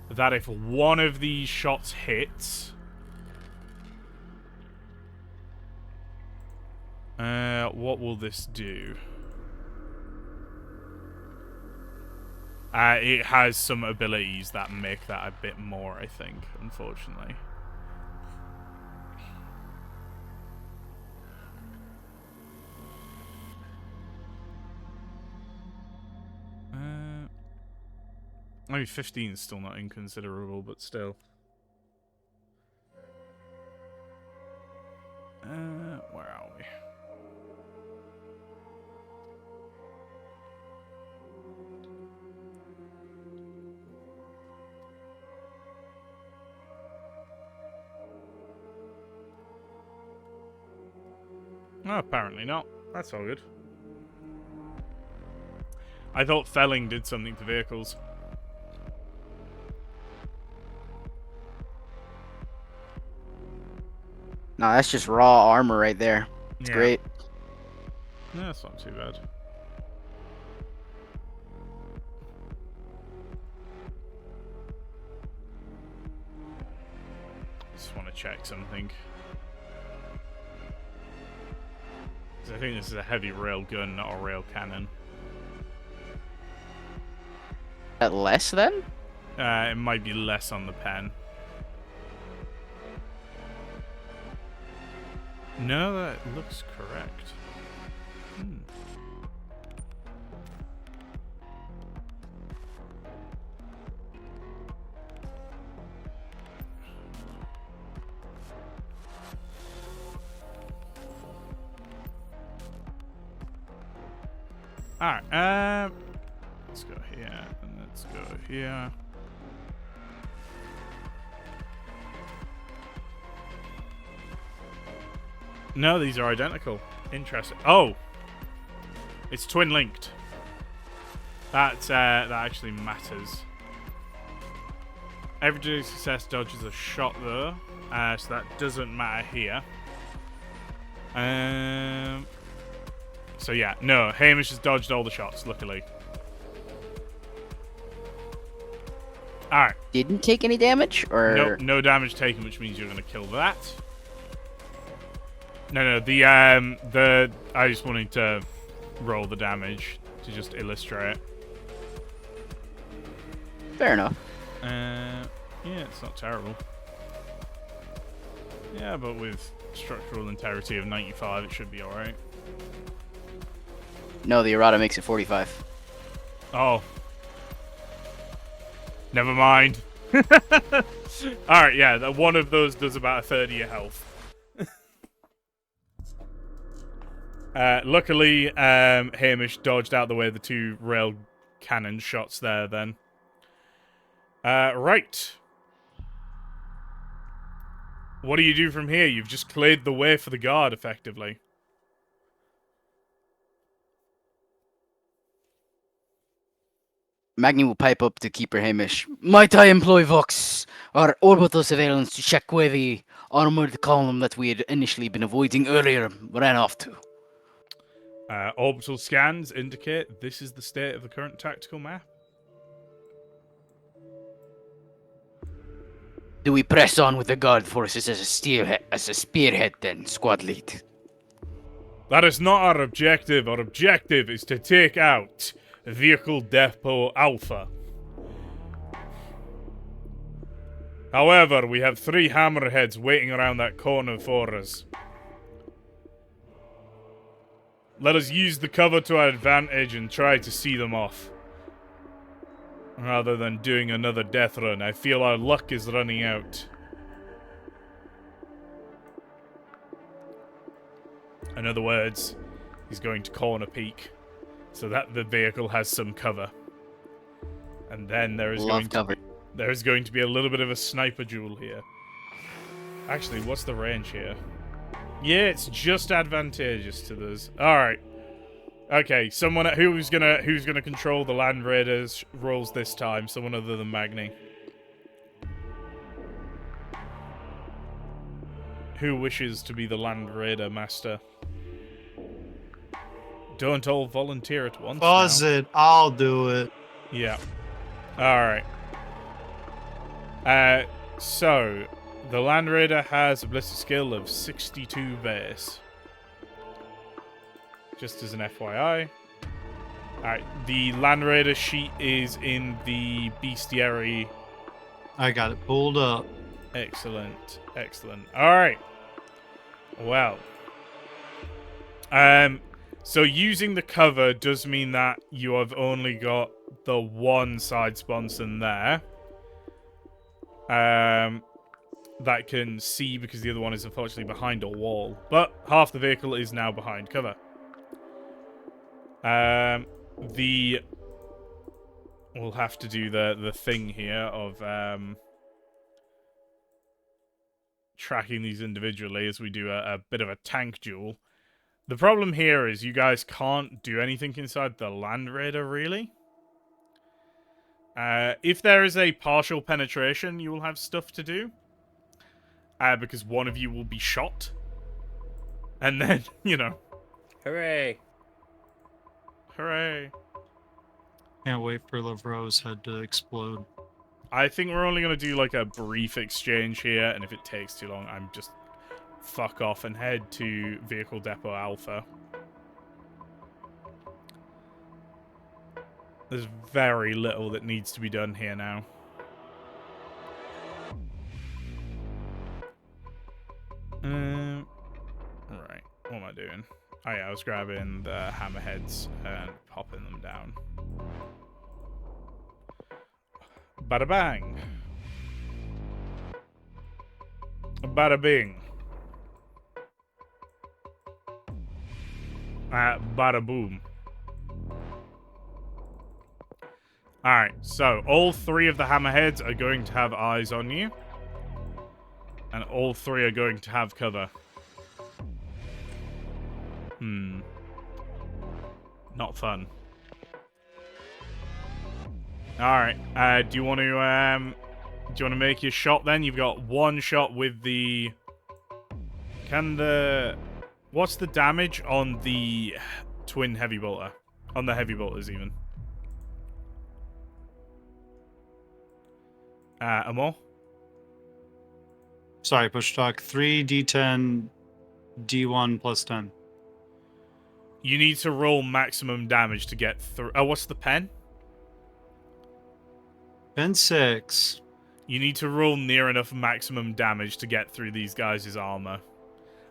that if one of these shots hits... what will this do? It has some abilities that make that a bit more, I think, unfortunately. Maybe 15 is still not inconsiderable, but still. Where are we? Oh, apparently not. That's all good. I thought felling did something to vehicles. No, that's just raw armor right there. It's great. No, that's not too bad. Just want to check something. I think this is a heavy rail gun, not a rail cannon. That less then? It might be less on the pen. No, that looks correct. Alright, let's go here, and let's go here. No, these are identical. Interesting. Oh! It's twin-linked. That actually matters. Every success dodges a shot, though. So that doesn't matter here. So yeah, no, Hamish has dodged all the shots, luckily. Alright. Didn't take any damage, or? Nope, no damage taken, which means you're gonna kill that. No, I just wanted to roll the damage to just illustrate. Fair enough. Yeah, it's not terrible. Yeah, but with structural integrity of 95, it should be alright. No, the errata makes it 45. Oh. Never mind. Alright, yeah, one of those does about a third of your health. Luckily, Hamish dodged out the way of the two rail cannon shots there then. Right. What do you do from here? You've just cleared the way for the guard, effectively. Magni will pipe up to Keeper Hamish. Might I employ Vox, our orbital surveillance, to check where the armored column that we had initially been avoiding earlier ran off to? Orbital scans indicate this is the state of the current tactical map. Do we press on with the guard forces as a spearhead then, squad lead? That is not our objective. Our objective is to take out Vehicle Depot Alpha. However, we have 3 hammerheads waiting around that corner for us. Let us use the cover to our advantage and try to see them off. Rather than doing another death run. I feel our luck is running out. In other words, he's going to corner peak so that the vehicle has some cover. And then there is going to be a little bit of a sniper duel here. Actually, what's the range here? Yeah, it's just advantageous to this. All right. Okay, someone who's gonna control the Land Raiders rolls this time. Someone other than Magni. Who wishes to be the Land Raider master? Don't all volunteer at once. Pause it. I'll do it. Yeah. All right. So the Land Raider has a ballistic skill of 62 base. Just as an FYI. Alright, the Land Raider sheet is in the bestiary. I got it pulled up. Excellent, excellent. Alright. Well. So using the cover does mean that you have only got the one side sponson there. That can see because the other one is unfortunately behind a wall. But half the vehicle is now behind cover. We'll have to do the thing here of tracking these individually as we do a bit of a tank duel. The problem here is you guys can't do anything inside the Land Raider, really. If there is a partial penetration, you will have stuff to do. Because one of you will be shot. And then, you know. Hooray! Hooray. Can't wait for Lavro's head to explode. I think we're only going to do like a brief exchange here, and if it takes too long, I'm just fuck off and head to Vehicle Depot Alpha. There's very little that needs to be done here now. Right, what am I doing? Oh yeah, I was grabbing the hammerheads and popping them down. Bada bang. Bada bing. Bada boom. Alright, so all three of the hammerheads are going to have eyes on you. And all three are going to have cover. Not fun. Alright, do you want to make your shot then? You've got one shot with the... What's the damage on the twin heavy bolter? On the heavy bolters, even. Amor? Sorry, push talk. 3d10, d1 plus 10. You need to roll maximum damage to get through. Oh, what's the pen? Pen 6. You need to roll near enough maximum damage to get through these guys' armor.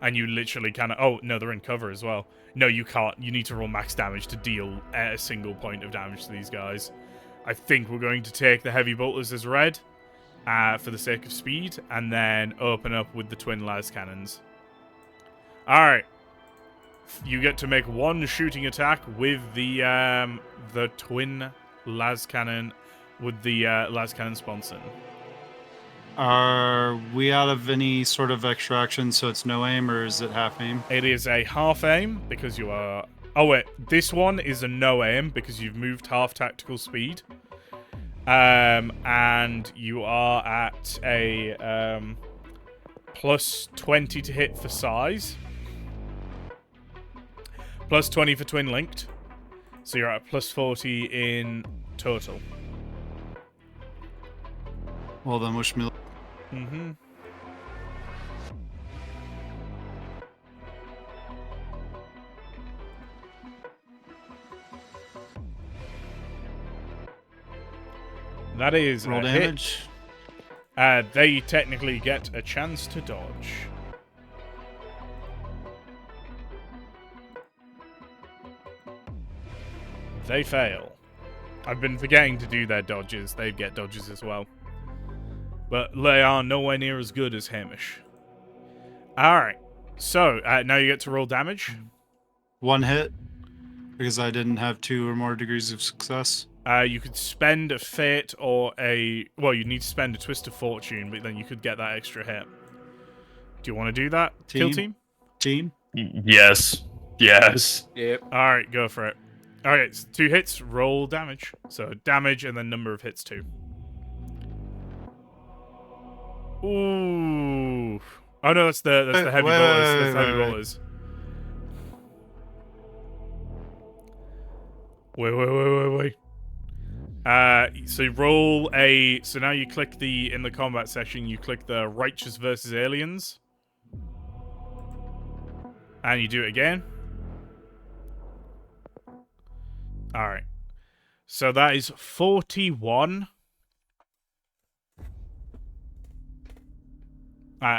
And you literally kind of... Oh, no, they're in cover as well. No, you can't. You need to roll max damage to deal a single point of damage to these guys. I think we're going to take the heavy bolters as red for the sake of speed, and then open up with the twin las cannons. Alright. You get to make one shooting attack with the twin las cannon, with the las cannon sponson. Are we out of any sort of extra action, so it's no aim, or is it half aim? It is a half aim, because you are... Oh, wait. This one is a no aim, because you've moved half tactical speed. And you are at a plus 20 to hit for size. Plus 20 for twin linked. So you're at plus 40 in total. Well, then wish me luck. Mm-hmm. That is roll a damage. Hit. They technically get a chance to dodge. They fail. I've been forgetting to do their dodges. They get dodges as well. But they are nowhere near as good as Hamish. Alright. So, now you get to roll damage. 1 hit, because I didn't have 2 or more degrees of success. You could spend a fate or a... Well, you'd need to spend a twist of fortune, but then you could get that extra hit. Do you want to do that, kill team? Team? Yes. Yes. Yep. Alright, go for it. Alright, so 2 hits, roll damage. So damage and then number of hits too. Ooh. Oh no, that's the heavy rollers. That's heavy rollers. Wait. So you roll a... So now you click the... In the combat section, you click the Righteous versus Aliens. And you do it again. Alright. So that is 41.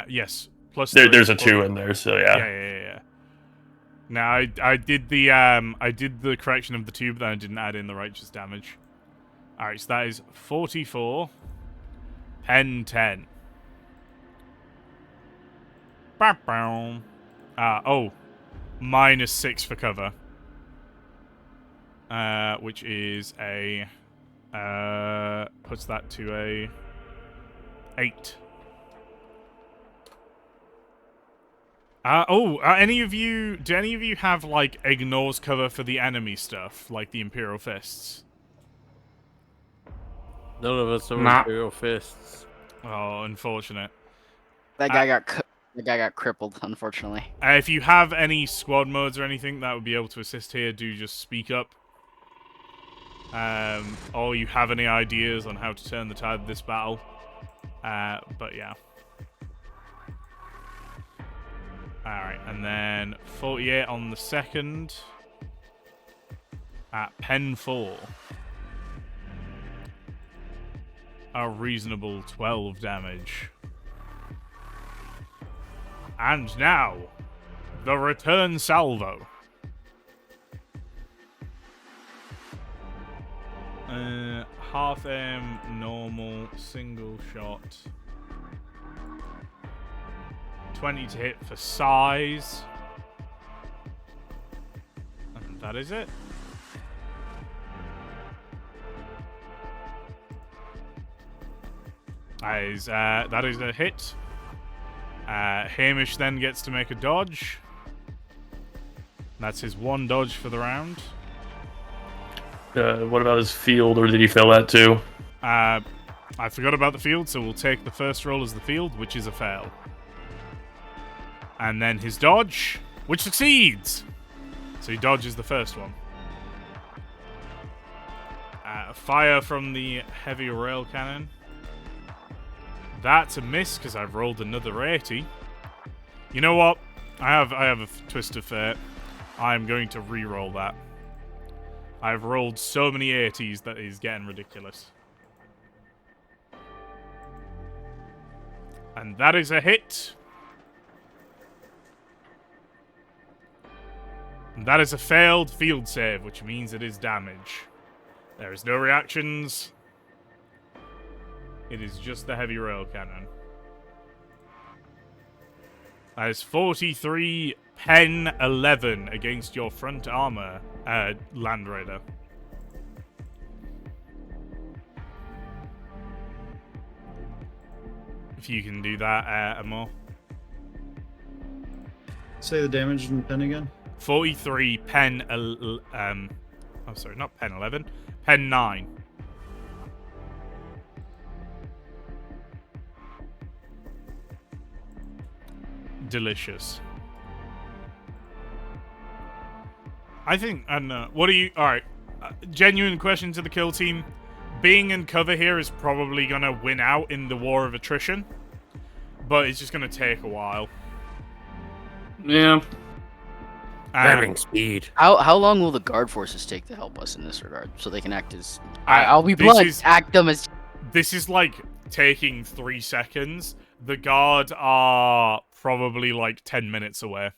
Yes. Plus There's a 2 in there, so yeah. Yeah. Now I did the correction of the 2, but then I didn't add in the righteous damage. Alright, so that is 44. Pen 10. -6 for cover. Which is a puts that to a 8. Do any of you have, like, ignores cover for the enemy stuff, like the Imperial Fists? None of us are Nah. Imperial Fists. Oh, unfortunate. That guy got crippled, unfortunately. If you have any squad modes or anything that would be able to assist here, do just speak up. Or you have any ideas on how to turn the tide of this battle. But yeah. Alright, and then 48 on the second. At pen 4. A reasonable 12 damage. And now, the return salvo. Half aim, normal, single shot. 20 to hit for size. And that is it. That is a hit. Hamish then gets to make a dodge. That's his 1 dodge for the round. What about his field, or did he fail that too? I forgot about the field, so we'll take the first roll as the field, which is a fail. And then his dodge, which succeeds! So he dodges the first one. Fire from the heavy rail cannon. That's a miss, because I've rolled another 80. You know what? I have a twist of fate. I'm going to re-roll that. I've rolled so many 80s that is getting ridiculous. And that is a hit. And that is a failed field save, which means it is damage. There is no reactions. It is just the heavy rail cannon. That is 43 pen 11 against your front armor, Land Raider. If you can do that, Amor. Say the damage in pen again. 43 pen oh sorry, not pen 11, pen 9. Delicious. I think, what are you, alright, genuine question to the kill team. Being in cover here is probably gonna win out in the war of attrition, but it's just gonna take a while. Yeah. Grabbing speed. How long will the guard forces take to help us in this regard, so they can act as? Uh, I'll be this blunt. is- Act them as. This is like taking 3 seconds. The guard are probably like 10 minutes away.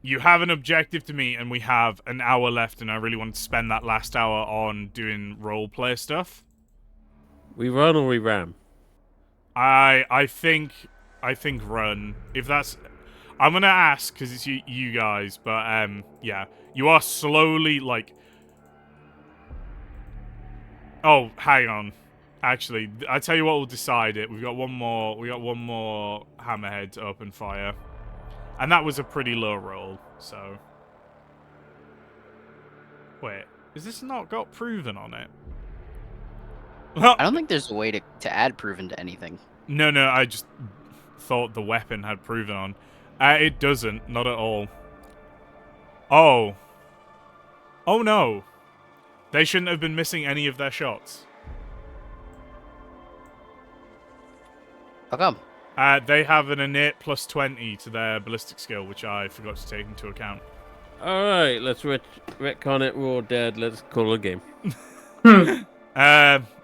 You have an objective to meet, and we have an hour left, and I really want to spend that last hour on doing roleplay stuff. We run or we ram? I think run. If that's, I'm gonna ask because it's you guys, but yeah, you are slowly like. Oh, hang on. Actually, I tell you what will decide it. We got one more hammerhead to open fire, and that was a pretty low roll. So, wait, is this not got proven on it? I don't think there's a way to add proven to anything. No, I just thought the weapon had proven on. It doesn't, not at all. Oh no. They shouldn't have been missing any of their shots. Oh, How come? They have an innate plus 20 to their ballistic skill, which I forgot to take into account. Alright, let's retcon it. We're all dead. Let's call it a game.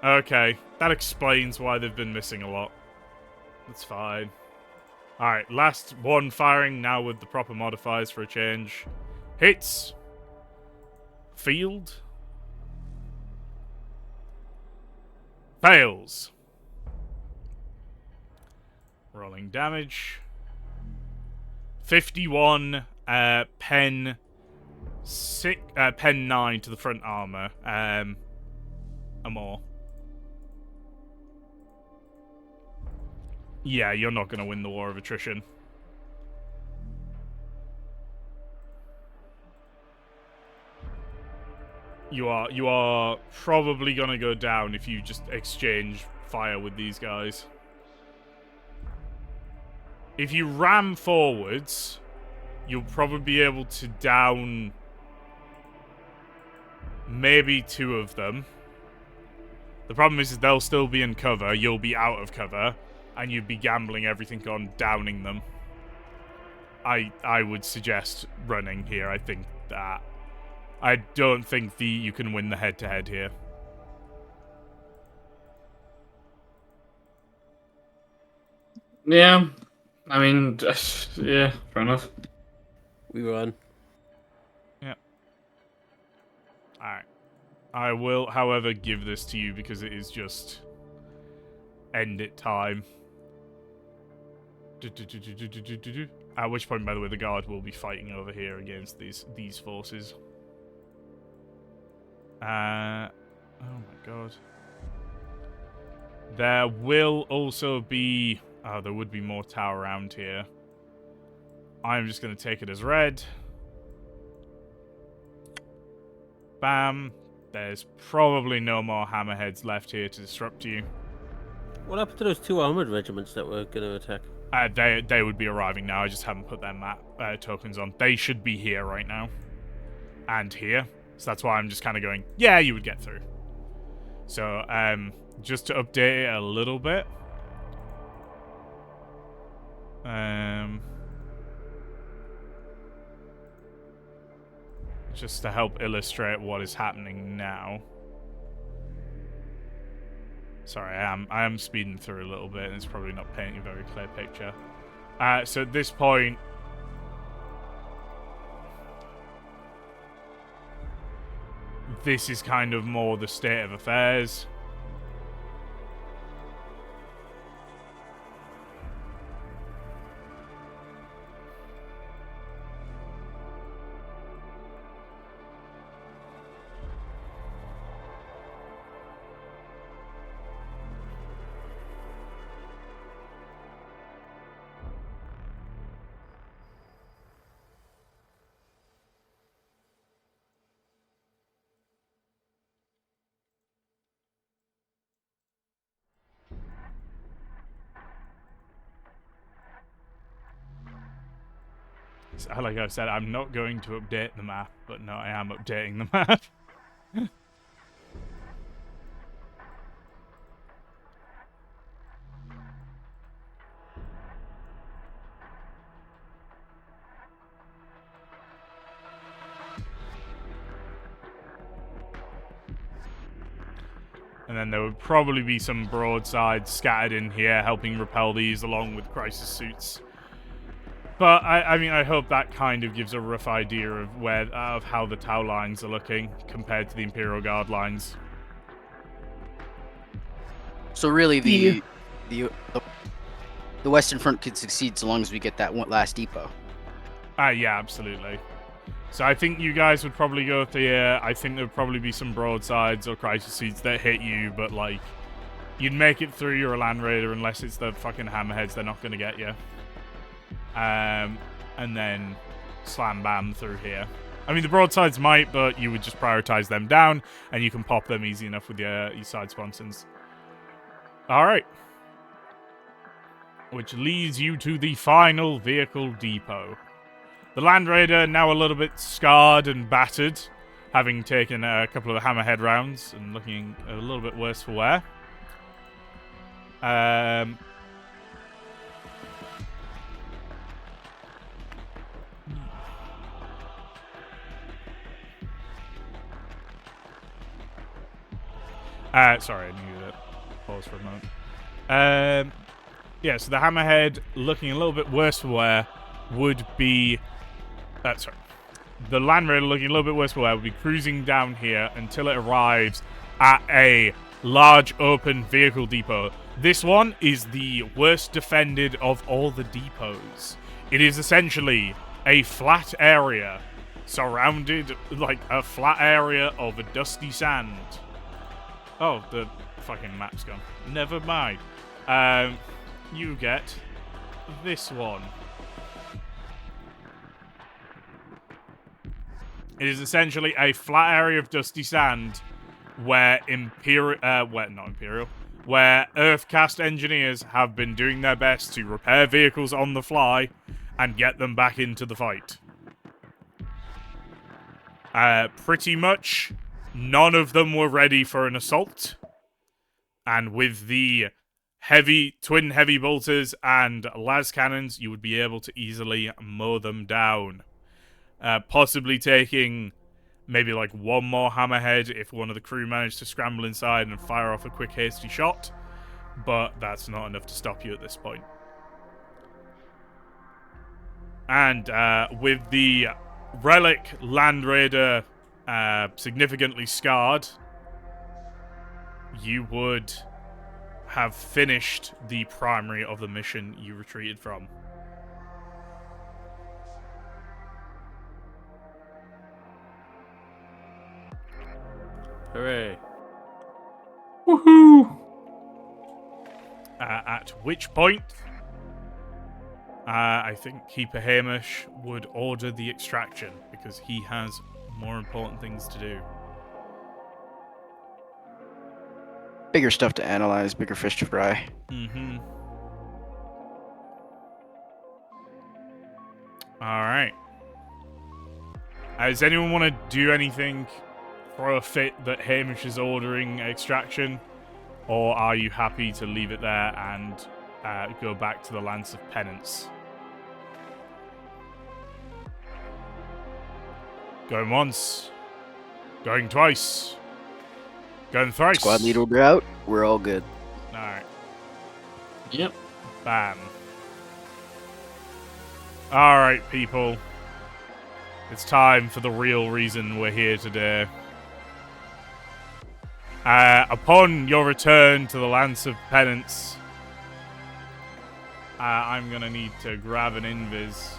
Okay. That explains why they've been missing a lot. That's fine. Alright, last one firing now with the proper modifiers for a change. Hits. Field. Fails. Rolling damage. 51, pen 9 to the front armor. Or more. Yeah, you're not going to win the war of attrition. You are probably going to go down if you just exchange fire with these guys. If you ram forwards, you'll probably be able to down maybe 2 of them. The problem is they'll still be in cover, you'll be out of cover, and you'd be gambling everything on downing them. I would suggest running here. I think that I don't think you can win the head-to-head here. Yeah. I mean, yeah, fair enough. We run. Yeah. Alright. I will, however, give this to you because it is just end it time. At which point, by the way, the guard will be fighting over here against these forces. Oh my god. There will also be... Oh, there would be more tower around here. I'm just going to take it as red. Bam. There's probably no more hammerheads left here to disrupt you. What happened to those 2 armored regiments that were going to attack? They would be arriving now. I just haven't put their map tokens on. They should be here right now. And here. So that's why I'm just kind of going, yeah, you would get through. So, just to update it a little bit. Just to help illustrate what is happening now. Sorry, I am speeding through a little bit, and it's probably not painting a very clear picture. So at this point, this is kind of more the state of affairs. Like I said, I'm not going to update the map, but no, I am updating the map. And then there would probably be some broadsides scattered in here, helping repel these along with crisis suits. But I mean, I hope that kind of gives a rough idea of how the Tau lines are looking compared to the Imperial Guard lines. So really, the Western Front could succeed so long as we get that one last depot. Yeah, absolutely. So I think you guys would probably go up the air. I think there would probably be some broadsides or crisis seeds that hit you, but like, you'd make it through. You're a land raider unless it's the fucking hammerheads. They're not going to get you. And then slam bam through here. I mean, the broadsides might, but you would just prioritize them down, and you can pop them easy enough with your side sponsons. All right. Which leads you to the final vehicle depot. The Land Raider, now a little bit scarred and battered, having taken a couple of the hammerhead rounds and looking a little bit worse for wear. Sorry, I needed to pause for a moment. Yeah, so the hammerhead, looking a little bit worse for wear, would be... sorry. The Land Raider, looking a little bit worse for wear, would be cruising down here until it arrives at a large open vehicle depot. This one is the worst defended of all the depots. It is essentially a flat area surrounded, like a flat area of a dusty sand. Oh, the fucking map's gone. Never mind. You get this one. It is essentially a flat area of dusty sand where where Earthcast engineers have been doing their best to repair vehicles on the fly and get them back into the fight. Pretty much none of them were ready for an assault. And with the twin heavy bolters and las cannons, you would be able to easily mow them down. Possibly taking maybe like one more hammerhead if one of the crew managed to scramble inside and fire off a quick hasty shot, but that's not enough to stop you at this point. And with the relic Land Raider significantly scarred, you would have finished the primary of the mission you retreated from. Hooray. Woohoo! At which point, I think Keeper Hamish would order the extraction, because he has more important things to do. Bigger stuff to analyze, bigger fish to fry. Mm-hmm. Alright. Does anyone want to do anything? Throw a fit that Hamish is ordering extraction? Or are you happy to leave it there and go back to the Lance of Penance? Going once. Going twice. Going thrice. Squad leader will be out. We're all good. Alright. Yep. Bam. Alright, people. It's time for the real reason we're here today. Upon your return to the Lance of Penance, I'm gonna need to grab an invis.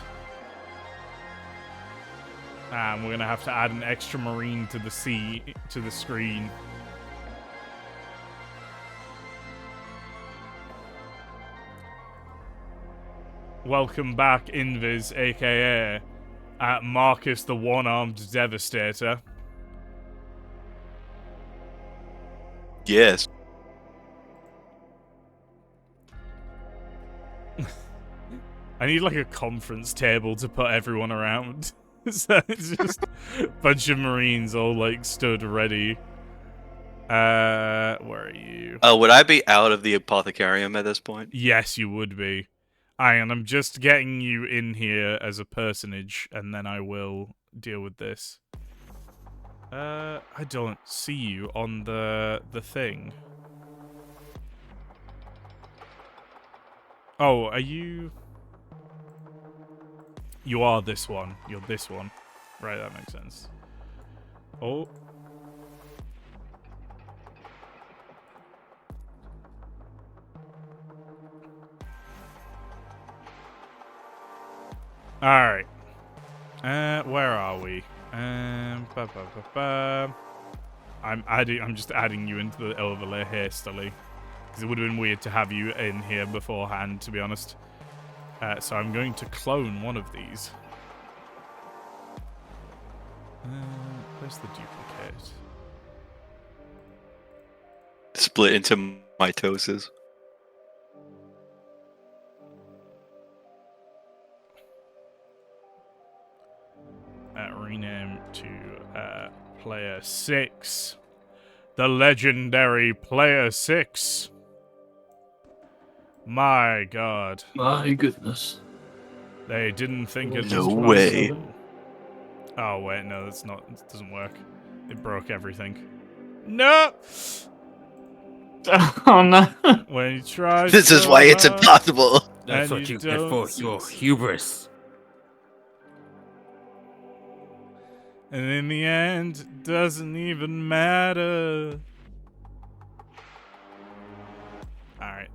We're gonna have to add an extra marine to the screen. Welcome back, Invis, aka Marcus the One-Armed Devastator. Yes. I need like a conference table to put everyone around. So it's just a bunch of Marines all like stood ready. Where are you? Would I be out of the Apothecarium at this point? Yes, you would be. And I'm just getting you in here as a personage, and then I will deal with this. I don't see you on the thing. Oh, are you... You are this one. You're this one. Right, that makes sense. Oh. Alright. Where are we? I'm just adding you into the overlay hastily. Because it would have been weird to have you in here beforehand, to be honest. So I'm going to clone one of these. Where's the duplicate? Split into mitoses. Rename to Player 6. The legendary Player 6. My god. My goodness. They didn't think it No was way. possible. Oh, wait, no, that's not. It doesn't work. It broke everything. No! Oh no. When you try This is so why it's hard, impossible. That's and what you get don't for your succeed. hubris. And in the end, it doesn't even matter. Alright.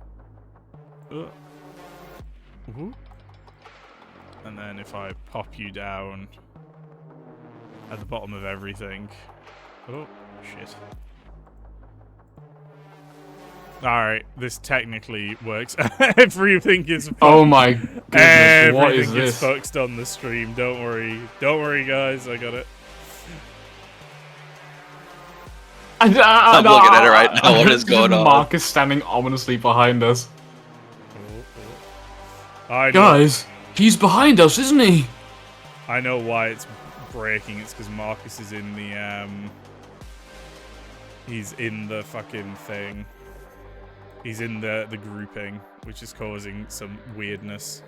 And then if I pop you down at the bottom of everything. Oh, shit. Alright, this technically works. Everything is fucked. Oh my goodness. What is Everything this? is fucked on the stream. Don't worry. Don't worry, guys. I got it. I'm looking at it right now. What is going on? Marcus standing ominously behind us. I know, Guys, he's behind us, isn't he? I know why it's breaking. It's because Marcus is in the, he's in the fucking thing. He's in the grouping, which is causing some weirdness.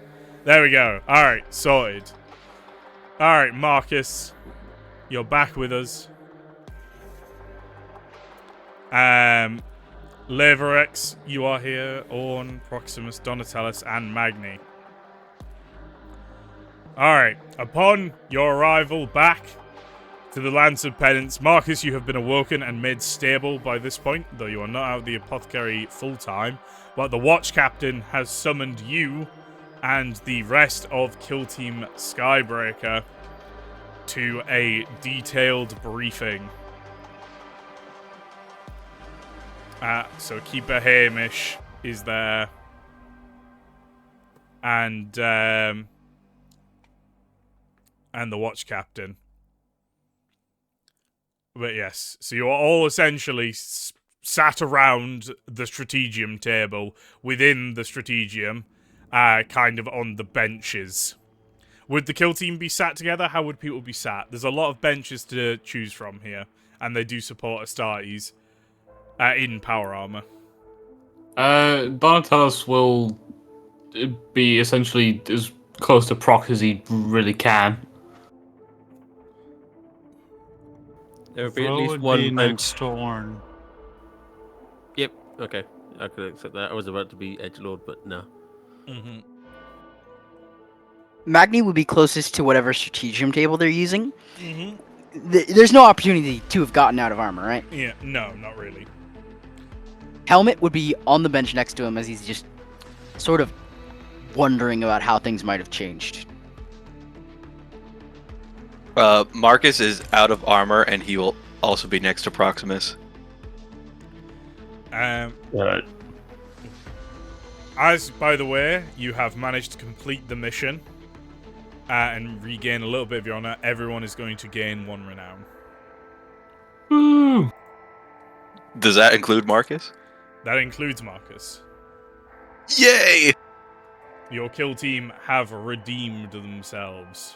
There we go. Alright, sorted. Alright, Marcus. You're back with us. Leverex, you are here. Orn, Proximus, Donatellus, and Magni. Alright, upon your arrival back to the Lance of Penance, Marcus, you have been awoken and made stable by this point, though you are not out of the apothecary full-time, but the Watch Captain has summoned you and the rest of Kill Team Skybreaker to a detailed briefing. So Keeper Hamish is there, and the Watch Captain. But yes, so you are all essentially sat around the Strategium table, within the Strategium, kind of on the benches. Would the kill team be sat together? How would people be sat? There's a lot of benches to choose from here, and they do support Astartes in power armor. Donatellus will be essentially as close to proc as he really can. There will be at Fro least would one be bench. next to Orn. Yep. Okay. I could accept that. I was about to be edgelord, but no. Mm-hmm. Magni would be closest to whatever strategium table they're using. Mm-hmm. There's no opportunity to have gotten out of armor, right? Yeah, no, not really. Helmet would be on the bench next to him as he's just sort of wondering about how things might have changed. Marcus is out of armor, and he will also be next to Proximus. As, by the way, you have managed to complete the mission and regain a little bit of your honor, everyone is going to gain 1 renown. Woo! Does that include Marcus? That includes Marcus. Yay! Your kill team have redeemed themselves.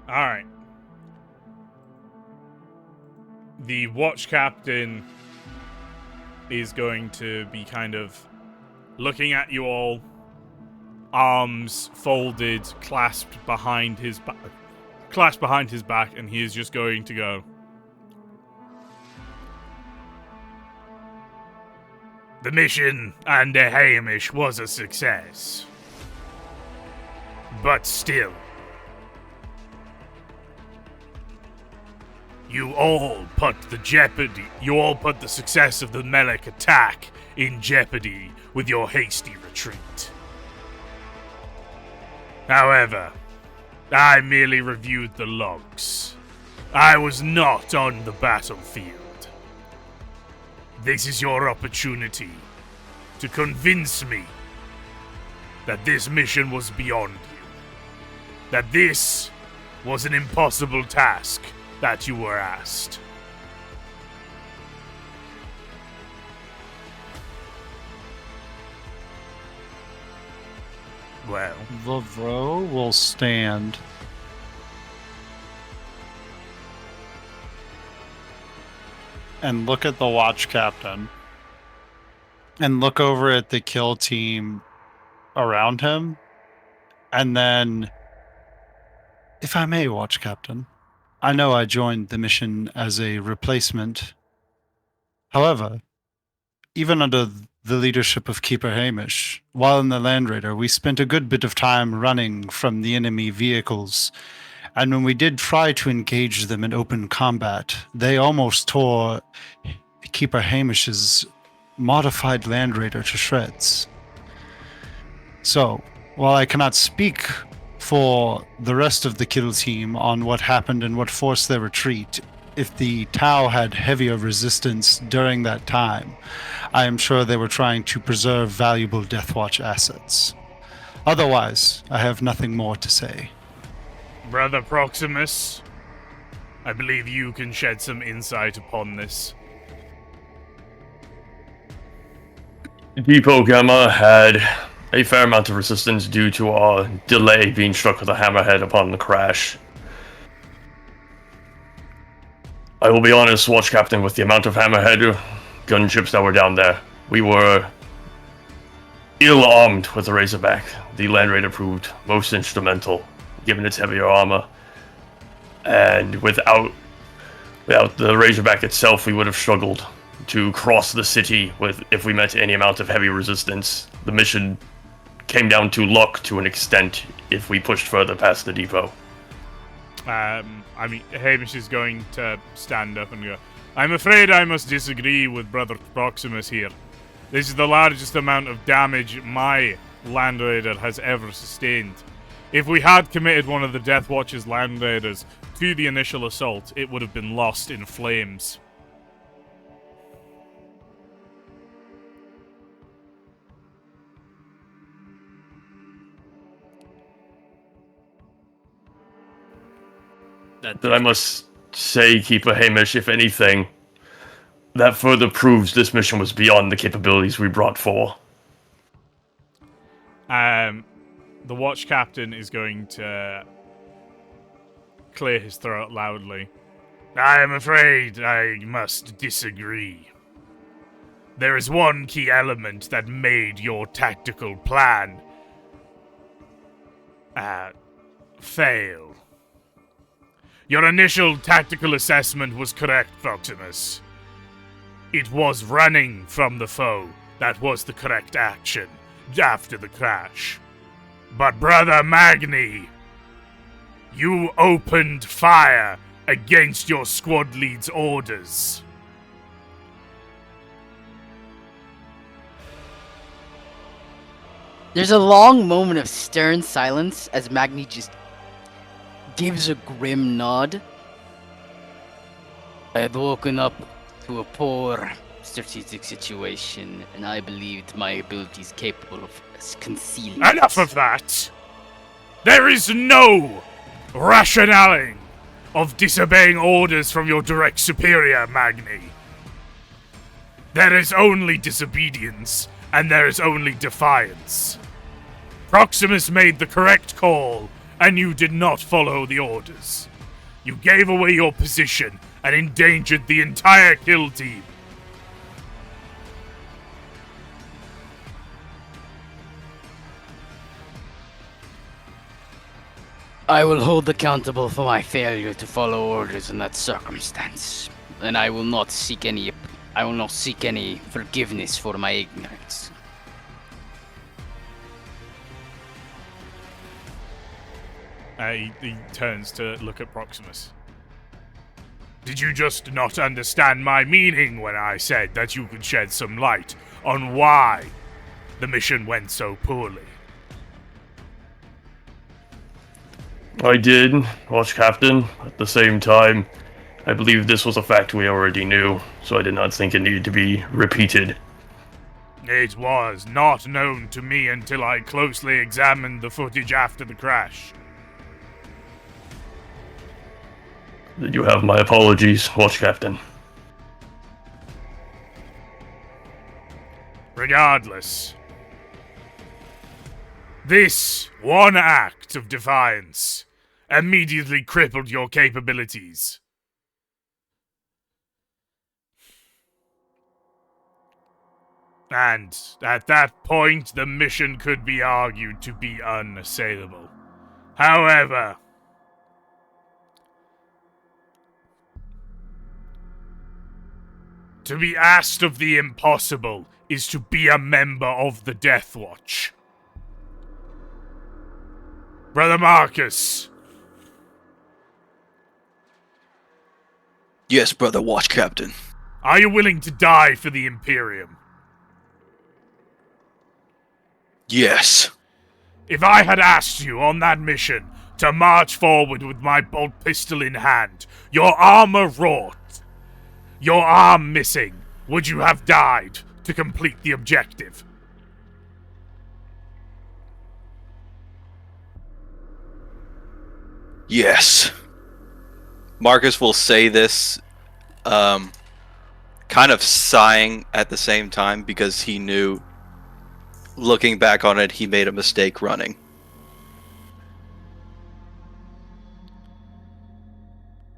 Alright. The watch captain is going to be kind of looking at you all arms folded, clasped behind his back, and he is just going to go. The mission under Hamish was a success. But still, you all put the success of the Mel'ek attack in jeopardy with your hasty retreat. However, I merely reviewed the logs. I was not on the battlefield. This is your opportunity to convince me that this mission was beyond you. That this was an impossible task that you were asked. Well, Lavro will stand. And look at the watch captain. And look over at the kill team around him. And then, if I may, watch captain, I know I joined the mission as a replacement. However, even under the leadership of Keeper Hamish, while in the Land Raider, we spent a good bit of time running from the enemy vehicles. And when we did try to engage them in open combat, they almost tore Keeper Hamish's modified Land Raider to shreds. So, while I cannot speak for the rest of the kill team on what happened and what forced their retreat, if the Tau had heavier resistance during that time, I am sure they were trying to preserve valuable Deathwatch assets. Otherwise, I have nothing more to say. Brother Proximus, I believe you can shed some insight upon this. Depot Gamma had a fair amount of resistance due to our delay being struck with a hammerhead upon the crash. I will be honest, Watch Captain, with the amount of hammerhead gunships that were down there, we were ill-armed with the Razorback. The Land Raider proved most instrumental, given its heavier armor. And without the Razorback itself, we would have struggled to cross the city if we met any amount of heavy resistance. The mission came down to luck to an extent if we pushed further past the depot. Hamish is going to stand up and go, I'm afraid I must disagree with Brother Proximus here. This is the largest amount of damage my Land Raider has ever sustained. If we had committed one of the Deathwatch's Land Raiders to the initial assault, it would have been lost in flames. That I must say, Keeper Hamish, if anything, that further proves this mission was beyond the capabilities we brought for. The watch captain is going to clear his throat loudly. I am afraid I must disagree. There is one key element that made your tactical plan fail. Your initial tactical assessment was correct, Proximus. It was running from the foe that was the correct action after the crash. But Brother Magni, you opened fire against your squad lead's orders. There's a long moment of stern silence as Magni just gives a grim nod. I had woken up to a poor strategic situation, and I believed my abilities capable of concealing it. Enough of that! There is no rationale of disobeying orders from your direct superior, Magni. There is only disobedience, and there is only defiance. Proximus made the correct call, and you did not follow the orders. You gave away your position and endangered the entire kill team. I will hold accountable for my failure to follow orders in that circumstance, and I will not seek any forgiveness for my ignorance. He turns to look at Proximus. Did you just not understand my meaning when I said that you could shed some light on why the mission went so poorly? I did, Watch Captain. At the same time, I believe this was a fact we already knew, so I did not think it needed to be repeated. It was not known to me until I closely examined the footage after the crash. Then you have my apologies, Watch Captain. Regardless, this one act of defiance immediately crippled your capabilities. And at that point, the mission could be argued to be unassailable. However, to be asked of the impossible is to be a member of the Deathwatch. Brother Marcus. Yes, Brother Watch Captain. Are you willing to die for the Imperium? Yes. If I had asked you on that mission to march forward with my bolt pistol in hand, your armor wrought, your arm missing, would you have died to complete the objective? Yes. Marcus will say this, kind of sighing at the same time because he knew, looking back on it, he made a mistake running.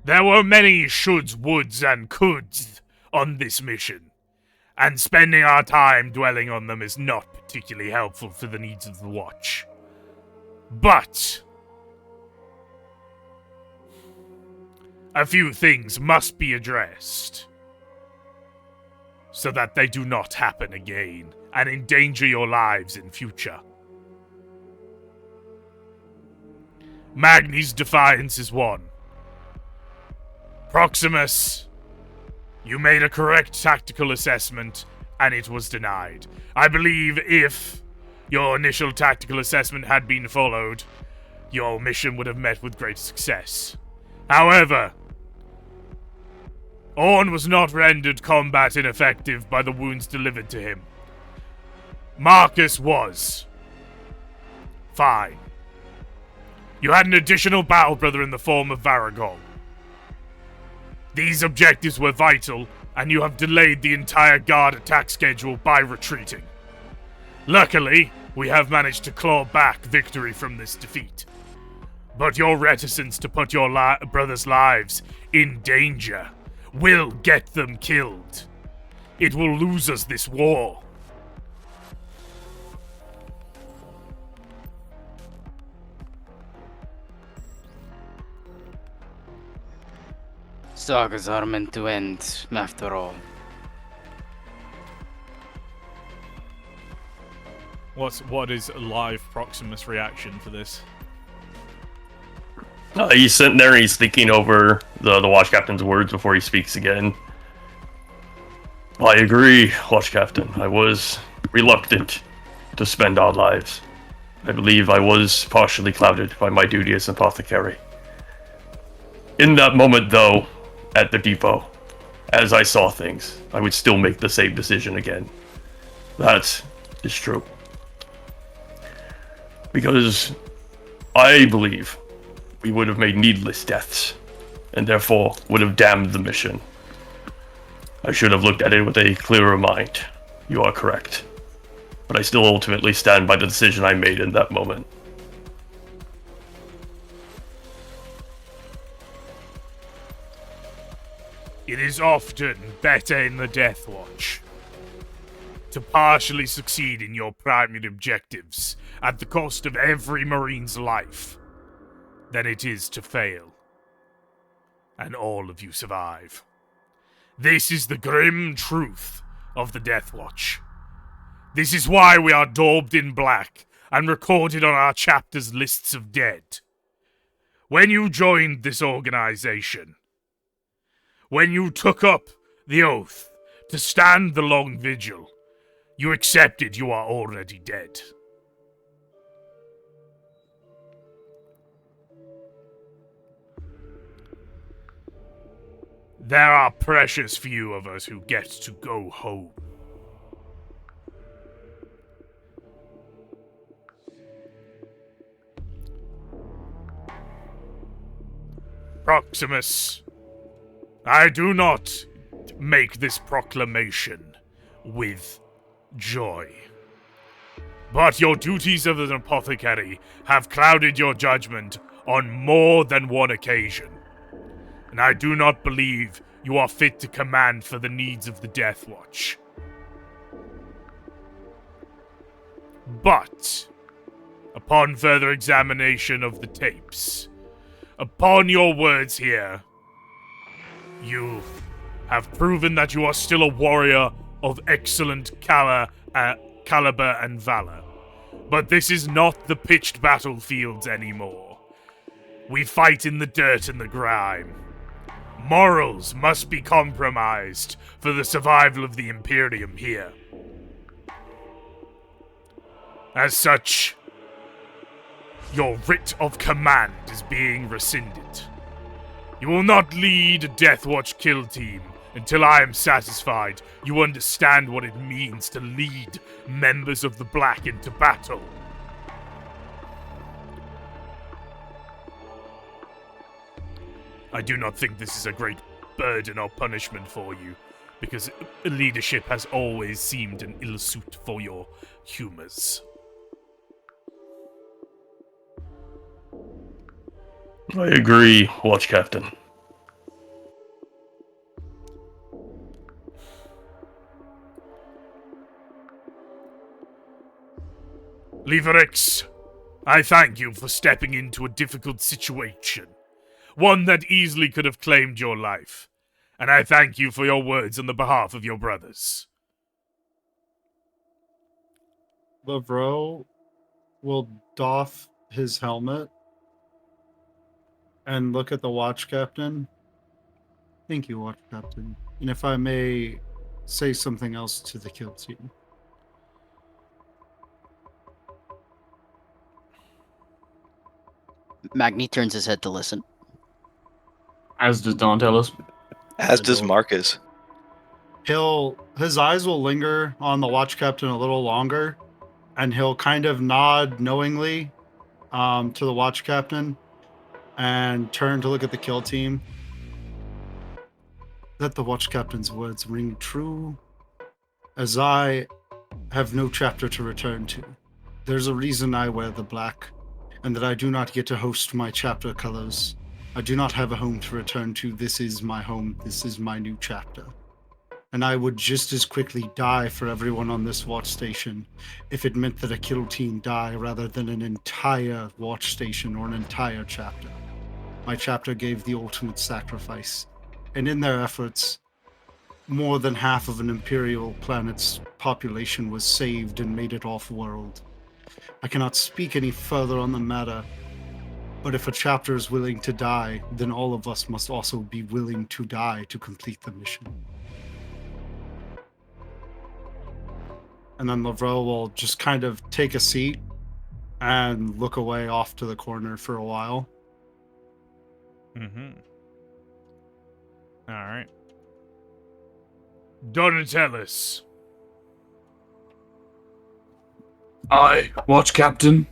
There were many shoulds, woulds, and coulds on this mission, and spending our time dwelling on them is not particularly helpful for the needs of the Watch. But a few things must be addressed so that they do not happen again and endanger your lives in future. Magni's defiance is one. Proximus, you made a correct tactical assessment, and it was denied. I believe if your initial tactical assessment had been followed, your mission would have met with great success. However, Orn was not rendered combat ineffective by the wounds delivered to him. Marcus was. Fine. You had an additional battle brother in the form of Varagol. These objectives were vital, and you have delayed the entire guard attack schedule by retreating. Luckily, we have managed to claw back victory from this defeat. But your reticence to put your brothers' lives in danger will get them killed. It will lose us this war. Sagas are meant to end, after all. What is live Proximus reaction for this? He's sitting there and he's thinking over the Watch Captain's words before he speaks again. I agree, Watch Captain. I was reluctant to spend our lives. I believe I was partially clouded by my duty as an apothecary. In that moment, though, at the depot, as I saw things, I would still make the same decision again. That is true. Because I believe we would have made needless deaths, and therefore would have damned the mission. I should have looked at it with a clearer mind. You are correct. But I still ultimately stand by the decision I made in that moment. It is often better in the Deathwatch to partially succeed in your primary objectives at the cost of every Marine's life than it is to fail. And all of you survive. This is the grim truth of the Deathwatch. This is why we are daubed in black and recorded on our chapter's lists of dead. When you joined this organization, when you took up the oath to stand the long vigil, you accepted you are already dead. There are precious few of us who get to go home. Proximus, I do not make this proclamation with joy. But your duties as an apothecary have clouded your judgment on more than one occasion. And I do not believe you are fit to command for the needs of the Deathwatch. But, upon further examination of the tapes, upon your words here, you have proven that you are still a warrior of excellent caliber and valor. But this is not the pitched battlefields anymore. We fight in the dirt and the grime. Morals must be compromised for the survival of the Imperium here. As such, your writ of command is being rescinded. You will not lead a Deathwatch kill team until I am satisfied you understand what it means to lead members of the Black into battle. I do not think this is a great burden or punishment for you, because leadership has always seemed an ill suit for your humors. I agree, Watch Captain. Leverix, I thank you for stepping into a difficult situation, one that easily could have claimed your life, and I thank you for your words on the behalf of your brothers. Lavro will doff his helmet and look at the watch captain. Thank you, watch captain. And if I may say something else to the kill team. Magni turns his head to listen. As does Donatellis. As does Marcus. His eyes will linger on the watch captain a little longer, and he'll kind of nod knowingly to the watch captain and turn to look at the kill team. Let the watch captain's words ring true, as I have no chapter to return to. There's a reason I wear the black, and that I do not get to host my chapter colors. I do not have a home to return to. This is my home. This is my new chapter. And I would just as quickly die for everyone on this watch station if it meant that a kill team die rather than an entire watch station or an entire chapter. My chapter gave the ultimate sacrifice, and in their efforts, more than half of an Imperial planet's population was saved and made it off-world. I cannot speak any further on the matter, but if a chapter is willing to die, then all of us must also be willing to die to complete the mission. And then Lavro will just kind of take a seat and look away off to the corner for a while. Mm-hmm. All right. Donatellis. Aye, watch captain.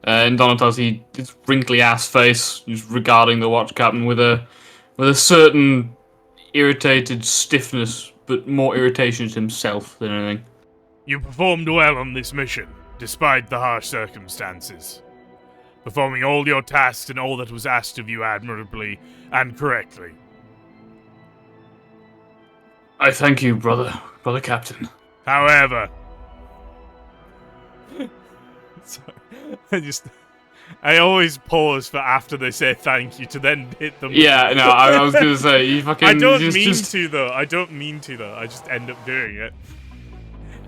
And Donatellis, his wrinkly ass face, is regarding the watch captain with a certain irritated stiffness, but more irritation to himself than anything. You performed well on this mission, despite the harsh circumstances. Performing all your tasks and all that was asked of you admirably and correctly. I thank you, brother captain. However... Sorry, I just... I always pause for after they say thank you to then hit them. Yeah, no, I was gonna say you fucking. I don't just, to though. I don't mean to though. I just end up doing it.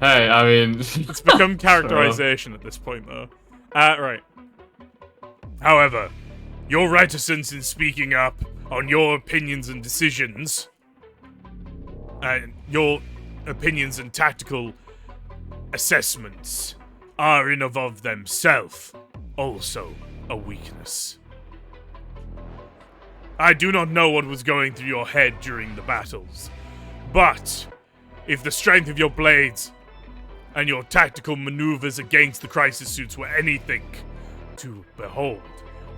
Hey, I mean, It's become characterization at this point though. Right. However, your reticence in speaking up on your opinions and decisions, and your opinions and tactical assessments, are in and of themselves also a weakness. I do not know what was going through your head during the battles, but if the strength of your blades and your tactical maneuvers against the crisis suits were anything to behold,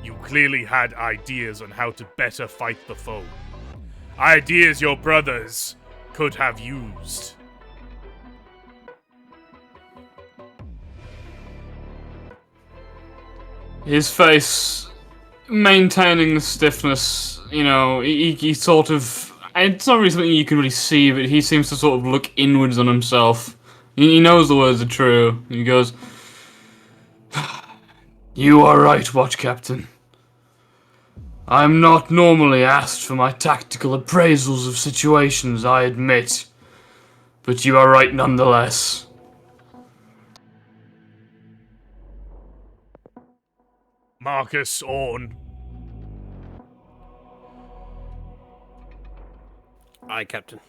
you clearly had ideas on how to better fight the foe. Ideas your brothers could have used. his face maintaining the stiffness, you know, he sort of, it's not really something you can really see, but he seems to sort of look inwards on himself. He knows the words are true. He goes, "You are right, Watch Captain. I'm not normally asked for my tactical appraisals of situations, I admit, but you are right nonetheless." Marcus Orn. Aye, Captain.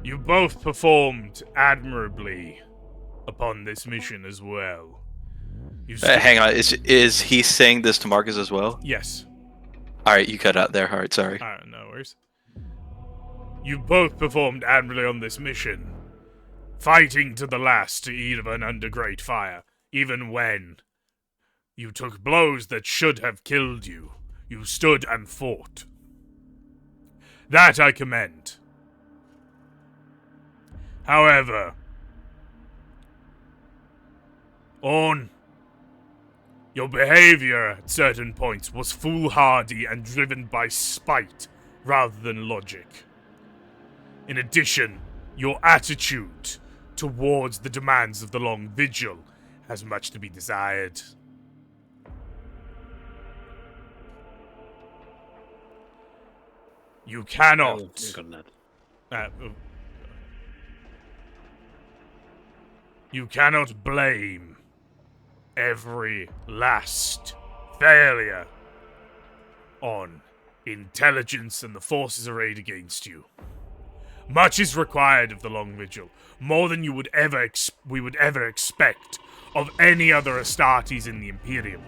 You both performed admirably upon this mission as well. You Hang on, is he saying this to Marcus as well? Yes. Alright, you cut out there, Hart, sorry. No worries. You both performed admirably on this mission, fighting to the last, even under great fire, even when you took blows that should have killed you. You stood and fought. That I commend. However, Orn, your behavior at certain points was foolhardy and driven by spite rather than logic. In addition, your attitude towards the demands of the long vigil has much to be desired. You cannot. You cannot blame every last failure on intelligence and the forces arrayed against you. Much is required of the Long Vigil, more than we would ever expect of any other Astartes in the Imperium.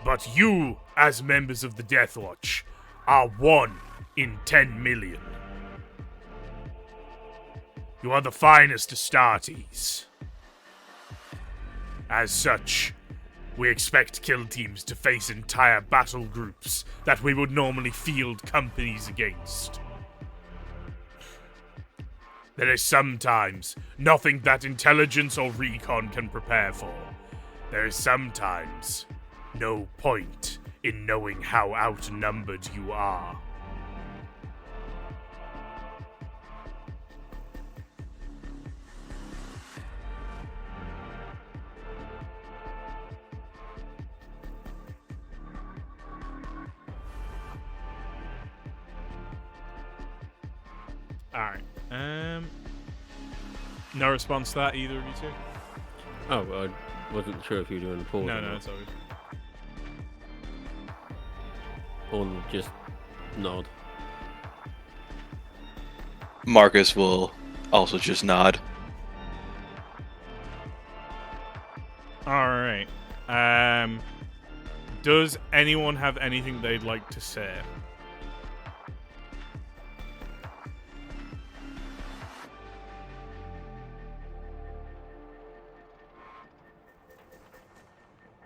But you, as members of the Deathwatch, are 1 in 10 million. You are the finest Astartes. As such, we expect kill teams to face entire battle groups that we would normally field companies against. There is sometimes nothing that intelligence or recon can prepare for. There is sometimes no point in knowing how outnumbered you are. Alright. No response to that, either of you two? Oh, I wasn't sure if you were doing a pause. No, it's all good. Or just nod. Marcus will also just nod. Alright. Does anyone have anything they'd like to say?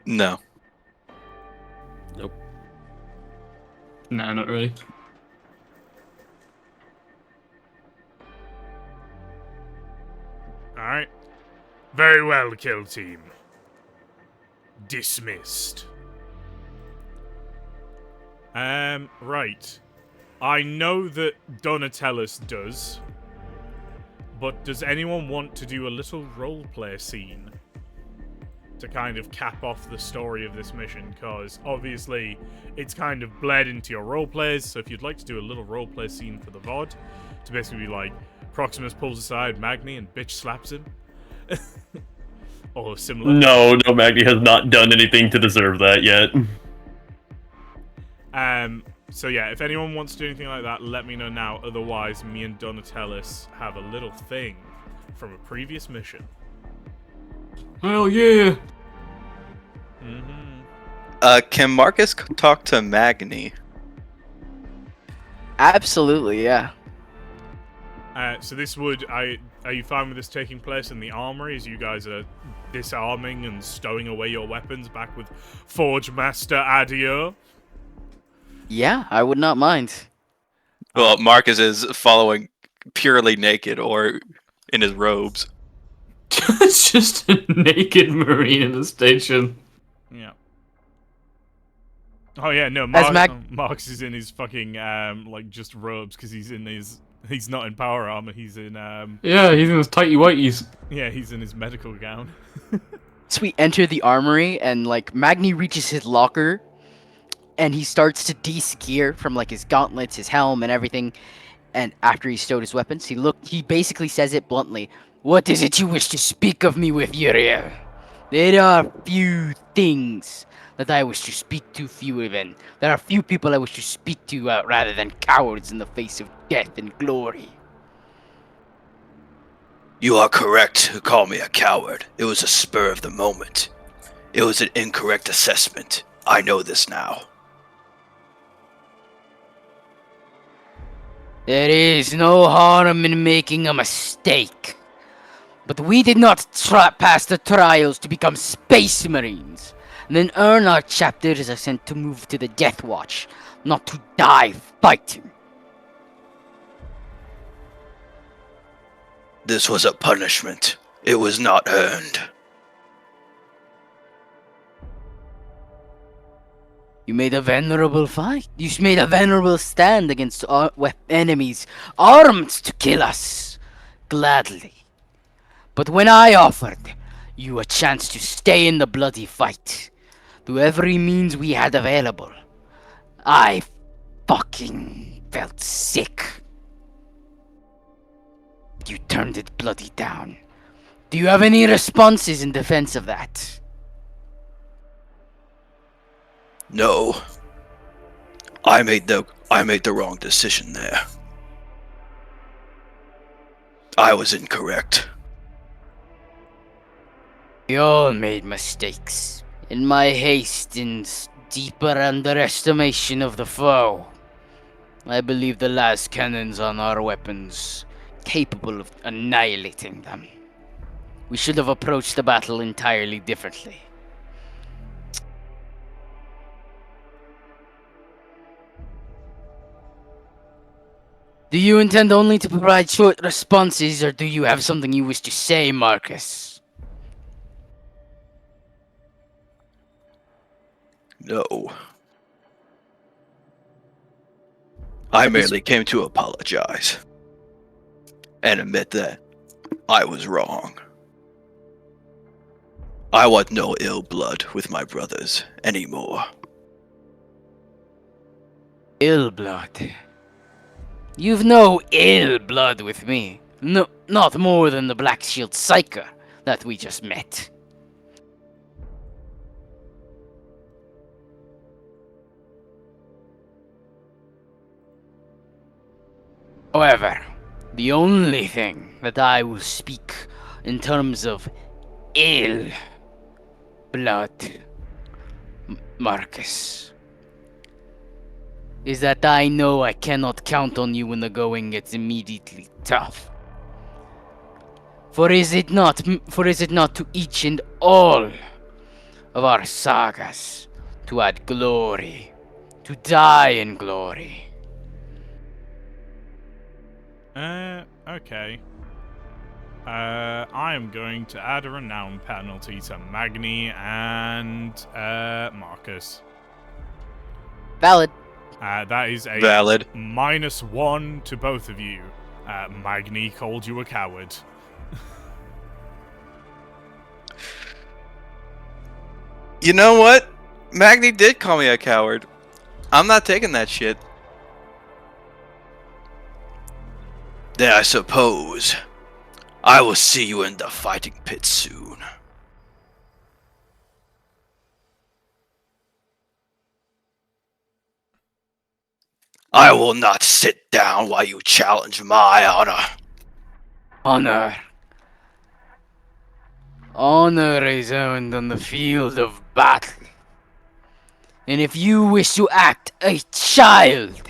No. Nope. No, not really. Alright. Very well, kill team. Dismissed. Right. I know that Donatellus does, but does anyone want to do a little roleplay scene? to kind of cap off the story of this mission, because obviously it's kind of bled into your roleplays. So if you'd like to do a little roleplay scene for the VOD, to basically be like, Proximus pulls aside Magni and bitch slaps him, or similar. No, Magni has not done anything to deserve that yet. So yeah, if anyone wants to do anything like that, let me know now. Otherwise, me and Donatellis have a little thing from a previous mission. Hell yeah! Can Marcus talk to Magni? Absolutely, yeah. So this would, are you fine with this taking place in the armory as you guys are disarming and stowing away your weapons back with Forge Master Adio? Yeah, I would not mind. Well, Marcus is following purely naked or in his robes. It's just a naked Marine in the station. Yeah. Oh yeah, no, Marcus is in his fucking like just robes because he's not in power armor. He's in Yeah, he's in his tighty whities. yeah, he's in his medical gown. So we enter the armory, and like Magni reaches his locker, and he starts to de-gear from like his gauntlets, his helm, and everything. And after he stowed his weapons, he basically says it bluntly. What is it you wish to speak of me with, Uriel? There are few things that I wish to speak to, few even. There are few people I wish to speak to rather than cowards in the face of death and glory. You are correct to call me a coward. It was a spur of the moment. It was an incorrect assessment. I know this now. There is no harm in making a mistake. But we did not pass the trials to become Space Marines, and then earn our chapters as sent to move to the Deathwatch, not to die fighting. This was a punishment. It was not earned. You made a venerable fight. You made a venerable stand against our enemies, armed to kill us. Gladly. But when I offered you a chance to stay in the bloody fight, through every means we had available, I fucking felt sick. You turned it bloody down. Do you have any responses in defense of that? No. I made the wrong decision there. I was incorrect. We all made mistakes. In my haste and deeper underestimation of the foe, I believe the last cannons on our weapons capable of annihilating them. We should have approached the battle entirely differently. Do you intend only to provide short responses, or do you have something you wish to say, Marcus? No. I merely came to apologize. And admit that I was wrong. I want no ill blood with my brothers anymore. Ill blood? You've no ill blood with me. No, not more than the Black Shield Psyker that we just met. However, the only thing that I will speak in terms of ill blood, Marcus, is that I know I cannot count on you when the going gets immediately tough. For is it not to each and all of our sagas to add glory, to die in glory? Okay. I am going to add a renown penalty to Magni and Marcus. Valid. That is a Valid. -1 to both of you. Magni called you a coward. You know what? Magni did call me a coward. I'm not taking that shit. Then I suppose I will see you in the fighting pit soon. I will not sit down while you challenge my honor. Honor. Honor is earned on the field of battle. And if you wish to act a child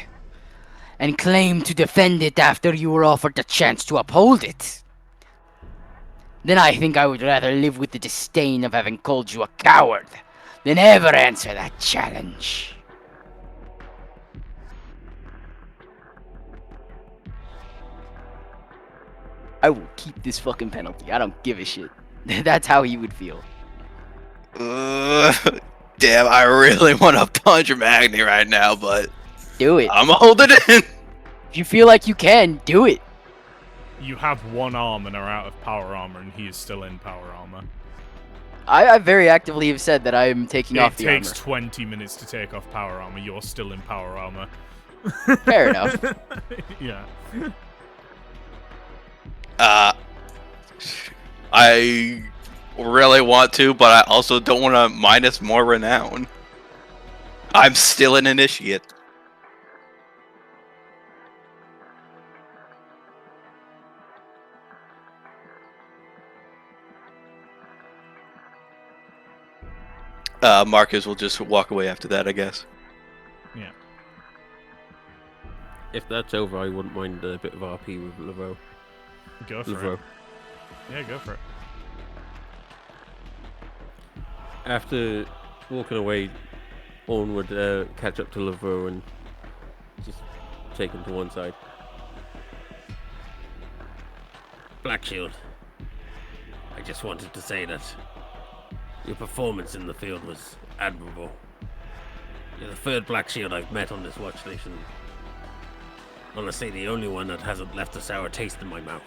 and claim to defend it after you were offered the chance to uphold it, then I think I would rather live with the disdain of having called you a coward than ever answer that challenge. I will keep this fucking penalty. I don't give a shit. That's how he would feel. Damn, I really want to punch Magni right now, but Do it. I'm gonna hold it in. If you feel like you can, do it. You have one arm and are out of power armor, and he is still in power armor. I very actively have said that I am taking off It the armor. takes 20 minutes to take off power armor. You're still in power armor. Fair enough. Yeah. I really want to, but I also don't want to minus more renown. I'm still an initiate. Marcus will just walk away after that, I guess. Yeah. If that's over, I wouldn't mind a bit of RP with Laveau. Go for it. Yeah, go for it. After walking away, Orn would catch up to Laveau and just take him to one side. Black Shield, I just wanted to say that your performance in the field was admirable. You're the third Black Shield I've met on this watch station. Honestly, the only one that hasn't left a sour taste in my mouth.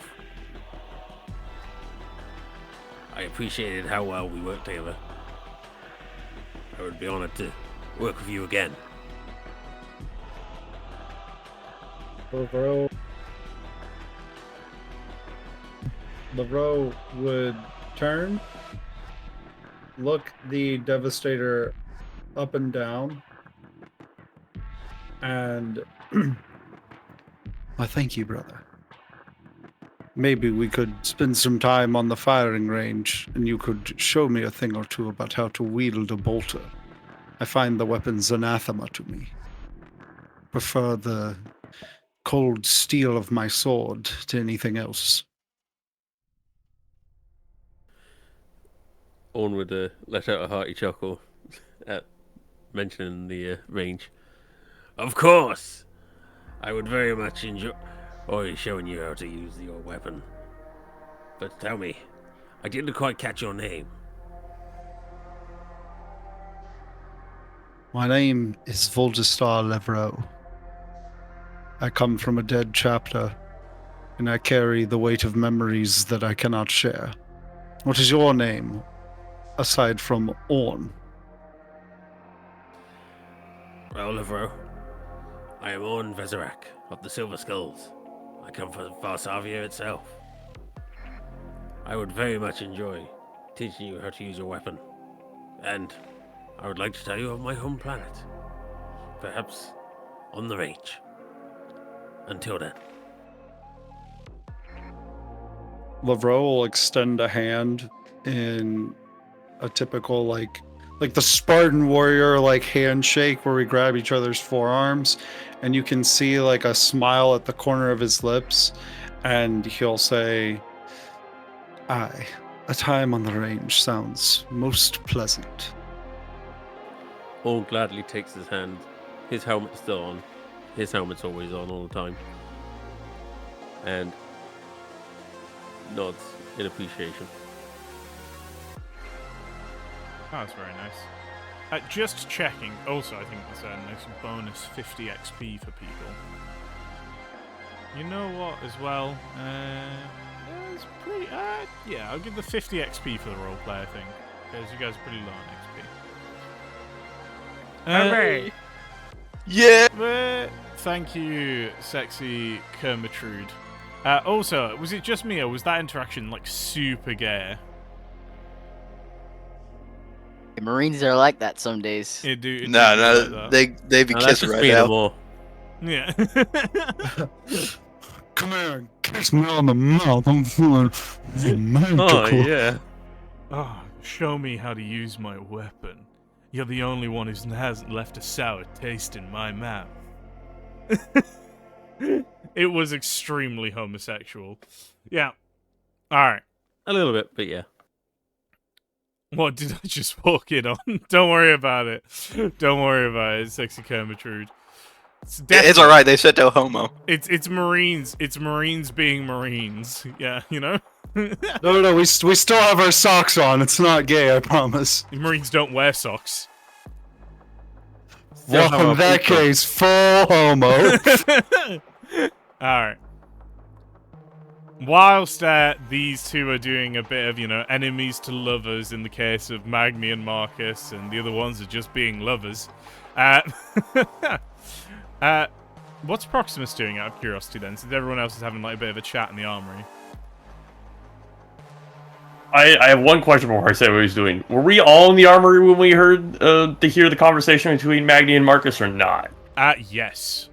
I appreciated how well we worked together. I would be honored to work with you again. Laveau would turn, look the Devastator up and down, and I thank you, brother. Maybe we could spend some time on the firing range, and you could show me a thing or two about how to wield a bolter. I find the weapons anathema to me. Prefer the cold steel of my sword to anything else. Orn would let out a hearty chuckle at mentioning the range. Of course! I would very much enjoy showing you how to use your weapon. But tell me, I didn't quite catch your name. My name is Voldestar Levreau. I come from a dead chapter, and I carry the weight of memories that I cannot share. What is your name, aside from Orn? Well, Levreau, I am Orn Vezerak of the Silver Skulls. I come from Varsavia itself. I would very much enjoy teaching you how to use your weapon. And I would like to tell you of my home planet. Perhaps on the range. Until then. Levreau will extend a hand in a typical, like the Spartan warrior, handshake where we grab each other's forearms, and you can see, a smile at the corner of his lips, and he'll say, "Aye, a time on the range sounds most pleasant." Orn gladly takes his hand. His helmet's still on. His helmet's always on all the time. And nods in appreciation. That's very nice. Just checking. Also, I think there's a nice bonus 50 XP for people. You know what, as well? It's pretty. Yeah, I'll give the 50 XP for the roleplay, I think. Because you guys are pretty low on XP. Hooray! Yeah. Thank you, sexy Kermitrude. Also, was it just me or was that interaction like super gay? Marines are like that some days. It do No, be like no, that. they be No, that's kissing just right being now. a more. Yeah. Come here and kiss me on the mouth. I'm feeling romantical. Oh yeah. Oh, show me how to use my weapon. You're the only one who hasn't left a sour taste in my mouth. It was extremely homosexual. Yeah. Alright. A little bit, but yeah. What did I just walk in on? Don't worry about it. Don't worry about it, sexy Kermitrude. It's alright, they said no homo. It's Marines. It's Marines being Marines. Yeah, you know? No, we still have our socks on. It's not gay, I promise. Marines don't wear socks. Still have Well, our in that people. case, full homo. Alright. Whilst these two are doing a bit of, enemies to lovers in the case of Magni and Marcus, and the other ones are just being lovers. What's Proximus doing out of curiosity then, since everyone else is having like a bit of a chat in the armory? I have one question before I say what he's doing. Were we all in the armory when we heard to hear the conversation between Magni and Marcus or not? Yes.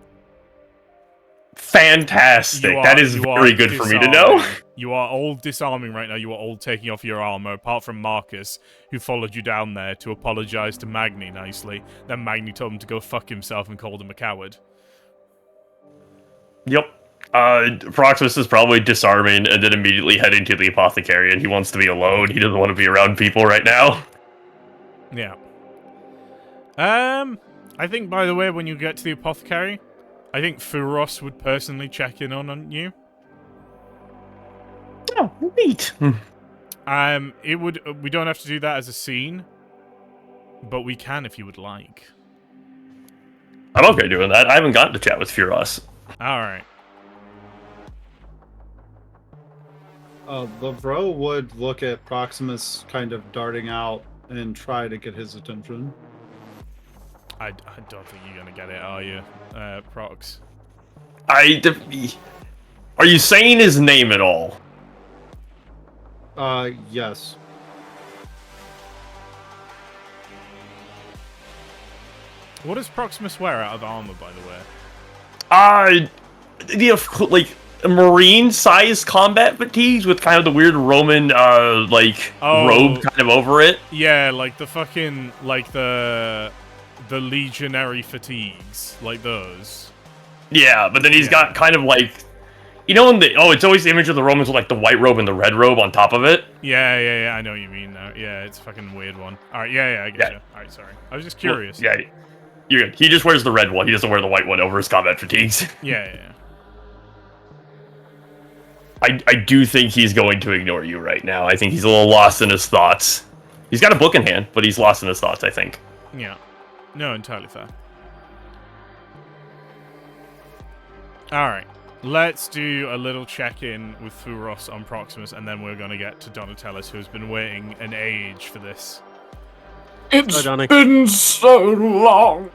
Fantastic. That is very good for me to know. You are all disarming right now. You are all taking off your armor, apart from Marcus, who followed you down there to apologize to Magni nicely. Then Magni told him to go fuck himself and called him a coward. Yep. Proximus is probably disarming and then immediately heading to the apothecary, and he wants to be alone. He doesn't want to be around people right now. Yeah. I think, by the way, when you get to the apothecary, I think Furos would personally check in on you. Oh, neat. It would. We don't have to do that as a scene, but we can if you would like. I'm okay doing that. I haven't gotten to chat with Furos. All right. Lavro would look at Proximus kind of darting out and try to get his attention. I don't think you're gonna get it, are you, Prox? Are you saying his name at all? Yes. What does Proximus wear out of armor, by the way? Like marine-sized combat fatigues with kind of the weird Roman, robe kind of over it. Yeah, like the fucking, like the legionary fatigues, like those. Yeah, but then he's got kind of like, it's always the image of the Romans with like the white robe and the red robe on top of it. Yeah, I know what you mean now. Yeah, it's a fucking weird one. Alright, yeah, I get you. Alright, sorry. I was just curious. Well, yeah, you're good. He just wears the red one. He doesn't wear the white one over his combat fatigues. Yeah. I do think he's going to ignore you right now. I think he's a little lost in his thoughts. He's got a book in hand, but he's lost in his thoughts, I think. Yeah. No, entirely fair. Alright. Let's do a little check-in with Furos on Proximus, and then we're going to get to Donatellis, who has been waiting an age for this. It's Johnny. been so long.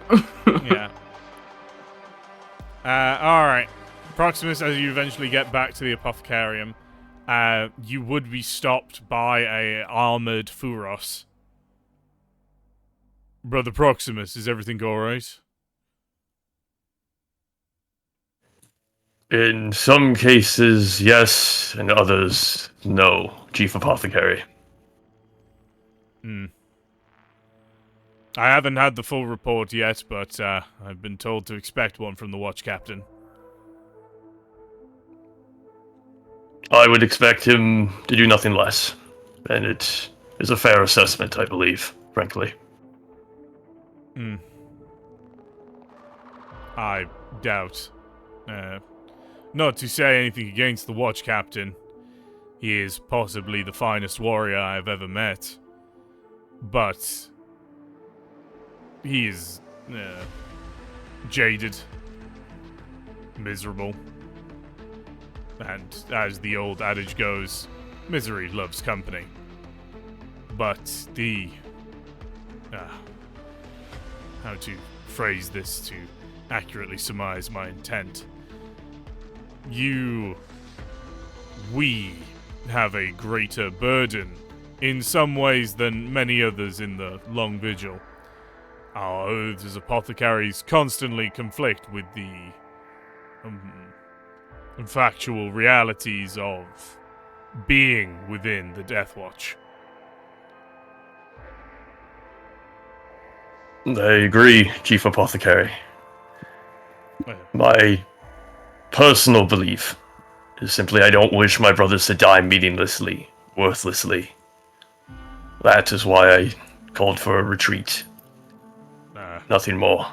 Yeah. Alright. Proximus, as you eventually get back to the Apothecarium, you would be stopped by a armored Furos. Brother Proximus, is everything alright? In some cases, yes, and others, no, Chief Apothecary. I haven't had the full report yet, but I've been told to expect one from the Watch Captain. I would expect him to do nothing less, and it is a fair assessment, I believe, frankly. I doubt. Not to say anything against the Watch Captain. He is possibly the finest warrior I have ever met. But he is jaded, miserable. And as the old adage goes, misery loves company. But how to phrase this to accurately surmise my intent. We have a greater burden in some ways than many others in the Long Vigil. Our oaths as apothecaries constantly conflict with the factual realities of being within the Deathwatch. I agree, Chief Apothecary. Well, My personal belief is simply I don't wish my brothers to die meaninglessly, worthlessly. That is why I called for a retreat. Nothing more.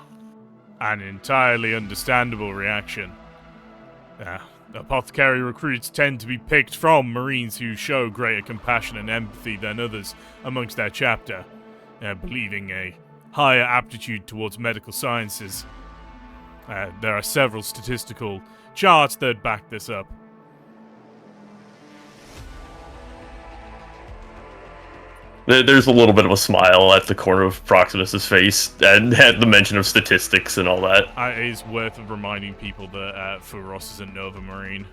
An entirely understandable reaction. Apothecary recruits tend to be picked from Marines who show greater compassion and empathy than others amongst their chapter, believing a higher aptitude towards medical sciences. There are several statistical charts that back this up. There's a little bit of a smile at the corner of Proximus's face, and at the mention of statistics and all that. It is worth reminding people that Furos is a Nova Marine.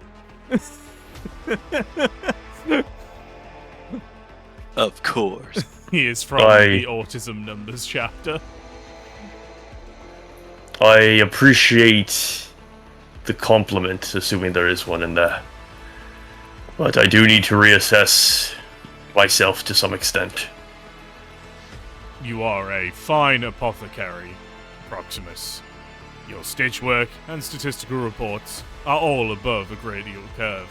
Of course. He is from the Autism Numbers chapter. I appreciate the compliment, assuming there is one in there. But I do need to reassess myself to some extent. You are a fine apothecary, Proximus. Your stitch work and statistical reports are all above a gradial curve.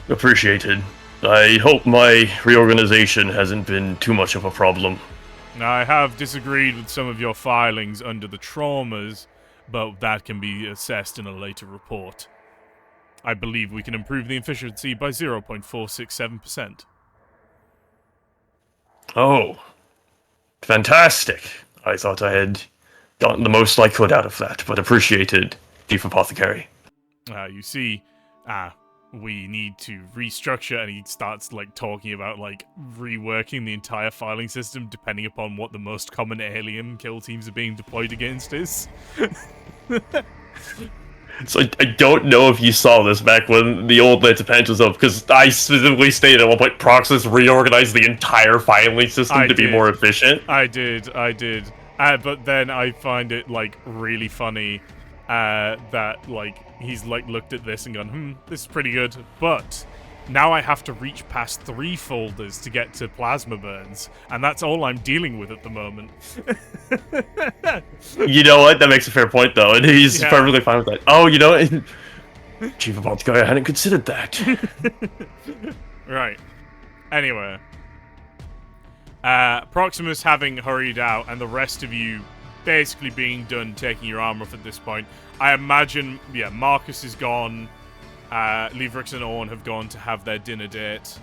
Appreciated. I hope my reorganization hasn't been too much of a problem. I have disagreed with some of your filings under the traumas, but that can be assessed in a later report. I believe we can improve the efficiency by 0.467%. Oh, fantastic. I thought I had gotten the most I could out of that, but appreciated, Chief Apothecary. You see, we need to restructure, and he starts talking about reworking the entire filing system depending upon what the most common alien kill teams are being deployed against is. So I don't know if you saw this back when the old Knights of Pent was up, because I specifically stated at one point Proximus reorganized the entire filing system to be more efficient. I did. But then I find it really funny that he's looked at this and gone, this is pretty good, but now I have to reach past 3 folders to get to plasma burns, and that's all I'm dealing with at the moment. You know what? That makes a fair point, though, and he's perfectly fine with that. Oh, you know what? Chief Apothecary, I hadn't considered that. Right. Anyway. Proximus having hurried out, and the rest of you basically being done taking your armor off at this point, I imagine, Marcus is gone. Leverix and Orn have gone to have their dinner date.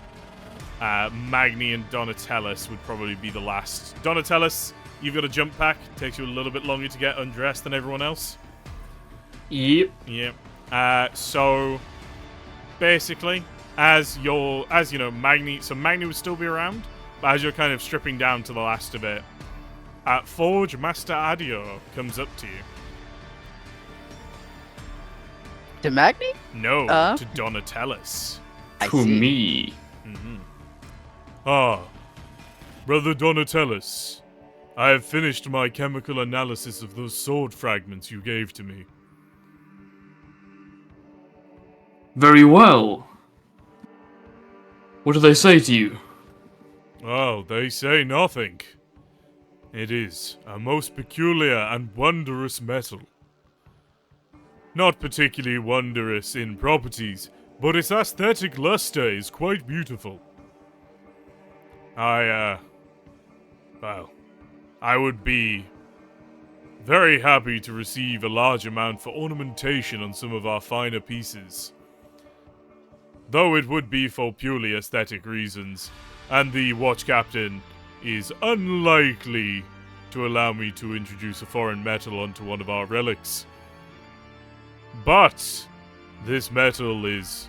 Magni and Donatellus would probably be the last. Donatellus, you've got a jump pack. Takes you a little bit longer to get undressed than everyone else. Yep. So basically, as you know, Magni would still be around, but as you're kind of stripping down to the last of it, Forge Master Adio comes up to you. To Magni? No, to Donatellus. To me. Brother Donatellus, I have finished my chemical analysis of those sword fragments you gave to me. Very well. What do they say to you? Oh, they say nothing. It is a most peculiar and wondrous metal. Not particularly wondrous in properties, but its aesthetic luster is quite beautiful. I would be very happy to receive a large amount for ornamentation on some of our finer pieces. Though it would be for purely aesthetic reasons, and the watch captain is unlikely to allow me to introduce a foreign metal onto one of our relics. But this metal is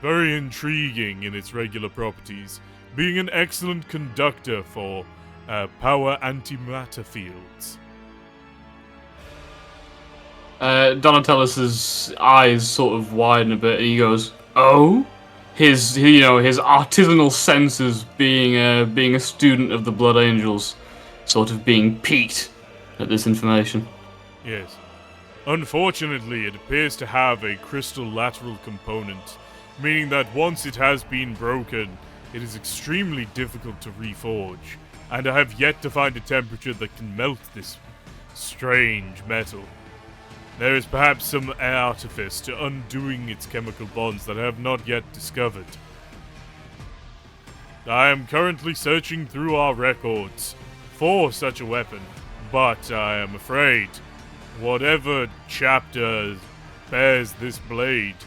very intriguing in its regular properties, being an excellent conductor for power antimatter fields. Donatellus's eyes sort of widen a bit, and he goes, "Oh." His artisanal senses, being a student of the Blood Angels, sort of being piqued at this information. Yes. Unfortunately, it appears to have a crystal lateral component, meaning that once it has been broken, it is extremely difficult to reforge, and I have yet to find a temperature that can melt this strange metal. There is perhaps some artifice to undoing its chemical bonds that I have not yet discovered. I am currently searching through our records for such a weapon, but I am afraid whatever chapter bears this blade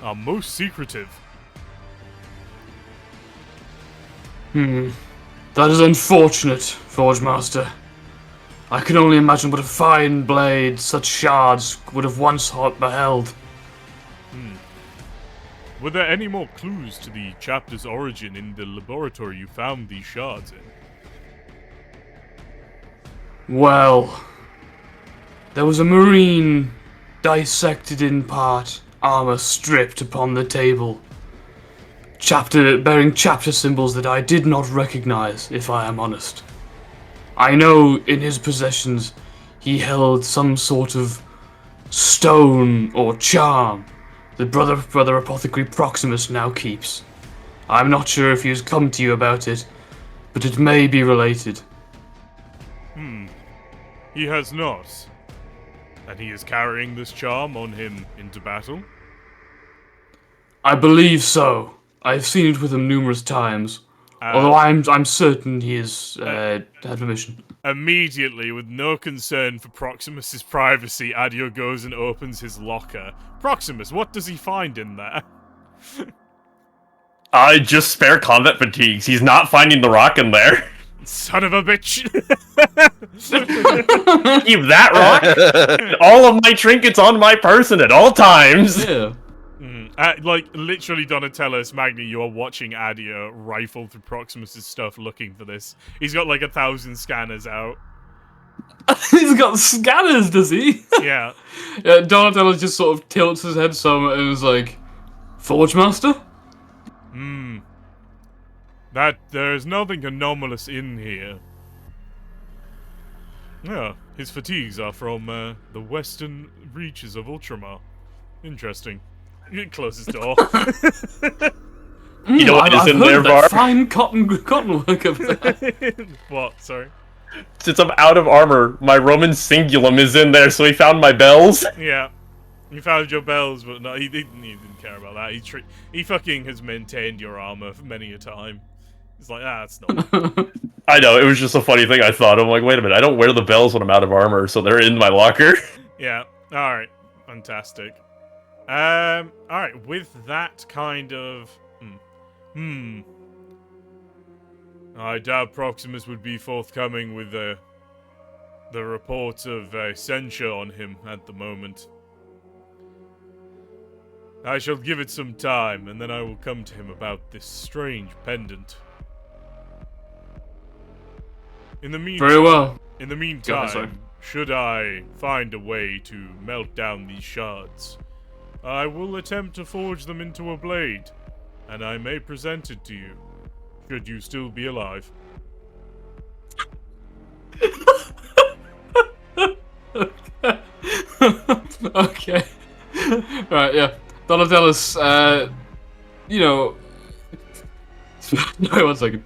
are most secretive. That is unfortunate, Forge Master. I can only imagine what a fine blade such shards would have once beheld. Were there any more clues to the chapter's origin in the laboratory you found these shards in? Well, there was a marine dissected in part, armor stripped upon the table. Bearing chapter symbols that I did not recognize, if I am honest. I know in his possessions he held some sort of stone or charm that Brother Apothecary Proximus now keeps. I'm not sure if he has come to you about it, but it may be related. He has not. And he is carrying this charm on him into battle? I believe so. I've seen it with him numerous times. Although I'm certain he has had permission. Immediately, with no concern for Proximus's privacy, Adio goes and opens his locker. Proximus, what does he find in there? I just spare combat fatigues. He's not finding the rock in there. Son of a bitch! Keep that rock. All of my trinkets on my person at all times. Yeah. Literally, Donatello, Magni, you are watching Adia rifle through Proximus's stuff looking for this. He's got like 1,000 scanners out. He's got scanners, does he? Yeah. Donatello just sort of tilts his head some and is like, Forge Master? That there's nothing anomalous in here. Yeah, his fatigues are from the western reaches of Ultramar. Interesting. Close his door. You know what is in there, Var? Fine cotton work over there. What? Sorry. Since I'm out of armor, my Roman Singulum is in there, so he found my bells. Yeah. You found your bells, but no, he didn't care about that. He fucking has maintained your armor for many a time. It's like, it's not. I know, it was just a funny thing I thought. I'm like, wait a minute, I don't wear the bells when I'm out of armor, so they're in my locker. Yeah. Alright. Fantastic. Alright, with that kind of... I doubt Proximus would be forthcoming with the reports of censure on him at the moment. I shall give it some time, and then I will come to him about this strange pendant. In the meantime, Very well. In the Go meantime, ahead, sorry. should I find a way to melt down these shards, I will attempt to forge them into a blade, and I may present it to you, should you still be alive. Okay. Right, yeah. Donatello's, Wait 1 second.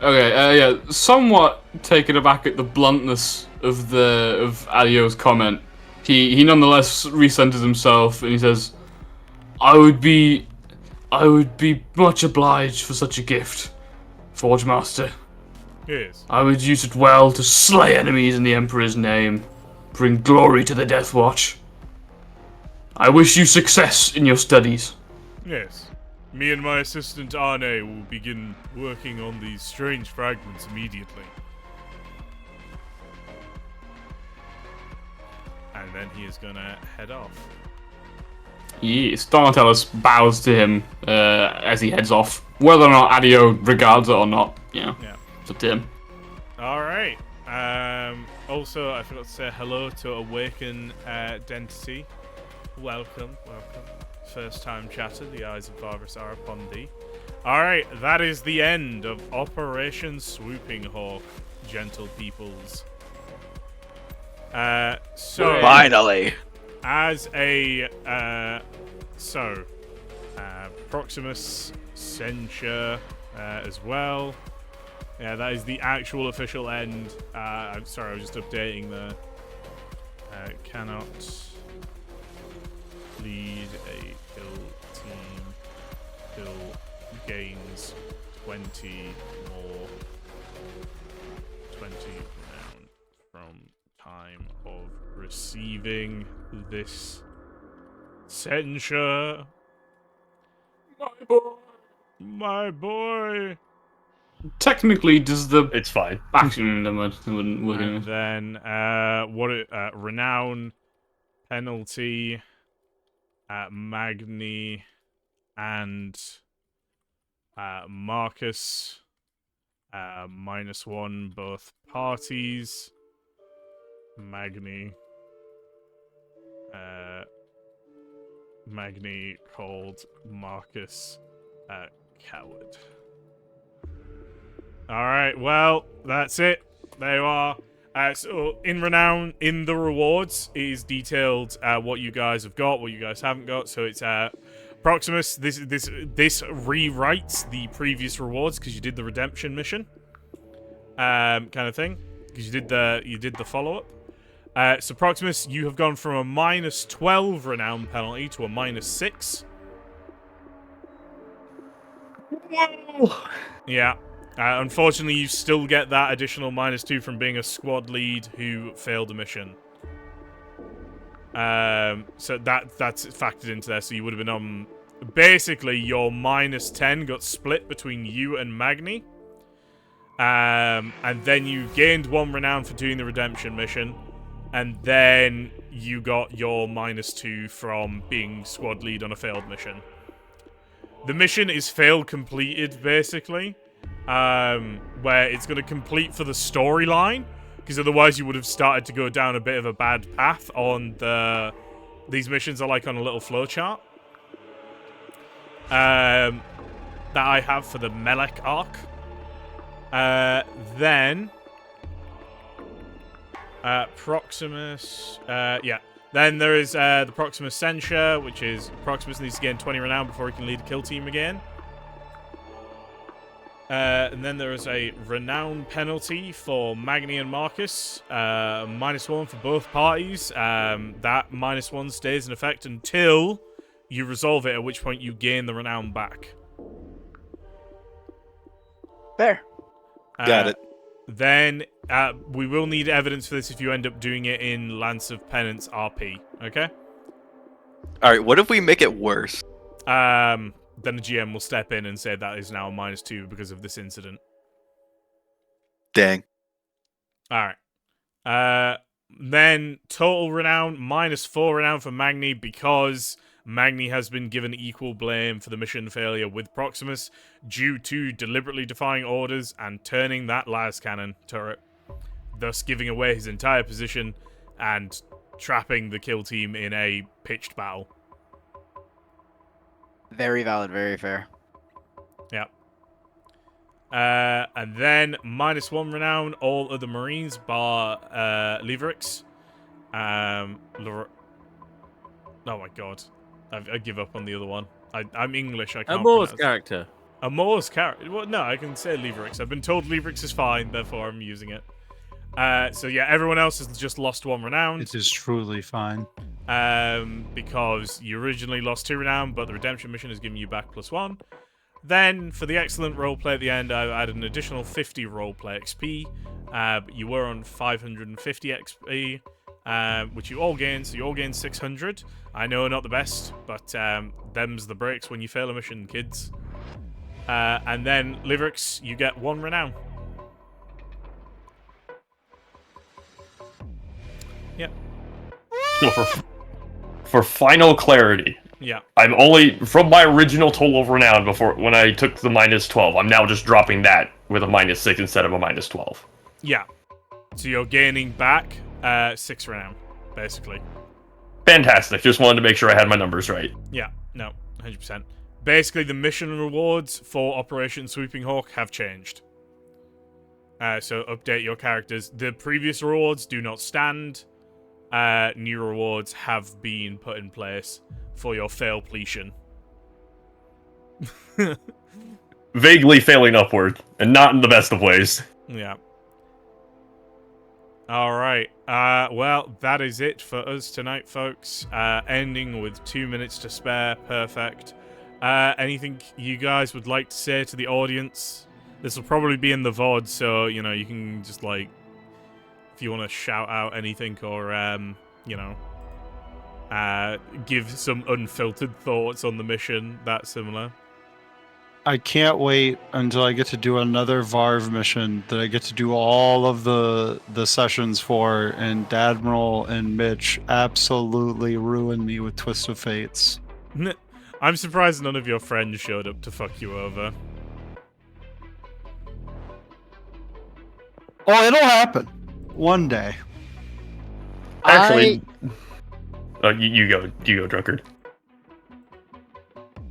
Okay, yeah, somewhat taken aback at the bluntness of Adio's comment. He nonetheless recenters himself and he says, I would be much obliged for such a gift, Forge Master. Yes. I would use it well to slay enemies in the Emperor's name, bring glory to the Deathwatch. I wish you success in your studies. Yes. Me and my assistant Arne will begin working on these strange fragments immediately. And then he is gonna head off. Yes, Donatellis bows to him as he heads off. Whether or not Adio regards it or not, Yeah. it's up to him. All right. Also, I forgot to say hello to Awaken Dentity. Welcome. First time chatter, the eyes of Varus are upon thee. All right, that is the end of Operation Swooping Hawk, gentle peoples. So Finally. as a Proximus Censure as well. Yeah, that is the actual official end. I'm sorry, I was just updating the cannot lead a kill team till gains 20 more 20 renown from time of receiving this censure. My boy. Technically, does the It's fine. faction that wouldn't work And anyway. then renown penalty at Magni and Marcus -1 both parties. Magni called Marcus coward. Alright, well, that's it. There you are. So, in Renown, in the rewards, it is detailed what you guys have got, what you guys haven't got. So it's Proximus. This rewrites the previous rewards because you did the redemption mission, kind of thing. Because you did the follow up. So Proximus, you have gone from a -12 Renown penalty to a -6. Whoa. Yeah. Unfortunately, you still get that additional -2 from being a squad lead who failed a mission. So that's factored into there. So you would have been on. Basically, your -10 got split between you and Magni. And then you gained 1 renown for doing the redemption mission. And then you got your -2 from being squad lead on a failed mission. The mission is failed completed, basically. Where it's going to complete for the storyline, because otherwise you would have started to go down a bit of a bad path on these missions are like on a little flowchart that I have for the Mel'ek arc. Then Proximus, then there is the Proximus Censure, which is Proximus needs to gain 20 renown before he can lead a kill team again. And then there is a renown penalty for Magni and Marcus. -1 for both parties. That -1 stays in effect until you resolve it, at which point you gain the renown back. Fair. Got it. Then we will need evidence for this if you end up doing it in Lance of Penance RP. Okay? Alright, what if we make it worse? Then the GM will step in and say that is now a -2 because of this incident. Dang. Alright. Then total renown, -4 renown for Magni because Magni has been given equal blame for the mission failure with Proximus due to deliberately defying orders and turning that las cannon turret, thus giving away his entire position and trapping the kill team in a pitched battle. Very valid, very fair. Yeah. And then -1 renown, all other Marines bar Leverix. Oh my god. I give up on the other one. I'm English, I can't Amor's pronounce. character. Amor's character? Well, no, I can say Leverix. I've been told Leverix is fine, therefore I'm using it. So yeah, everyone else has just lost 1 renown. It is truly fine. Because you originally lost 2 renown, but the redemption mission has given you back +1. Then, for the excellent roleplay at the end, I added an additional 50 roleplay XP. But you were on 550 XP, which you all gained, so you all gained 600. I know, not the best, but them's the breaks when you fail a mission, kids. And then, Liverix, you get 1 renown. Yep. So for final clarity, Yeah. I'm only from my original total of renown before when I took the -12. I'm now just dropping that with a -6 instead of a -12. Yeah. So you're gaining back 6 renown, basically. Fantastic. Just wanted to make sure I had my numbers right. Yeah. No, 100%. Basically, the mission rewards for Operation Swooping Hawk have changed. So update your characters. The previous rewards do not stand. New rewards have been put in place for your failpletion. Vaguely failing upward, and not in the best of ways. Yeah. Alright. Well, that is it for us tonight, folks. Ending with 2 minutes to spare. Perfect. Anything you guys would like to say to the audience? This will probably be in the VOD, so, you know, you can just, like, if you want to shout out anything or, you know, give some unfiltered thoughts on the mission, that similar. I can't wait until I get to do another Varv mission that I get to do all of the sessions for, and Admiral and Mitch absolutely ruined me with Twist of Fates. I'm surprised none of your friends showed up to fuck you over. Oh, it'll happen. One day. Actually, you go, drunkard.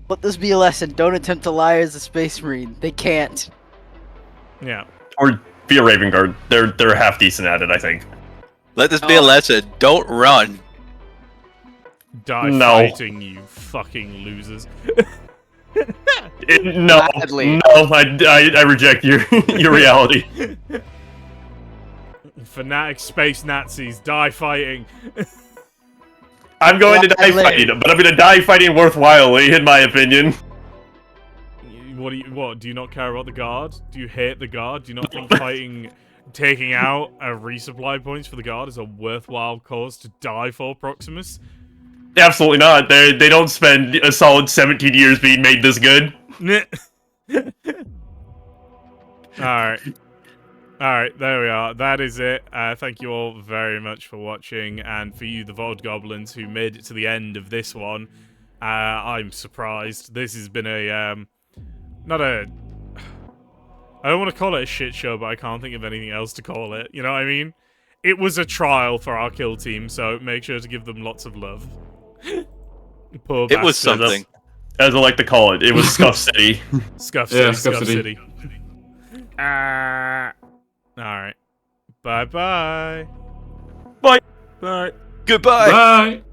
Let this be a lesson. Don't attempt to lie as a space marine. They can't. Yeah. Or be a Raven Guard. They're half decent at it, I think. Let this be a lesson. Don't run. Die No. fighting, you fucking losers. No, Gladly. I reject your your reality. Fanatic space Nazis, die fighting. I'm going to die Gladly. fighting, but I'm going to die fighting worthwhilely, in my opinion. What, do you not care about the guard? Do you hate the guard? Do you not think fighting, taking out resupply points for the guard is a worthwhile cause to die for, Proximus? Absolutely not. They don't spend a solid 17 years being made this good. Alright, there we are. That is it. Thank you all very much for watching, and for you, the VOD Goblins, who made it to the end of this one. I'm surprised. This has been a, not a... I don't want to call it a shit show, but I can't think of anything else to call it. You know what I mean? It was a trial for our kill team, so make sure to give them lots of love. Poor It was bastards. something. As I like to call it, it was Scuff City. Scuff Yeah, City, Scuff Scuff City. City. Alright. Bye-bye. Bye. Bye. Goodbye. Bye.